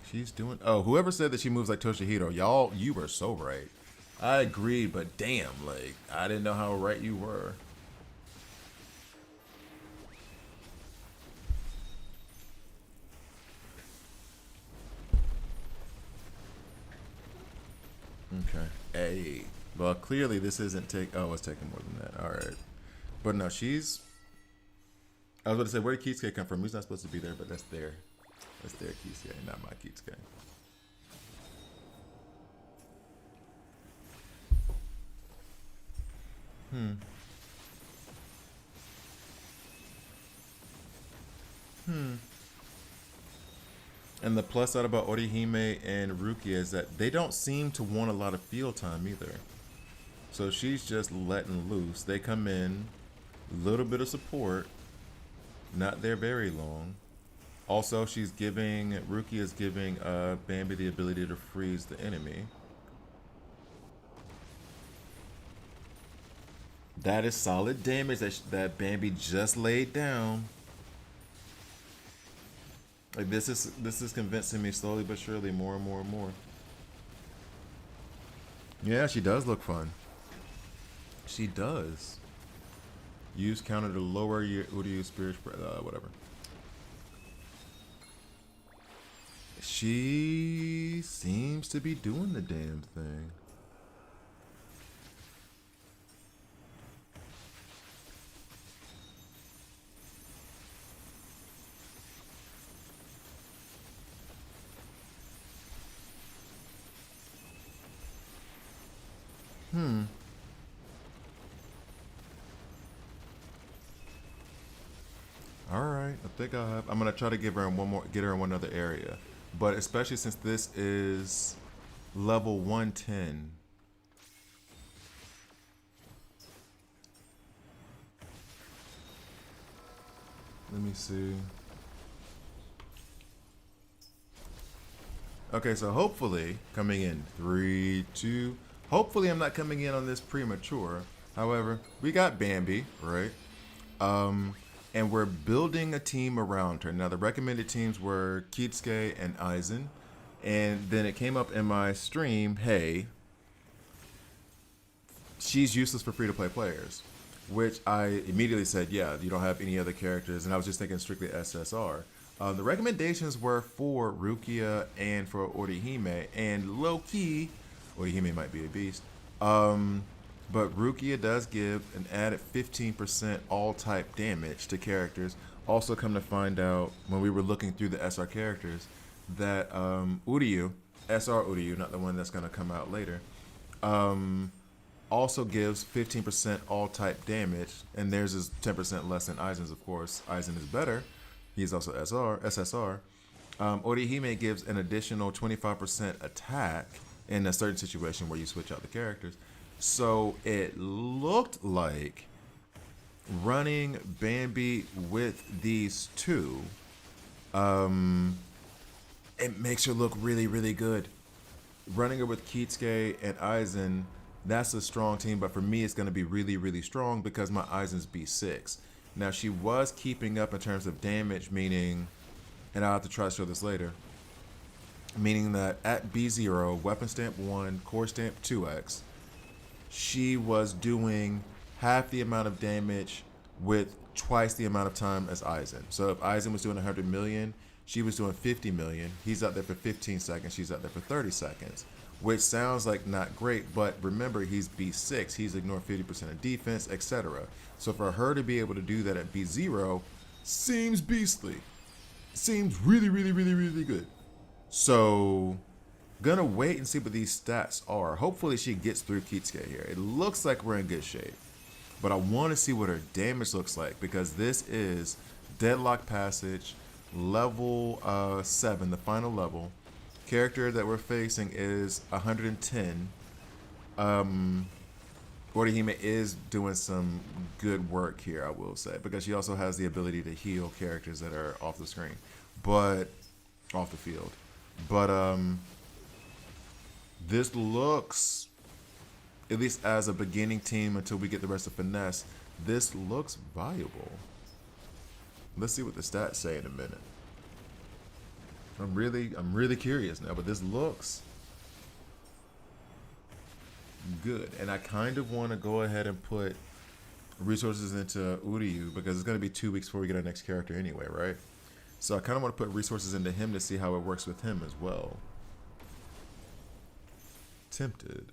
She's doing... Oh, whoever said that she moves like Toshihiro, y'all, you were so right. I agreed, but damn, like, I didn't know how right you were. Okay. Hey. Well, clearly this isn't Oh, it's taking more than that. All right. But no, she's... I was about to say, where did Kitsuke come from? He's not supposed to be there, but that's their Kitsuke, not my Kitsuke. And the plus side about Orihime and Rukia is that they don't seem to want a lot of field time either. So she's just letting loose. They come in, little bit of support, not there very long. Also, Rukia is giving Bambi the ability to freeze the enemy. That is solid damage that Bambi just laid down. Like this is convincing me slowly but surely more and more and more. Yeah, she does look fun. She does. Use counter to lower your Udio spirit spread. Whatever. She seems to be doing the damn thing. All right, I think I have. I'm gonna try to give her in one more, get her in one other area, but especially since this is level 110. Let me see. Okay, so hopefully coming in 3, 2. Hopefully I'm not coming in on this premature. However, we got Bambi, right? And we're building a team around her. Now the recommended teams were Kitsuke and Aizen, and then it came up in my stream, hey, she's useless for free to play players, which I immediately said, yeah, you don't have any other characters, and I was just thinking strictly SSR. The recommendations were for Rukia and for Orihime, and low key, Orihime might be a beast. But Rukia does give an added 15% all type damage to characters. Also, come to find out when we were looking through the SR characters that Uryu, SR Uryu, not the one that's going to come out later, also gives 15% all type damage, and theirs is 10% less than Aizen's, of course. Aizen is better. He's also SSR. Orihime gives an additional 25% attack in a certain situation where you switch out the characters. So it looked like running Bambi with these two, it makes her look really, really good. Running her with Kitsuke and Aizen, that's a strong team, but for me, it's going to be really, really strong because my Aizen's B6. Now, she was keeping up in terms of damage, meaning, and I'll have to try to show this later, meaning that at B0, weapon stamp 1, core stamp 2x, she was doing half the amount of damage with twice the amount of time as Aizen. So if Aizen was doing 100 million, she was doing 50 million. He's out there for 15 seconds. She's out there for 30 seconds, which sounds like not great, but remember, he's B6. He's ignoring 50% of defense, etc. So for her to be able to do that at B0 seems beastly. Seems really, really, really, really good. So gonna wait and see what these stats are. Hopefully she gets through Kitsuke here. It looks like we're in good shape. But I want to see what her damage looks like because this is Deadlock Passage, level 7, the final level. Character that we're facing is 110. Orihime is doing some good work here, I will say, because she also has the ability to heal characters that are off the screen, but off the field. But this looks, at least as a beginning team until we get the rest of Finesse, this looks viable. Let's see what the stats say in a minute. I'm really curious now, but this looks good. And I kind of want to go ahead and put resources into Uryu because it's going to be 2 weeks before we get our next character anyway, right? So I kind of want to put resources into him to see how it works with him as well. Tempted.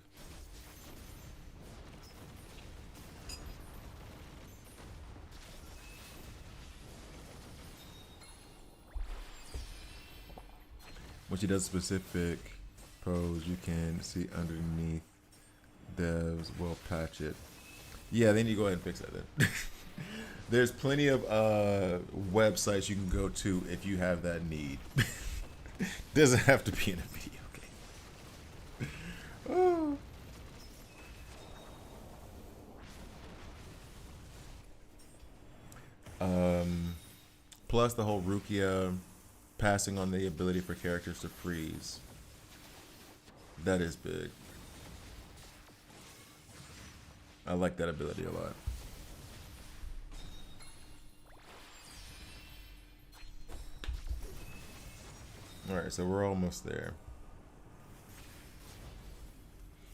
When she does specific pose, you can see underneath devs will patch it. Yeah, then you go ahead and fix that then. There's plenty of websites you can go to if you have that need. Doesn't have to be in a video game. Oh. Plus the whole Rukia passing on the ability for characters to freeze. That is big. I like that ability a lot. All right, so we're almost there.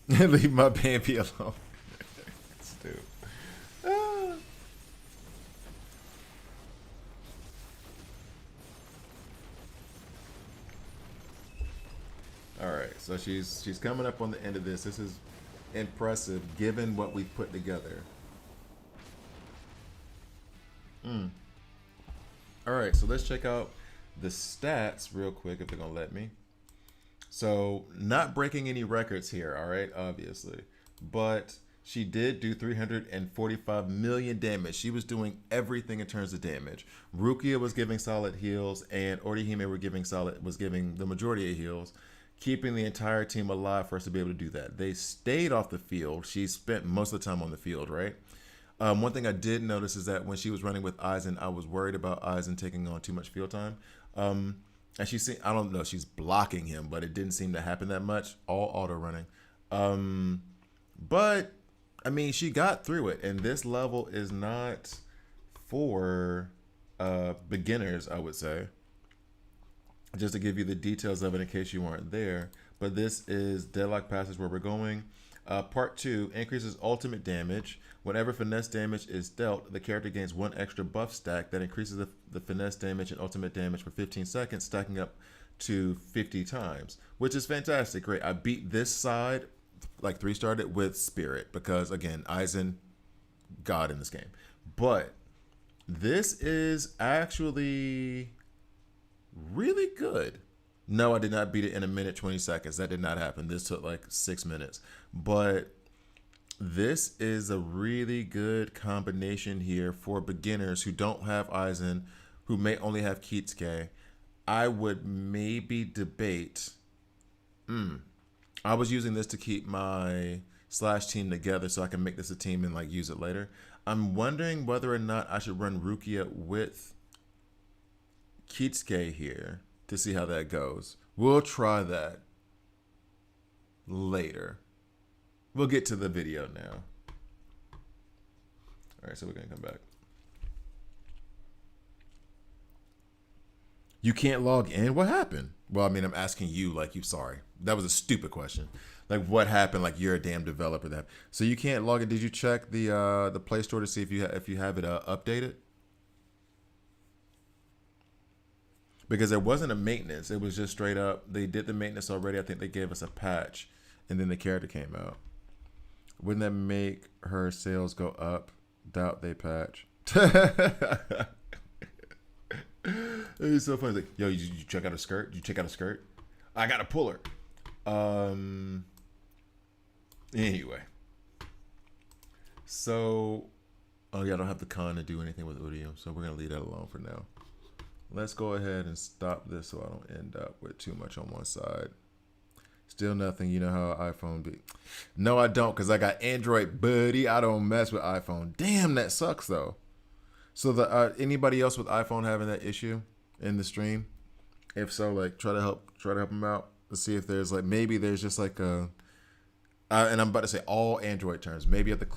Leave my Bambi alone. Stupid. Ah. All right, so she's coming up on the end of this. This is impressive given what we put together. Mm. All right, so let's check out the stats real quick if they're gonna let me. So not breaking any records here, all right, obviously, but she did do 345 million damage. She was doing everything in terms of damage. Rukia was giving solid heals, and Orihime was giving the majority of heals, keeping the entire team alive for us to be able to do that. They stayed off the field. She spent most of the time on the field, right? One thing I did notice is that when she was running with Aizen, I was worried about Aizen taking on too much field time. And I don't know, she's blocking him, but it didn't seem to happen that much. All auto running. But, I mean, she got through it. And this level is not for beginners, I would say. Just to give you the details of it in case you weren't there. But this is Deadlock Passage where we're going. Part 2 increases ultimate damage. Whenever finesse damage is dealt, the character gains 1 extra buff stack that increases the finesse damage and ultimate damage for 15 seconds, stacking up to 50 times, which is fantastic. Great. I beat this side, like 3-starred it with Spirit because, again, Aizen, God in this game. But this is actually really good. No, I did not beat it in a minute 20 seconds. That did not happen. This took like 6 minutes. But this is a really good combination here for beginners who don't have Aizen, who may only have Kitsuke. I would maybe debate. I was using this to keep my slash team together so I can make this a team and like use it later. I'm wondering whether or not I should run Rukia with Kitsuke here to see how that goes. We'll try that later. We'll get to the video now. All right, so we're gonna come back. You can't log in? What happened? Well, I mean, I'm asking you like you sorry. That was a stupid question. Like what happened? Like you're a damn developer that. So you can't log in. Did you check the Play Store to see if you have it updated? Because there wasn't a maintenance. It was just straight up. They did the maintenance already. I think they gave us a patch, and then the character came out. Wouldn't that make her sales go up? Doubt they patch. It's so funny. It's like, yo, you check out a skirt? You check out a skirt? I got to pull her. Anyway. So, oh yeah, I don't have the con to do anything with Udio, so we're going to leave that alone for now. Let's go ahead and stop this so I don't end up with too much on one side. Still nothing. You know how iPhone be. No, I don't, because I got Android, buddy. I don't mess with iPhone. Damn, that sucks, though. So, anybody else with iPhone having that issue in the stream? If so, like, try to help them out. Let's see if there's, like, maybe there's just, like, a... and I'm about to say all Android terms. Maybe you have to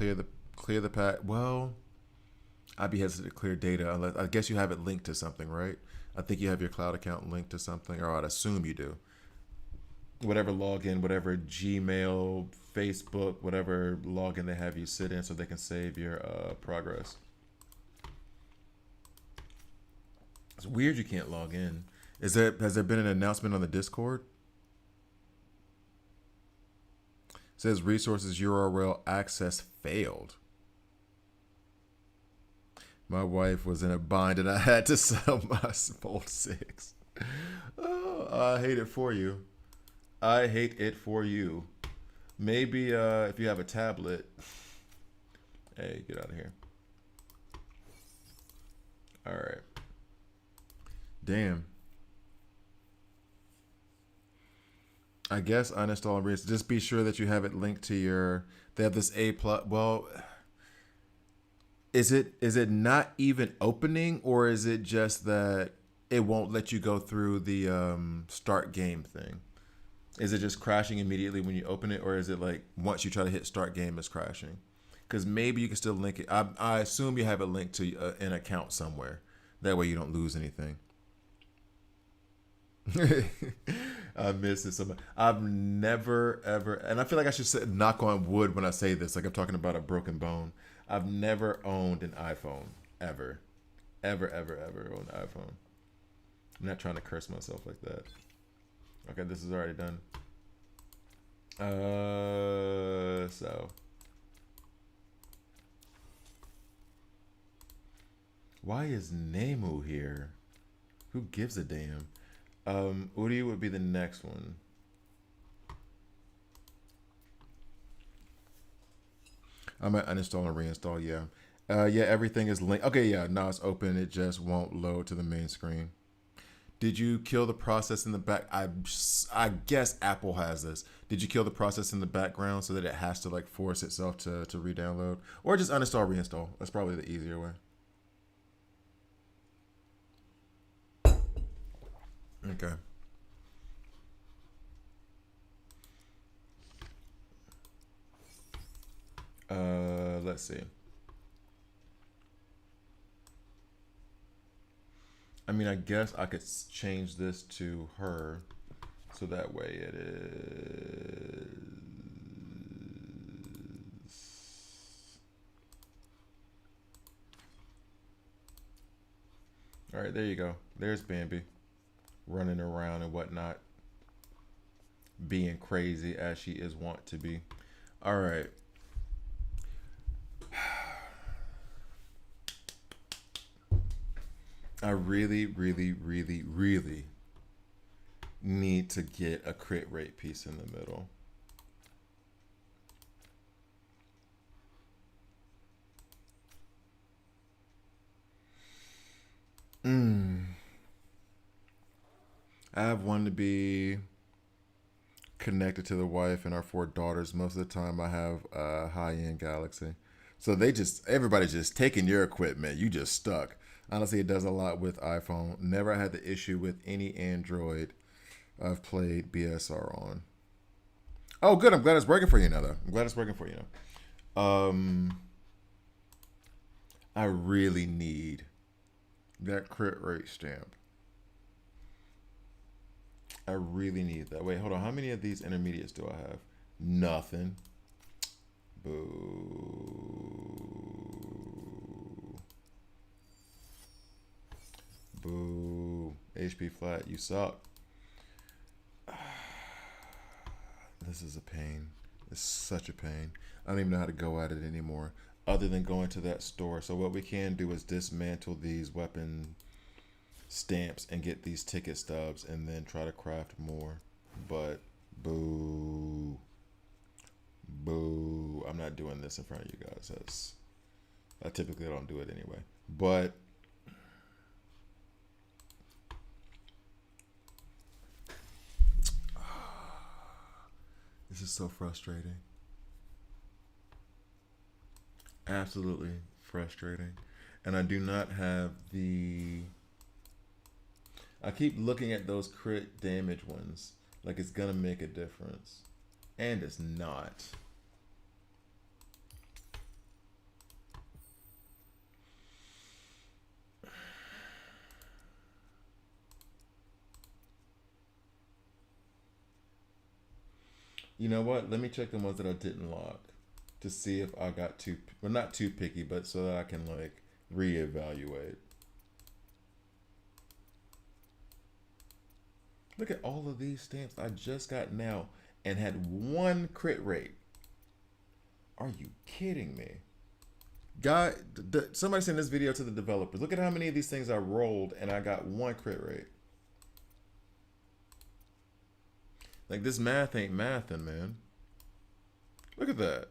clear the pack. Well... I'd be hesitant to clear data unless I guess you have it linked to something, right? I think you have your cloud account linked to something, or I'd assume you do. Whatever login, whatever Gmail, Facebook, whatever login they have you sit in so they can save your progress. It's weird you can't log in. Has there been an announcement on the Discord? It says resources URL access failed. My wife was in a bind and I had to sell my Fold 6. Oh, I hate it for you. I hate it for you. Maybe if you have a tablet. Hey, get out of here. All right. Damn. I guess uninstall and reinstall. Just be sure that you have it linked to your... They have this A+. Well... Is it not even opening, or is it just that it won't let you go through the start game thing? Is it just crashing immediately when you open it, or is it like once you try to hit start game, it's crashing? because maybe you can still link it. I assume you have it linked to an account somewhere. That way you don't lose anything. I miss it so much. I've never ever, and I feel like I should say, knock on wood when I say this, like I'm talking about a broken bone. I've never owned an iPhone ever, ever owned an iPhone. I'm not trying to curse myself like that. Okay, this is already done. So why is Nemu here? Who gives a damn? Uri would be the next one. I might uninstall and reinstall. Yeah. Yeah, everything is linked. Okay, yeah, now it's open. It just won't load to the main screen. Did you kill the process in the back? I guess Apple has this. Did you kill the process in the background so that it has to like force itself to re-download? Or just uninstall, reinstall. That's probably the easier way. Okay. Let's see. I mean, I guess I could change this to her, so that way it is. All right, there you go. There's Bambi, running around and whatnot, being crazy as she is wont to be. All right. I really need to get a crit rate piece in the middle. I have one to be connected to the wife and our 4 daughters. Most of the time I have a high-end Galaxy. So everybody's just taking your equipment. You just stuck. Honestly, it does a lot with iPhone. Never had the issue with any Android I've played BSR on. Oh, good. I'm glad it's working for you now, though. I'm glad it's working for you now. I really need that crit rate stamp. I really need that. Wait, hold on. How many of these intermediates do I have? Nothing. Boo. Boo. HP flat. You suck. This is a pain. It's such a pain. I don't even know how to go at it anymore other than going to that store. So what we can do is dismantle these weapon stamps and get these ticket stubs and then try to craft more. But boo. Boo. I'm not doing this in front of you guys. I typically don't do it anyway. But this is so frustrating. Absolutely frustrating. And I do not have the... I keep looking at those crit damage ones like it's gonna make a difference. And it's not. You know what? Let me check the ones that I didn't lock to see if I got too, well, not too picky, but so that I can like reevaluate. Look at all of these stamps I just got now and had 1 crit rate. Are you kidding me? Guy, somebody send this video to the developers. Look at how many of these things I rolled and I got 1 crit rate. Like, this math ain't mathin', man. Look at that.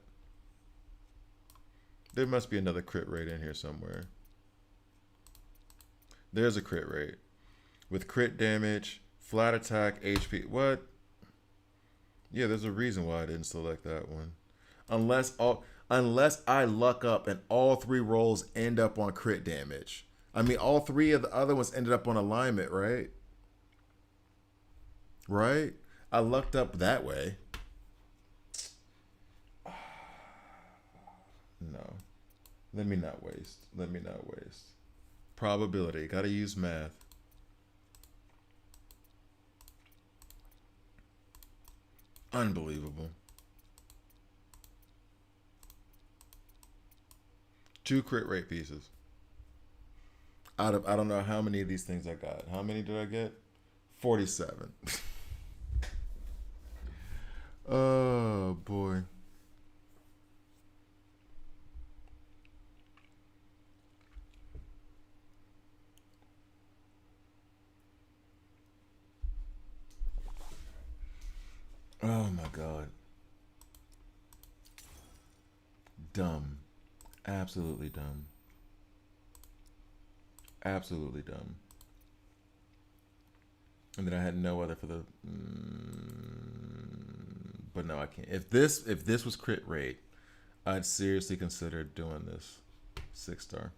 There must be another crit rate in here somewhere. There's a crit rate. With crit damage, flat attack, HP. What? Yeah, there's a reason why I didn't select that one. Unless I luck up and all 3 rolls end up on crit damage. I mean, all 3 of the other ones ended up on alignment, right? Right? I lucked up that way. No. Let me not waste. Let me not waste. Probability. Gotta use math. Unbelievable. 2 crit rate pieces. Out of, I don't know how many of these things I got. How many did I get? 47. Oh boy. Oh my god. Dumb. Absolutely dumb. Absolutely dumb. And then I had no other for the. But no, I can't. If this was crit rate, I'd seriously consider doing this 6-star.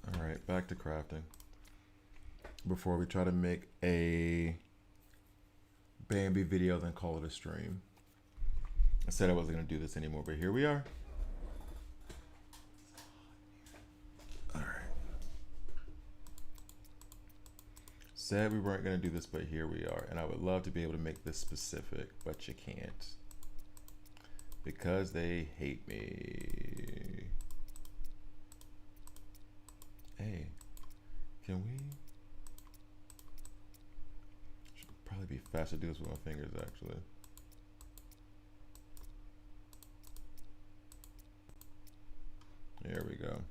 All right, back to crafting. Before we try to make a Bambi video, then call it a stream. I said I wasn't gonna do this anymore, but here we are. All right. Said we weren't gonna do this, but here we are. And I would love to be able to make this specific, but you can't. Because they hate me. Hey, can we? Should probably be faster to do this with my fingers, actually. There we go.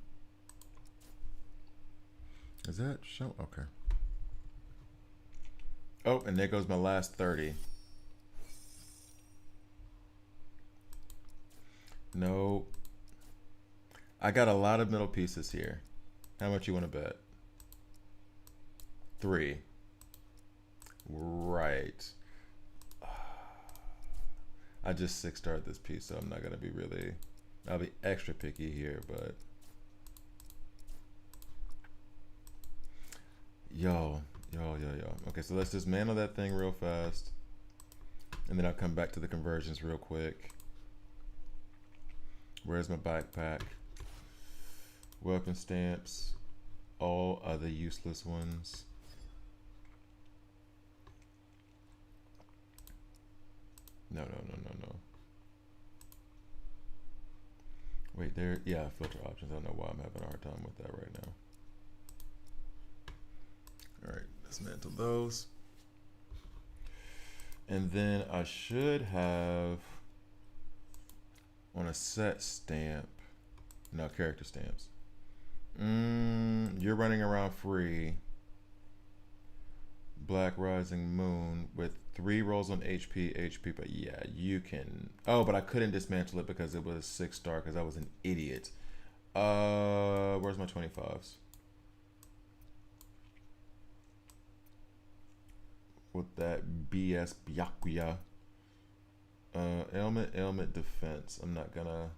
Is that show? Okay. Oh, and there goes my last 30. No. I got a lot of middle pieces here. How much you want to bet? 3. Right. I just 6-starred this piece, so I'm not gonna be really. I'll be extra picky here, but yo. Okay, so let's dismantle that thing real fast, and then I'll come back to the conversions real quick. Where's my backpack? Weapon stamps. All other useless ones. No. Wait, there. Yeah, filter options. I don't know why I'm having a hard time with that right now. All right, dismantle those. And then I should have on a set stamp. No, character stamps. You're running around free. Black Rising Moon with 3 rolls on HP, but yeah, you can. Oh, but I couldn't dismantle it because it was 6-star because I was an idiot. Where's my 25s? With that BS Byakuya. Ailment, defense. I'm not gonna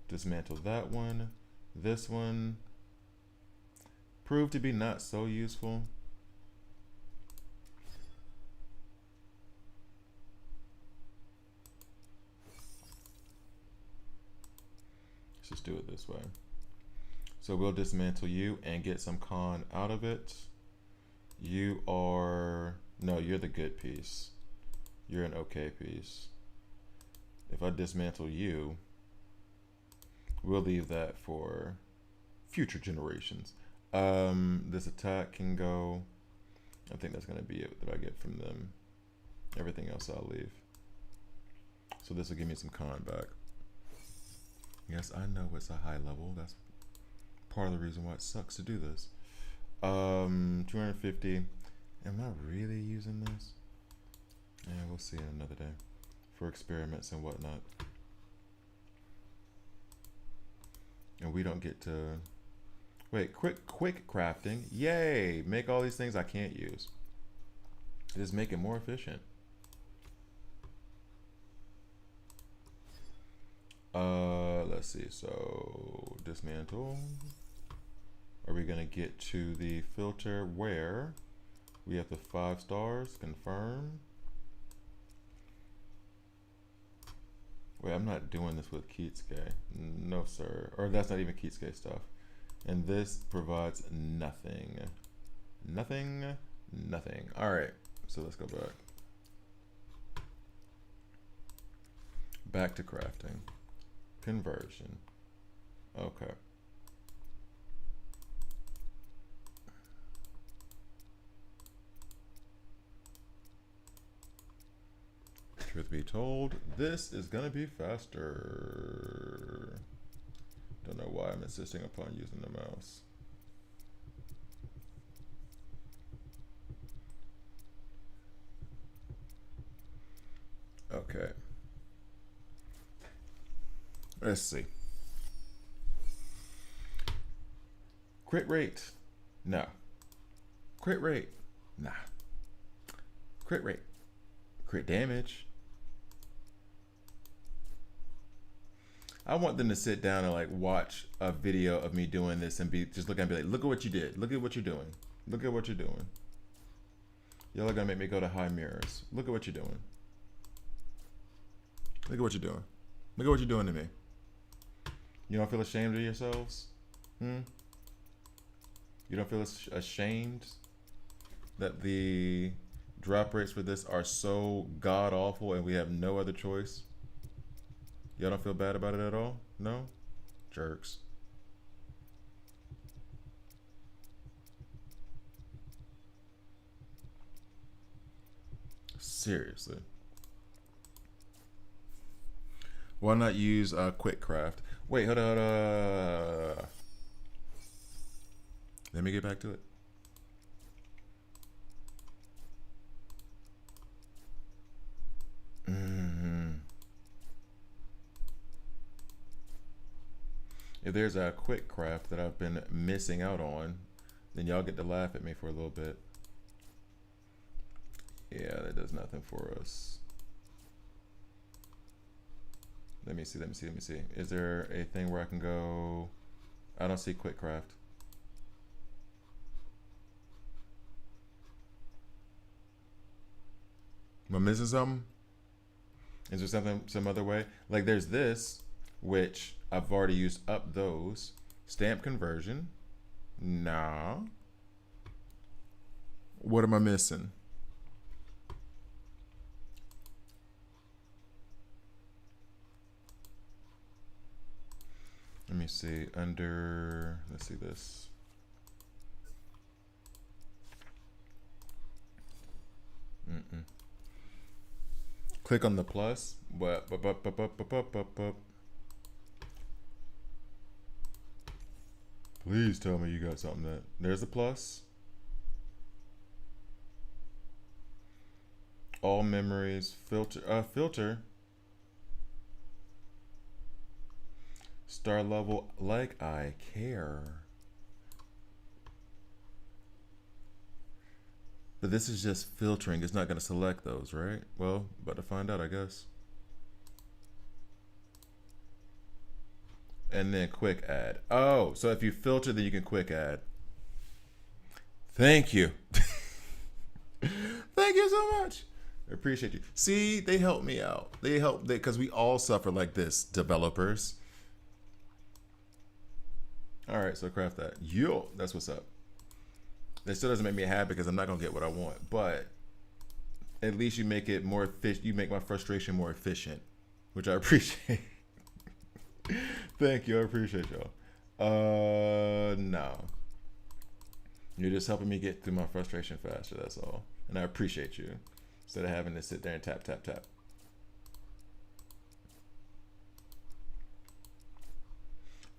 dismantle that one. This one proved to be not so useful. Let's just do it this way. So we'll dismantle you and get some con out of it. You are, no, you're the good piece. You're an okay piece. If I dismantle you, we'll leave that for future generations. This attack can go. I think that's gonna be it that I get from them. Everything else I'll leave. So this will give me some con back. Yes, I know it's a high level. That's part of the reason why it sucks to do this. 250. Am I really using this? Yeah, we'll see in another day. For experiments and whatnot. And we don't get to wait, quick crafting. Yay! Make all these things I can't use. Just make it more efficient. Let's see. So dismantle. Are we gonna get to the filter where we have the 5 stars? Confirm. Wait, I'm not doing this with Keatsuke. No, sir. Or that's not even Keatsuke stuff. And this provides nothing. Nothing. Nothing. All right. So let's go back. Back to crafting. Conversion. Okay. Truth be told, this is gonna be faster. Don't know why I'm insisting upon using the mouse. Okay. Let's see. Crit rate. No. Crit rate. Nah. Crit rate. Crit damage. I want them to sit down and like watch a video of me doing this and be just look at me like, look at what you did. Look at what you're doing. Look at what you're doing. Y'all are gonna make me go to high mirrors. Look at what you're doing. Look at what you're doing. Look at what you're doing to me. You don't feel ashamed of yourselves? You don't feel ashamed that the drop rates for this are so god awful and we have no other choice? Y'all don't feel bad about it at all? No? Jerks. Seriously. Why not use quick craft? Wait, hold on. Let me get back to it. If there's a quick craft that I've been missing out on, then y'all get to laugh at me for a little bit. Yeah, that does nothing for us. Let me see. Is there a thing where I can go? I don't see quick craft. Am I missing something? Is there some other way? Like there's this, which I've already used up those. Stamp conversion. Nah. What am I missing? Let me see. Let's see this. Click on the plus. Please tell me you got something that. There's the plus. All memories. Filter. Star level like I care. But this is just filtering. It's not going to select those, right? Well, about to find out, I guess. And then quick add. Oh, so if you filter, then you can quick add. Thank you. Thank you so much. I appreciate you. See, they help me out. They help because we all suffer like this, developers. All right, so craft that. Yo, that's what's up. That still doesn't make me happy because I'm not gonna get what I want, but at least you make it more efficient. You make my frustration more efficient, which I appreciate. Thank you, I appreciate y'all. No, you're just helping me get through my frustration faster. That's all, and I appreciate you. Instead of having to sit there and tap.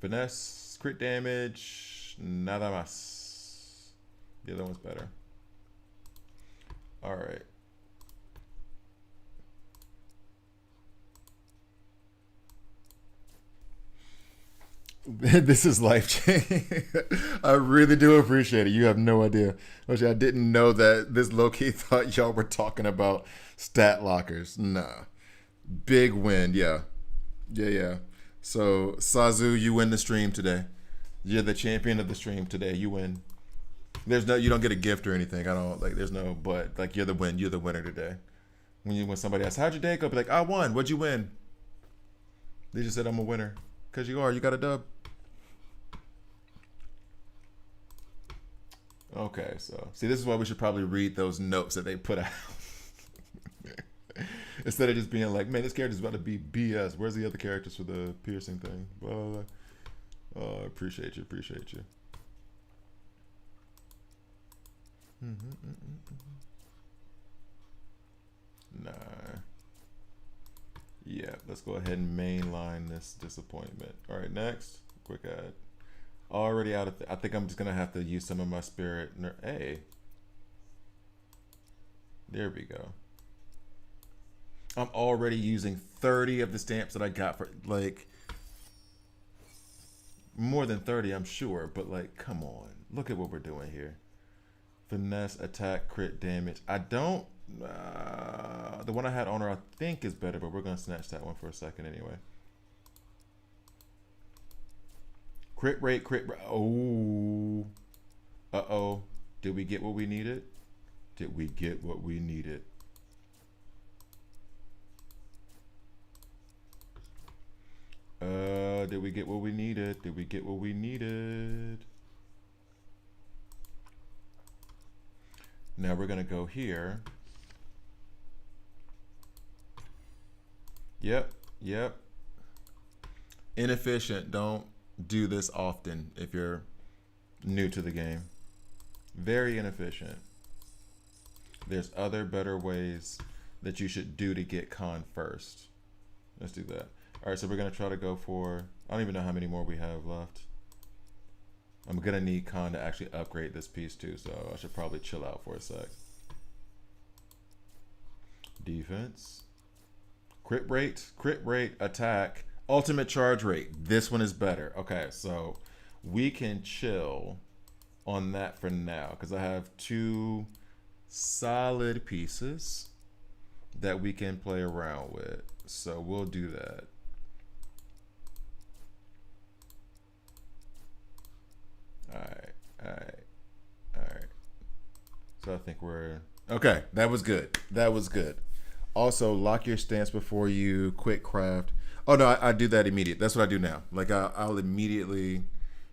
Finesse, crit damage, nada más. The other one's better. All right. This is life changing. I really do appreciate it. You have no idea. Actually, I didn't know that this low-key thought y'all were talking about stat lockers. Nah. Big win. Yeah. So, Sazu, you win the stream today. You're the champion of the stream today. You win. You don't get a gift or anything. But like you're the winner today. When somebody asks, how'd your day go? Be like, I won. What'd you win? They just said I'm a winner. Because you are. You got a dub. Okay, so see, this is why we should probably read those notes that they put out instead of just being like, "Man, this character's about to be BS. Where's the other characters for the piercing thing?" Blah, blah, blah. Oh, appreciate you. Nah. Yeah, let's go ahead and mainline this disappointment. All right, next, quick ad. Already out of. I think I'm just gonna have to use some of my spirit. Hey, there we go. I'm already using 30 of the stamps that I got for like more than 30, I'm sure. But like, come on, look at what we're doing here. Finesse, attack, crit damage. I don't. The one I had on her, I think, is better, but we're gonna snatch that one for a second anyway. Crit rate. Oh. Uh-oh. Did we get what we needed? Did we get what we needed? Did we get what we needed? Did we get what we needed? Now we're gonna go here. Yep. Inefficient. Don't do this often if you're new to the game. Very inefficient. There's other better ways that you should do to get con first. Let's do that. All right, so we're gonna try to go for, I don't even know how many more we have left. I'm gonna need con to actually upgrade this piece too, so I should probably chill out for a sec. Defense. Crit rate, attack, ultimate charge rate. This one is better. Okay, so we can chill on that for now because I have 2 solid pieces that we can play around with. So we'll do that. All right. So I think we're okay. That was good. Also, lock your stance before you quit craft. Oh no, I do that immediate. That's what I do now. Like I'll immediately,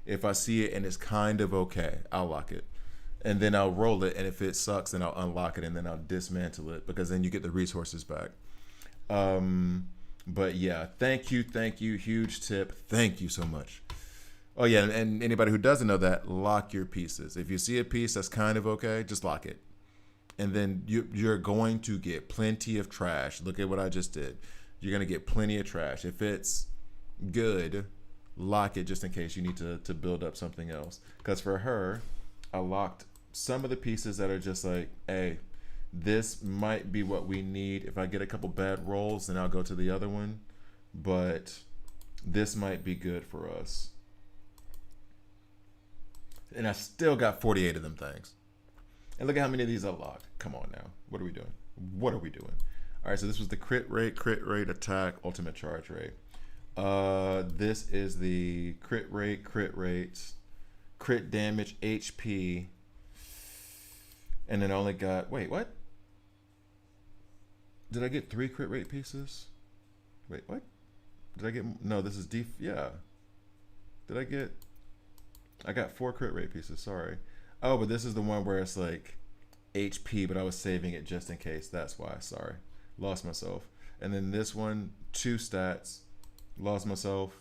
if I see it and it's kind of okay, I'll lock it, and then I'll roll it. And if it sucks, then I'll unlock it and then I'll dismantle it because then you get the resources back. But yeah, thank you, huge tip. Thank you so much. Oh yeah, and anybody who doesn't know that, lock your pieces. If you see a piece that's kind of okay, just lock it. And then you're going to get plenty of trash. Look at what I just did. You're going to get plenty of trash. If it's good, lock it just in case you need to build up something else. Because for her, I locked some of the pieces that are just like, hey, this might be what we need. If I get a couple bad rolls, then I'll go to the other one. But this might be good for us. And I still got 48 of them things. And look at how many of these I locked. Come on now. What are we doing? All right, so this was the crit rate, attack, ultimate charge rate. This is the crit rate, crit damage, HP. And then I only got, wait, what? Did I get 3 crit rate pieces? Wait, what? Did I get, no, this is yeah. I got 4 crit rate pieces, sorry. Oh, but this is the one where it's like HP, but I was saving it just in case. That's why, sorry. Lost myself. And then this one, 2 stats. Lost myself.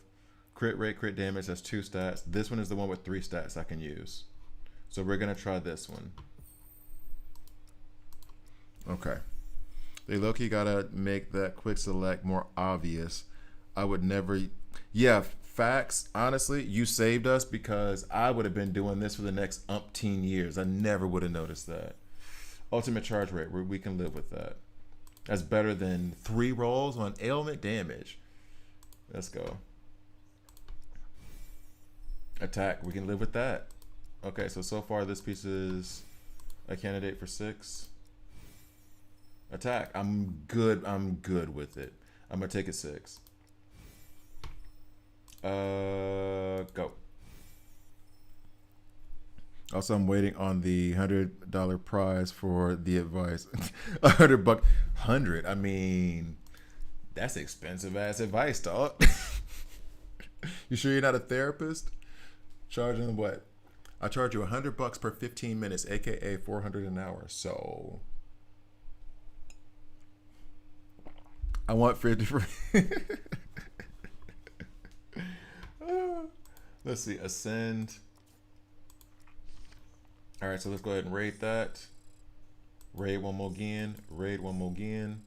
Crit rate, crit damage, that's 2 stats. This one is the one with 3 stats I can use. So we're going to try this one. Okay. They low-key got to make that quick select more obvious. I would never... Yeah, facts. Honestly, you saved us because I would have been doing this for the next umpteen years. I never would have noticed that. Ultimate charge rate, we can live with that. That's better than 3 rolls on ailment damage. Let's go. Attack, we can live with that. Okay, so far this piece is a candidate for 6. Attack, I'm good with it. I'm gonna take it 6. Go. Also, I'm waiting on the $100 prize for the advice. $100. 100. I mean, That's expensive ass advice, dog. You sure you're not a therapist? Charging what? I charge you $100 per 15 minutes, aka 400 an hour. So I want 50 for. Let's see, ascend. All right, so let's go ahead and rate that. Raid one more again. Raid one more again.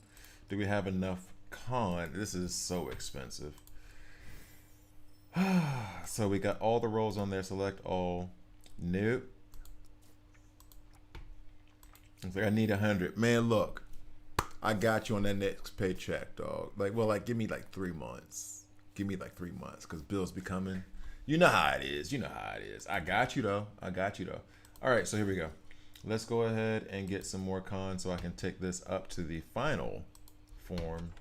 Do we have enough con? This is so expensive. So we got all the roles on there. Select all. Nope. It's like I need 100. Man, look. I got you on that next paycheck, dog. Like, well, like give me like 3 months. Give me like 3 months, because bills be coming. You know how it is. You know how it is. I got you though. I got you though. All right, so here we go. Let's go ahead and get some more cons so I can take this up to the final form,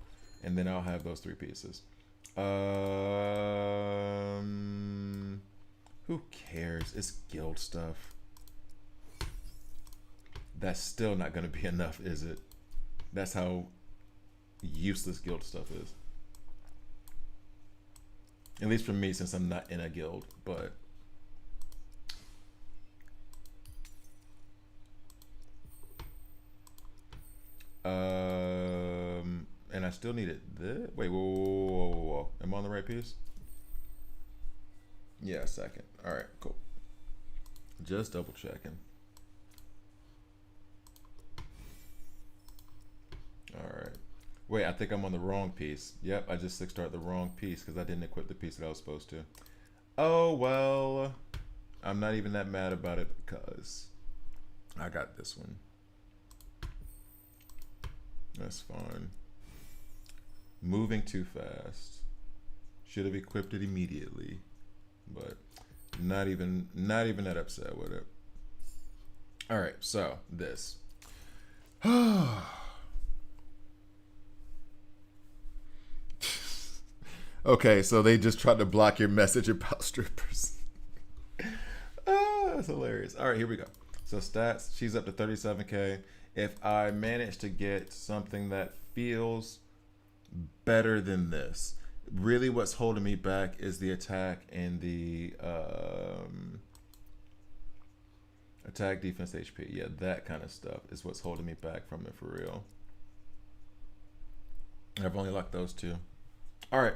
and then I'll have those 3 pieces. Who cares? It's guild stuff. That's still not going to be enough, is it? That's how useless guild stuff is. At least for me, since I'm not in a guild, but and I still needed this. Wait, whoa. Am I on the right piece? Yeah, a second. All right, cool. Just double checking. All right. Wait, I think I'm on the wrong piece. Yep, I just started the wrong piece because I didn't equip the piece that I was supposed to. Oh, well, I'm not even that mad about it because I got this one. That's fine. Moving too fast. Should have equipped it immediately, but not even that upset with it. All right, so this. Okay, so they just tried to block your message about strippers. That's hilarious. All right, here we go. So stats, she's up to 37K. If I manage to get something that feels better than this, really what's holding me back is the attack and the attack, defense, HP. Yeah, that kind of stuff is what's holding me back from it for real. I've only locked those 2. All right.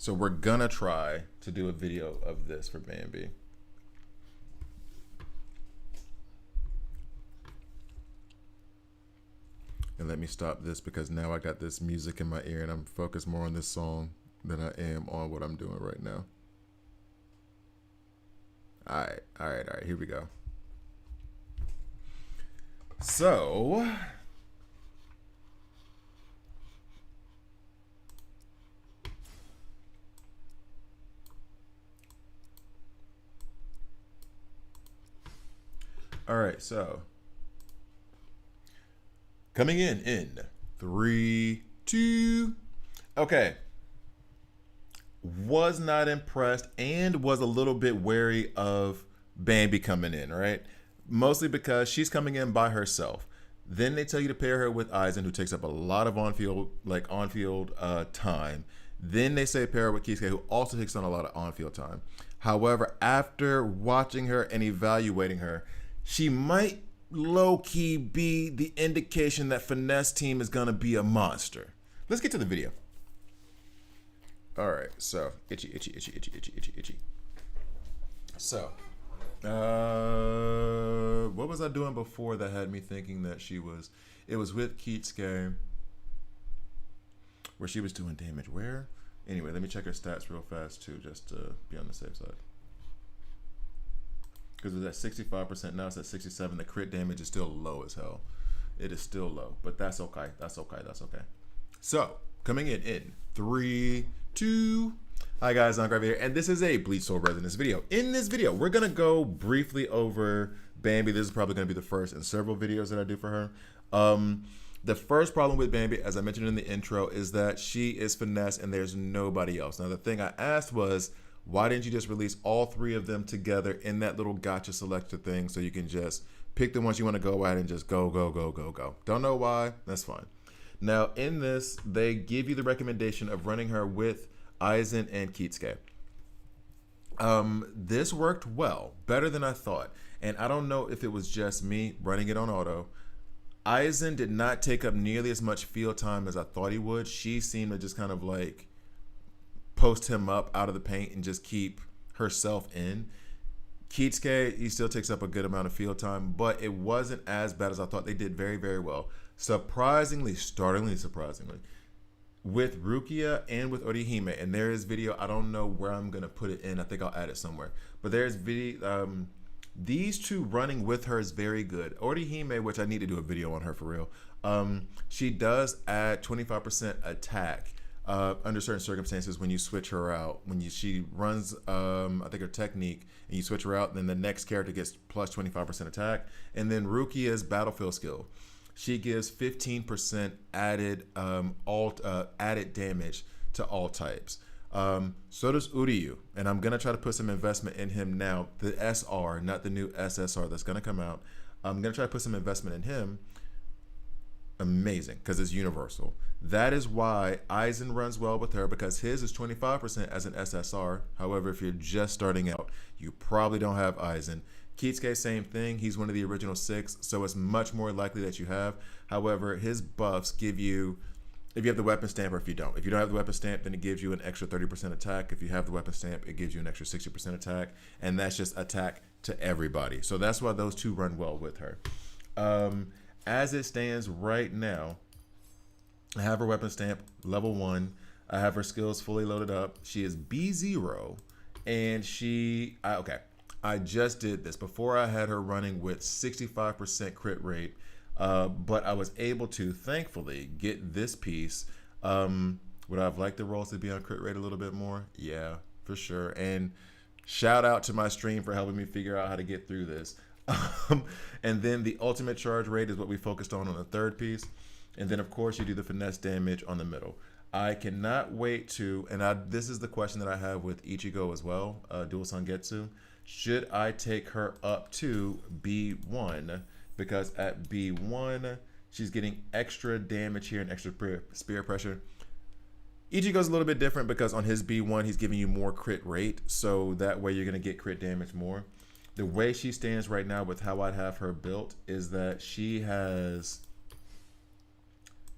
So we're gonna try to do a video of this for Bambi. And let me stop this because now I got this music in my ear and I'm focused more on this song than I am on what I'm doing right now. All right, here we go. So, all right, so coming in 3, 2. Okay. Was not impressed and was a little bit wary of Bambi coming in, right? Mostly because she's coming in by herself. Then they tell you to pair her with Aizen, who takes up a lot of on-field time. Then they say pair her with Kisuke, who also takes on a lot of on-field time. However, after watching her and evaluating her, she might low-key be the indication that Finesse Team is gonna be a monster. Let's get to the video. All right, so itchy. So, what was I doing before that had me thinking that she was? It was with Kitsuke, where she was doing damage. Where? Anyway, let me check her stats real fast too, just to be on the safe side. Because it was at 65%, now it's at 67%. The crit damage is still low as hell. It is still low, but that's okay. That's okay. So, coming in 3, 2. Hi guys, I'm Gravy here, and this is a Bleach Soul Resonance video. In this video, we're gonna go briefly over Bambi. This is probably gonna be the first in several videos that I do for her. The first problem with Bambi, as I mentioned in the intro, is that she is Finesse and there's nobody else. Now, the thing I asked was, why didn't you just release all 3 of them together in that little gotcha selector thing so you can just pick the ones you want to go at and just go. Don't know why, that's fine. Now, in this, they give you the recommendation of running her with Aizen and Kitsuke. This worked well, better than I thought. And I don't know if it was just me running it on auto. Aizen did not take up nearly as much field time as I thought he would. She seemed to just kind of like post him up out of the paint and just keep herself in. Kitsuke, he still takes up a good amount of field time, but it wasn't as bad as I thought. They did very, very well. Surprisingly, startlingly surprisingly, with Rukia and with Orihime, and there is video. I don't know where I'm gonna put it in. I think I'll add it somewhere. But there's video. These two running with her is very good. Orihime, which I need to do a video on her for real. She does add 25% attack under certain circumstances when you switch her out. She runs, I think her technique, and you switch her out, then the next character gets plus 25% attack. And then Rukia's battlefield skill. She gives 15% added added damage to all types. So does Uryu, and I'm gonna try to put some investment in him now. The SR, not the new SSR that's gonna come out. I'm gonna try to put some investment in him. Amazing, because it's universal. That is why Aizen runs well with her, because his is 25% as an SSR. However, if you're just starting out, you probably don't have Aizen. Kitsuke, same thing. He's one of the original 6, so it's much more likely that you have. However, his buffs give you, if you have the weapon stamp or if you don't. If you don't have the weapon stamp, then it gives you an extra 30% attack. If you have the weapon stamp, it gives you an extra 60% attack. And that's just attack to everybody. So that's why those two run well with her. As it stands right now, I have her weapon stamp, level 1. I have her skills fully loaded up. She is B0, and I just did this. Before I had her running with 65% crit rate, but I was able to, thankfully, get this piece. Would I have liked the rolls to be on crit rate a little bit more? Yeah, for sure. And shout out to my stream for helping me figure out how to get through this. And then the ultimate charge rate is what we focused on the third piece. And then, of course, you do the finesse damage on the middle. I cannot wait to, and this is the question that I have with Ichigo as well, Dual Sangetsu. Should I take her up to B1? Because at B1, she's getting extra damage here and extra spear pressure. Ichigo's a little bit different because on his B1, he's giving you more crit rate. So that way you're going to get crit damage more. The way she stands right now with how I'd have her built is that she has,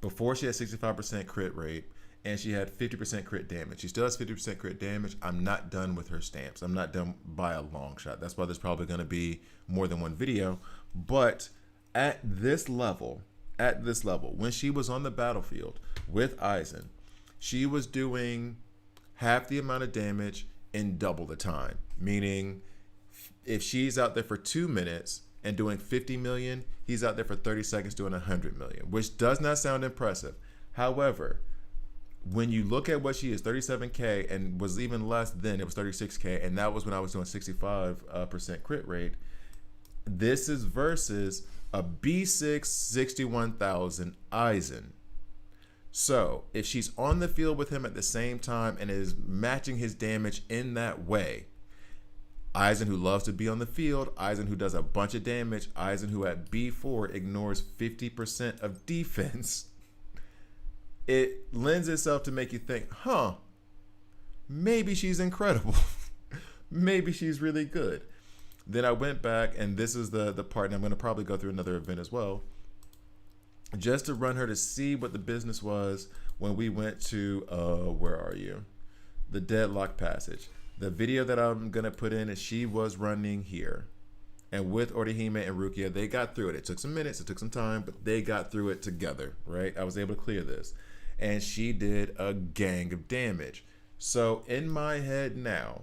before she had 65% crit rate, and she had 50% crit damage. She still has 50% crit damage. I'm not done with her stamps. I'm not done by a long shot. That's why there's probably going to be more than one video. But at this level, when she was on the battlefield with Aizen, she was doing half the amount of damage in double the time. Meaning, if she's out there for 2 minutes and doing 50 million, he's out there for 30 seconds doing 100 million, which does not sound impressive. However, when you look at what she is, 37K, and was even less then, it was 36K, and that was when I was doing 65% crit rate. This is versus a B6 61,000 Aizen. So if she's on the field with him at the same time and is matching his damage in that way, Aizen who loves to be on the field, Aizen who does a bunch of damage, Aizen who at B4 ignores 50% of defense, it lends itself to make you think, maybe she's incredible. Maybe she's really good. Then I went back, and this is the part, and I'm going to probably go through another event as well, just to run her to see what the business was when we went to, where are you? The Deadlock Passage. The video that I'm going to put in is she was running here. And with Orihime and Rukia, they got through it. It took some minutes, it took some time, but they got through it together, right? I was able to clear this. And she did a gang of damage. So in my head now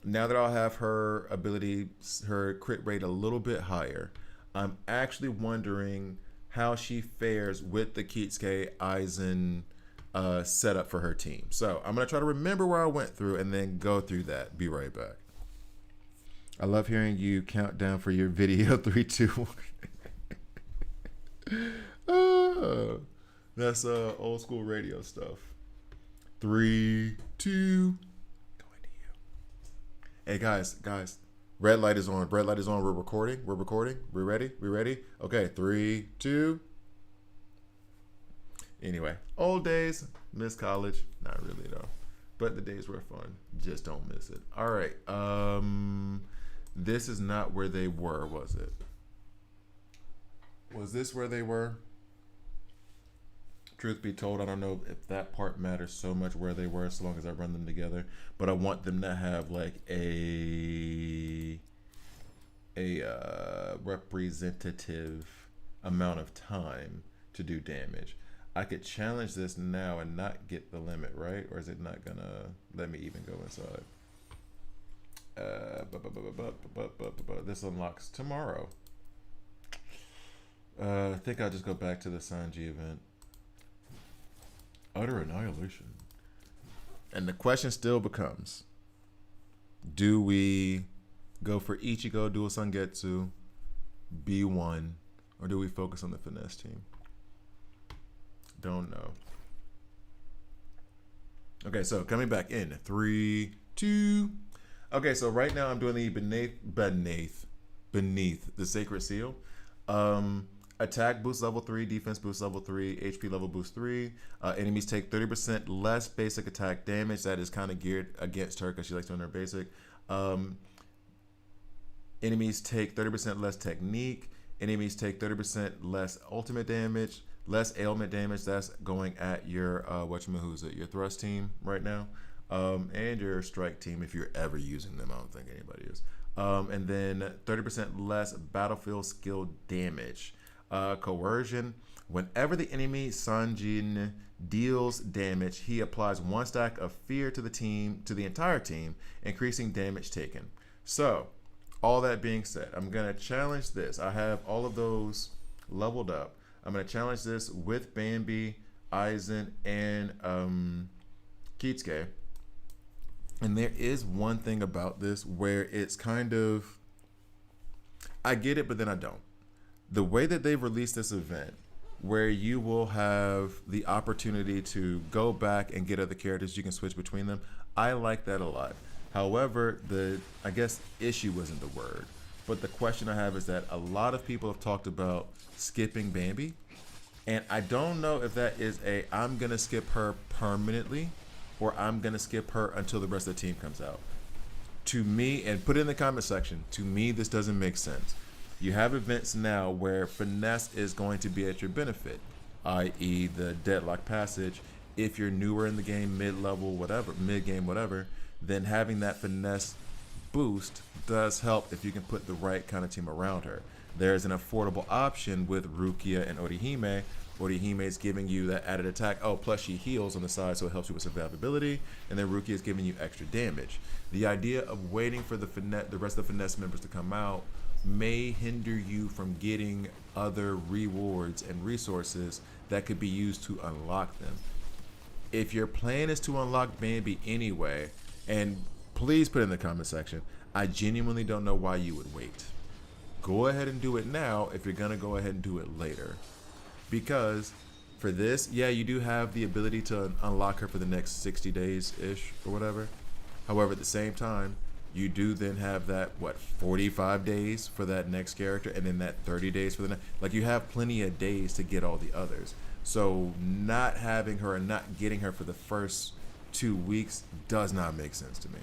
that I'll have her ability, her crit rate a little bit higher, I'm actually wondering how she fares with the Kitsuke Aizen setup for her team. So I'm going to try to remember where I went through and then go through that. Be right back. I love hearing you count down for your video. 3, 2, 1. That's old school radio stuff. 3, 2. Going to you. Hey guys. Red light is on. Red light is on. We're recording. We're ready? Okay. 3, 2. Anyway, old days, miss college. Not really though, but the days were fun. Just don't miss it. All right. This is not where they were, was it? Was this where they were? Truth be told, I don't know if that part matters so much where they were, so long as I run them together. But I want them to have like a representative amount of time to do damage. I could challenge this now and not get the limit, right? Or is it not gonna let me even go inside? This unlocks tomorrow. I think I'll just go back to the Sanji event. Utter annihilation. And the question still becomes, do we go for Ichigo, Dual Sangetsu, B1, or do we focus on the finesse team? Don't know. Okay, so coming back in 3, 2. Okay, so right now I'm doing the beneath the Sacred Seal. Attack boost level 3, defense boost level 3, HP level boost 3. Enemies take 30% less basic attack damage. That is kind of geared against her because she likes doing her basic. Enemies take 30% less technique. Enemies take 30% less ultimate damage, less ailment damage. That's going at your your thrust team right now, and your strike team if you're ever using them. I don't think anybody is. And then 30% less battlefield skill damage. Coercion. Whenever the enemy Sanjin deals damage, he applies 1 stack of fear to the entire team, increasing damage taken. So, all that being said, I'm gonna challenge this. I have all of those leveled up. I'm gonna challenge this with Bambi, Aizen, and Kitsuke. And there is one thing about this where it's kind of, I get it, but then I don't. The way that they've released this event, where you will have the opportunity to go back and get other characters, you can switch between them. I like that a lot. However, I guess issue isn't the word, but the question I have is that a lot of people have talked about skipping Bambi, and I don't know if that is I'm gonna skip her permanently, or I'm gonna skip her until the rest of the team comes out. To me, and put it in the comment section, to me this doesn't make sense. You have events now where finesse is going to be at your benefit, i.e. the Deadlock Passage. If you're newer in the game, mid-level, whatever, mid-game, whatever, then having that finesse boost does help if you can put the right kind of team around her. There's an affordable option with Rukia and Orihime. Orihime is giving you that added attack. Oh, plus she heals on the side, so it helps you with survivability. And then Rukia is giving you extra damage. The idea of waiting for the rest of the finesse members to come out may hinder you from getting other rewards and resources that could be used to unlock them. If your plan is to unlock Bambi anyway, and please put in the comment section, I genuinely don't know why you would wait. Go ahead and do it now if you're gonna go ahead and do it later. Because for this, yeah, you do have the ability to unlock her for the next 60 days-ish or whatever. However, at the same time, you do then have that, 45 days for that next character, and then that 30 days for the next. Like, you have plenty of days to get all the others. So not having her and not getting her for the first 2 weeks does not make sense to me.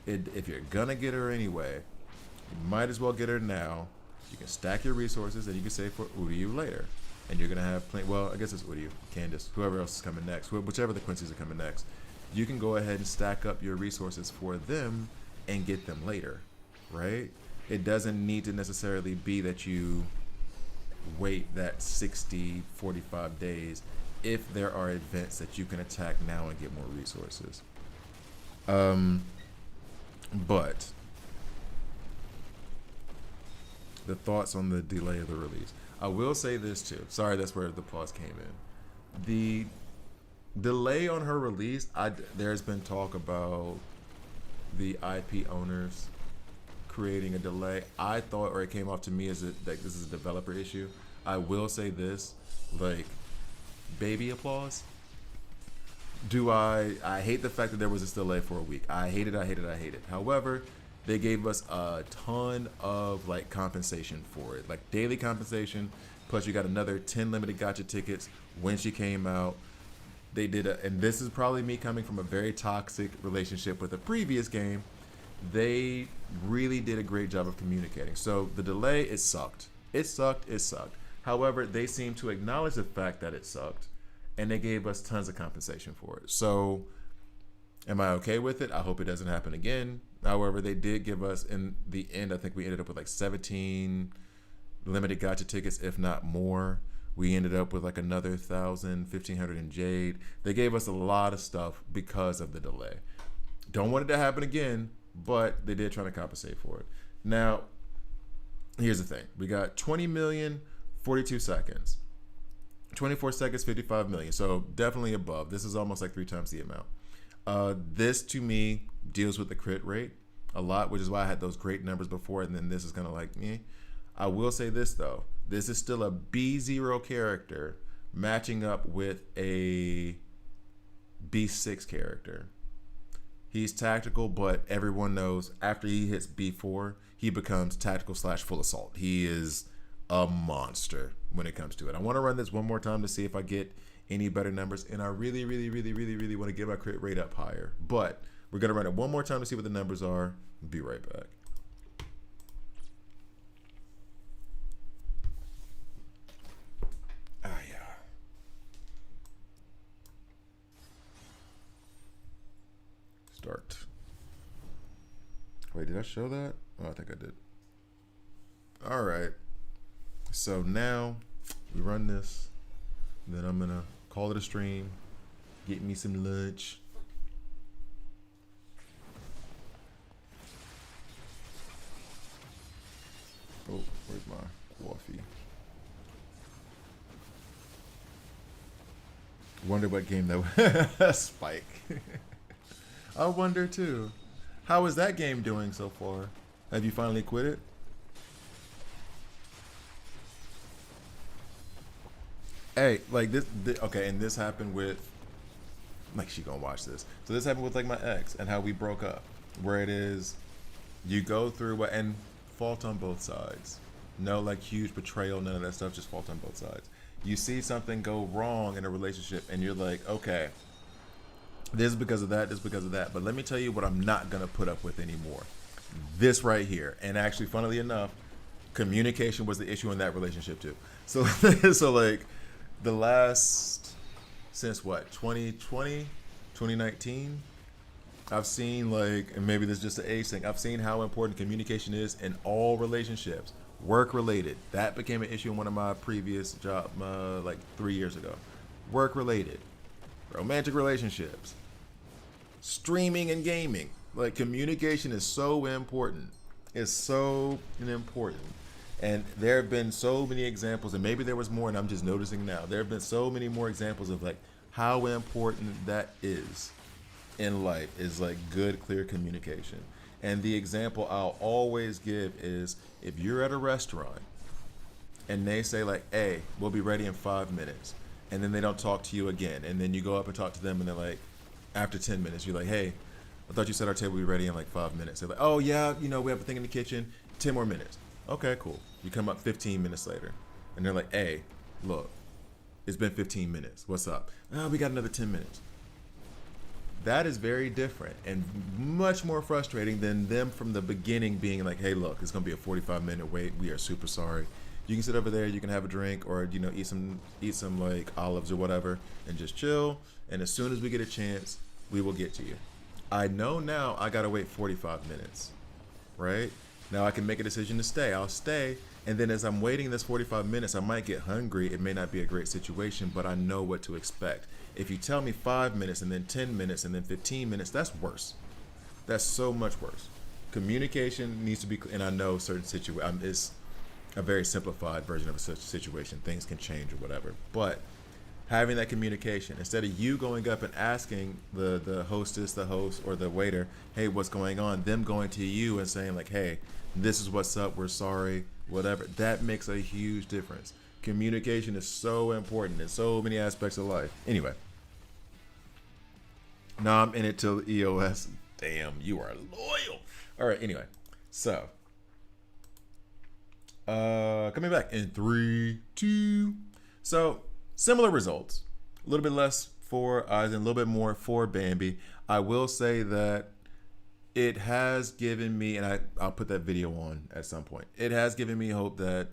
If you're gonna get her anyway, you might as well get her now. You can stack your resources, and you can save for Uryu later. And you're gonna have plenty. Well, I guess it's Uryu, Candace, whoever else is coming next, whichever the Quincy's are coming next. You can go ahead and stack up your resources for them and get them later, right? It doesn't need to necessarily be that you wait that 60, 45 days if there are events that you can attack now and get more resources. But the thoughts on the delay of the release. I will say this too. Sorry, that's where the pause came in. The delay on her release, there's been talk about the IP owners creating a delay. I thought, or it came off to me as that this is a developer issue. I will say this, like, baby applause. I hate the fact that there was this delay for a week. I hate it. However, they gave us a ton of like compensation for it, like daily compensation Plus, you got another 10 limited gotcha tickets when she came out. They did and this is probably me coming from a very toxic relationship with a previous game. They really did a great job of communicating. So the delay, it sucked. It sucked. It sucked. However, they seemed to acknowledge the fact that it sucked, and they gave us tons of compensation for it. So, am I okay with it? I hope it doesn't happen again. However, they did give us, in the end, I think we ended up with like 17 limited gotcha tickets, if not more. We ended up with like another 1,500 in Jade. They gave us a lot of stuff because of the delay. Don't want it to happen again, but they did try to compensate for it. Now, here's the thing. We got 20 million, 42 seconds. 24 seconds, 55 million. So definitely above. This is almost like 3 times the amount. This, to me, deals with the crit rate a lot, which is why I had those great numbers before, and then this is kind of like, eh. I will say this, though. This is still a B0 character matching up with a B6 character. He's tactical, but everyone knows after he hits B4, he becomes tactical / full assault. He is a monster when it comes to it. I want to run this one more time to see if I get any better numbers, and I really, really, really, really, really want to get my crit rate up higher. But we're going to run it one more time to see what the numbers are. Be right back. Start. Wait, did I show that? Oh, I think I did. All right. So now we run this. Then I'm gonna call it a stream. Get me some lunch. Oh, where's my coffee? Wonder what game that was. Spike. I wonder too. How is that game doing so far? Have you finally quit it? Hey, like this okay, and this happened with, like, she gonna watch this. So this happened with like my ex and how we broke up. Where it is, you go through what, and fault on both sides. No like huge betrayal, none of that stuff, just fault on both sides. You see something go wrong in a relationship and you're like, okay, this is because of that, this is because of that. But let me tell you what I'm not going to put up with anymore. This right here. And actually, funnily enough, communication was the issue in that relationship too. So, so like the last, since what, 2020, 2019, I've seen like, and maybe this is just an age thing, I've seen how important communication is in all relationships. Work related. That became an issue in one of my previous jobs like 3 years ago. Work related. Romantic relationships. Streaming and gaming. Like, communication is so important. It's so important. And there have been so many examples, and maybe there was more, and I'm just noticing now. There have been so many more examples of like how important that is in life, is like good, clear communication. And the example I'll always give is if you're at a restaurant and they say like, hey, we'll be ready in 5 minutes. And then they don't talk to you again. And then you go up and talk to them and they're like, after 10 minutes, you're like, hey, I thought you said our table would be ready in like 5 minutes. They're like, oh yeah, you know, we have a thing in the kitchen, 10 more minutes. Okay, cool. You come up 15 minutes later and they're like, hey, look, it's been 15 minutes. What's up? Oh, we got another 10 minutes. That is very different and much more frustrating than them from the beginning being like, hey, look, it's going to be a 45-minute wait. We are super sorry. You can sit over there, you can have a drink, or, you know, eat some like olives or whatever and just chill. And as soon as we get a chance, we will get to you. I know now I got to wait 45 minutes, right? Now I can make a decision to stay. I'll stay. And then as I'm waiting this 45 minutes, I might get hungry. It may not be a great situation, but I know what to expect. If you tell me 5 minutes and then 10 minutes and then 15 minutes, that's worse. That's so much worse. Communication needs to be, and I know certain situations, it's a very simplified version of a such situation. Things can change or whatever. But having that communication, instead of you going up and asking the hostess, the host, or the waiter, hey, what's going on? Them going to you and saying like, hey, this is what's up. We're sorry, whatever. That makes a huge difference. Communication is so important in so many aspects of life. Anyway, now I'm in it till EOS. Damn, you are loyal. All right, anyway. So, Coming back in 3, 2. So similar results. A little bit less for Aizen, a little bit more for Bambi. I will say that it has given me, and I'll put that video on at some point. It has given me hope that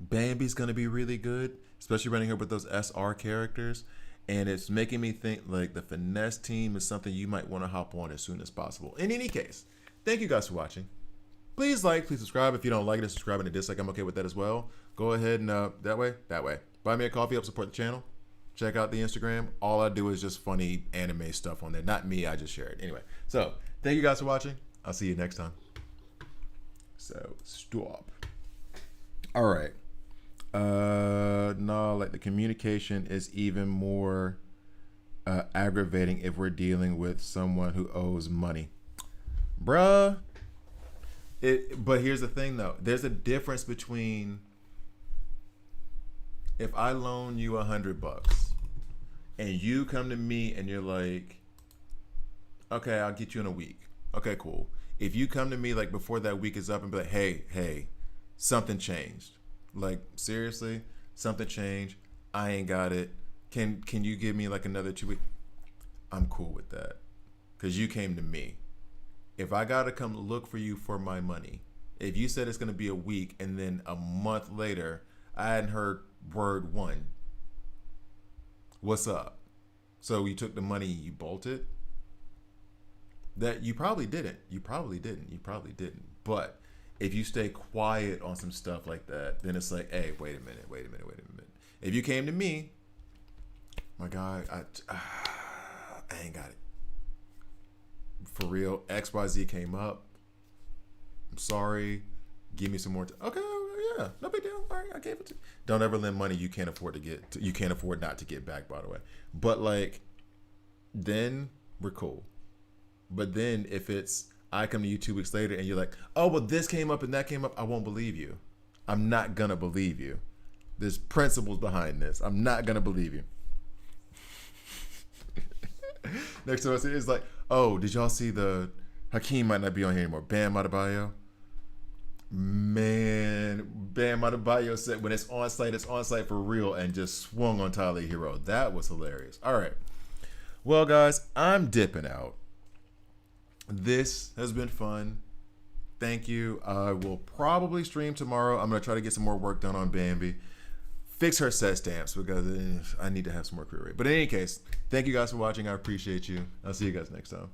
Bambi's gonna be really good, especially running her with those SR characters. And it's making me think like the finesse team is something you might want to hop on as soon as possible. In any case, thank you guys for watching. Please like, please subscribe. If you don't like it, subscribe and a dislike. I'm okay with that as well. Go ahead and that way. Buy me a coffee, help support the channel. Check out the Instagram. All I do is just funny anime stuff on there. Not me, I just share it. Anyway, so thank you guys for watching. I'll see you next time. So stop. All right. No, like the communication is even more aggravating if we're dealing with someone who owes money. Bruh. But here's the thing though. There's a difference between if I loan you $100 and you come to me and you're like, okay, I'll get you in a week. Okay, cool. If you come to me like before that week is up and be like, hey, something changed. Like seriously, something changed. I ain't got it. Can you give me like another 2 weeks? I'm cool with that. Cause you came to me. If I gotta come look for you for my money, if you said it's gonna be a week and then a month later, I hadn't heard word one. What's up? So you took the money and you bolted? That you probably didn't. You probably didn't. But if you stay quiet on some stuff like that, then it's like, hey, wait a minute. If you came to me, my guy, I ain't got it. For real, XYZ came up. I'm sorry. Give me some more time. Okay, yeah, no big deal. All right, I gave it to you. Don't ever lend money you can't afford to get. You can't afford not to get back, by the way. But like, then we're cool. But then if it's I come to you 2 weeks later and you're like, oh, well, this came up and that came up, I won't believe you. I'm not gonna believe you. There's principles behind this. I'm not gonna believe you. Next to us is like, oh, did y'all see the Hakeem might not be on here anymore? Bam Adebayo. Man, Bam Adebayo said when it's on site for real and just swung on Tyler Hero. That was hilarious. All right. Well, guys, I'm dipping out. This has been fun. Thank you. I will probably stream tomorrow. I'm going to try to get some more work done on Bambi. Fix her set stamps because I need to have some more career rate. But in any case, thank you guys for watching. I appreciate you. I'll see you guys next time.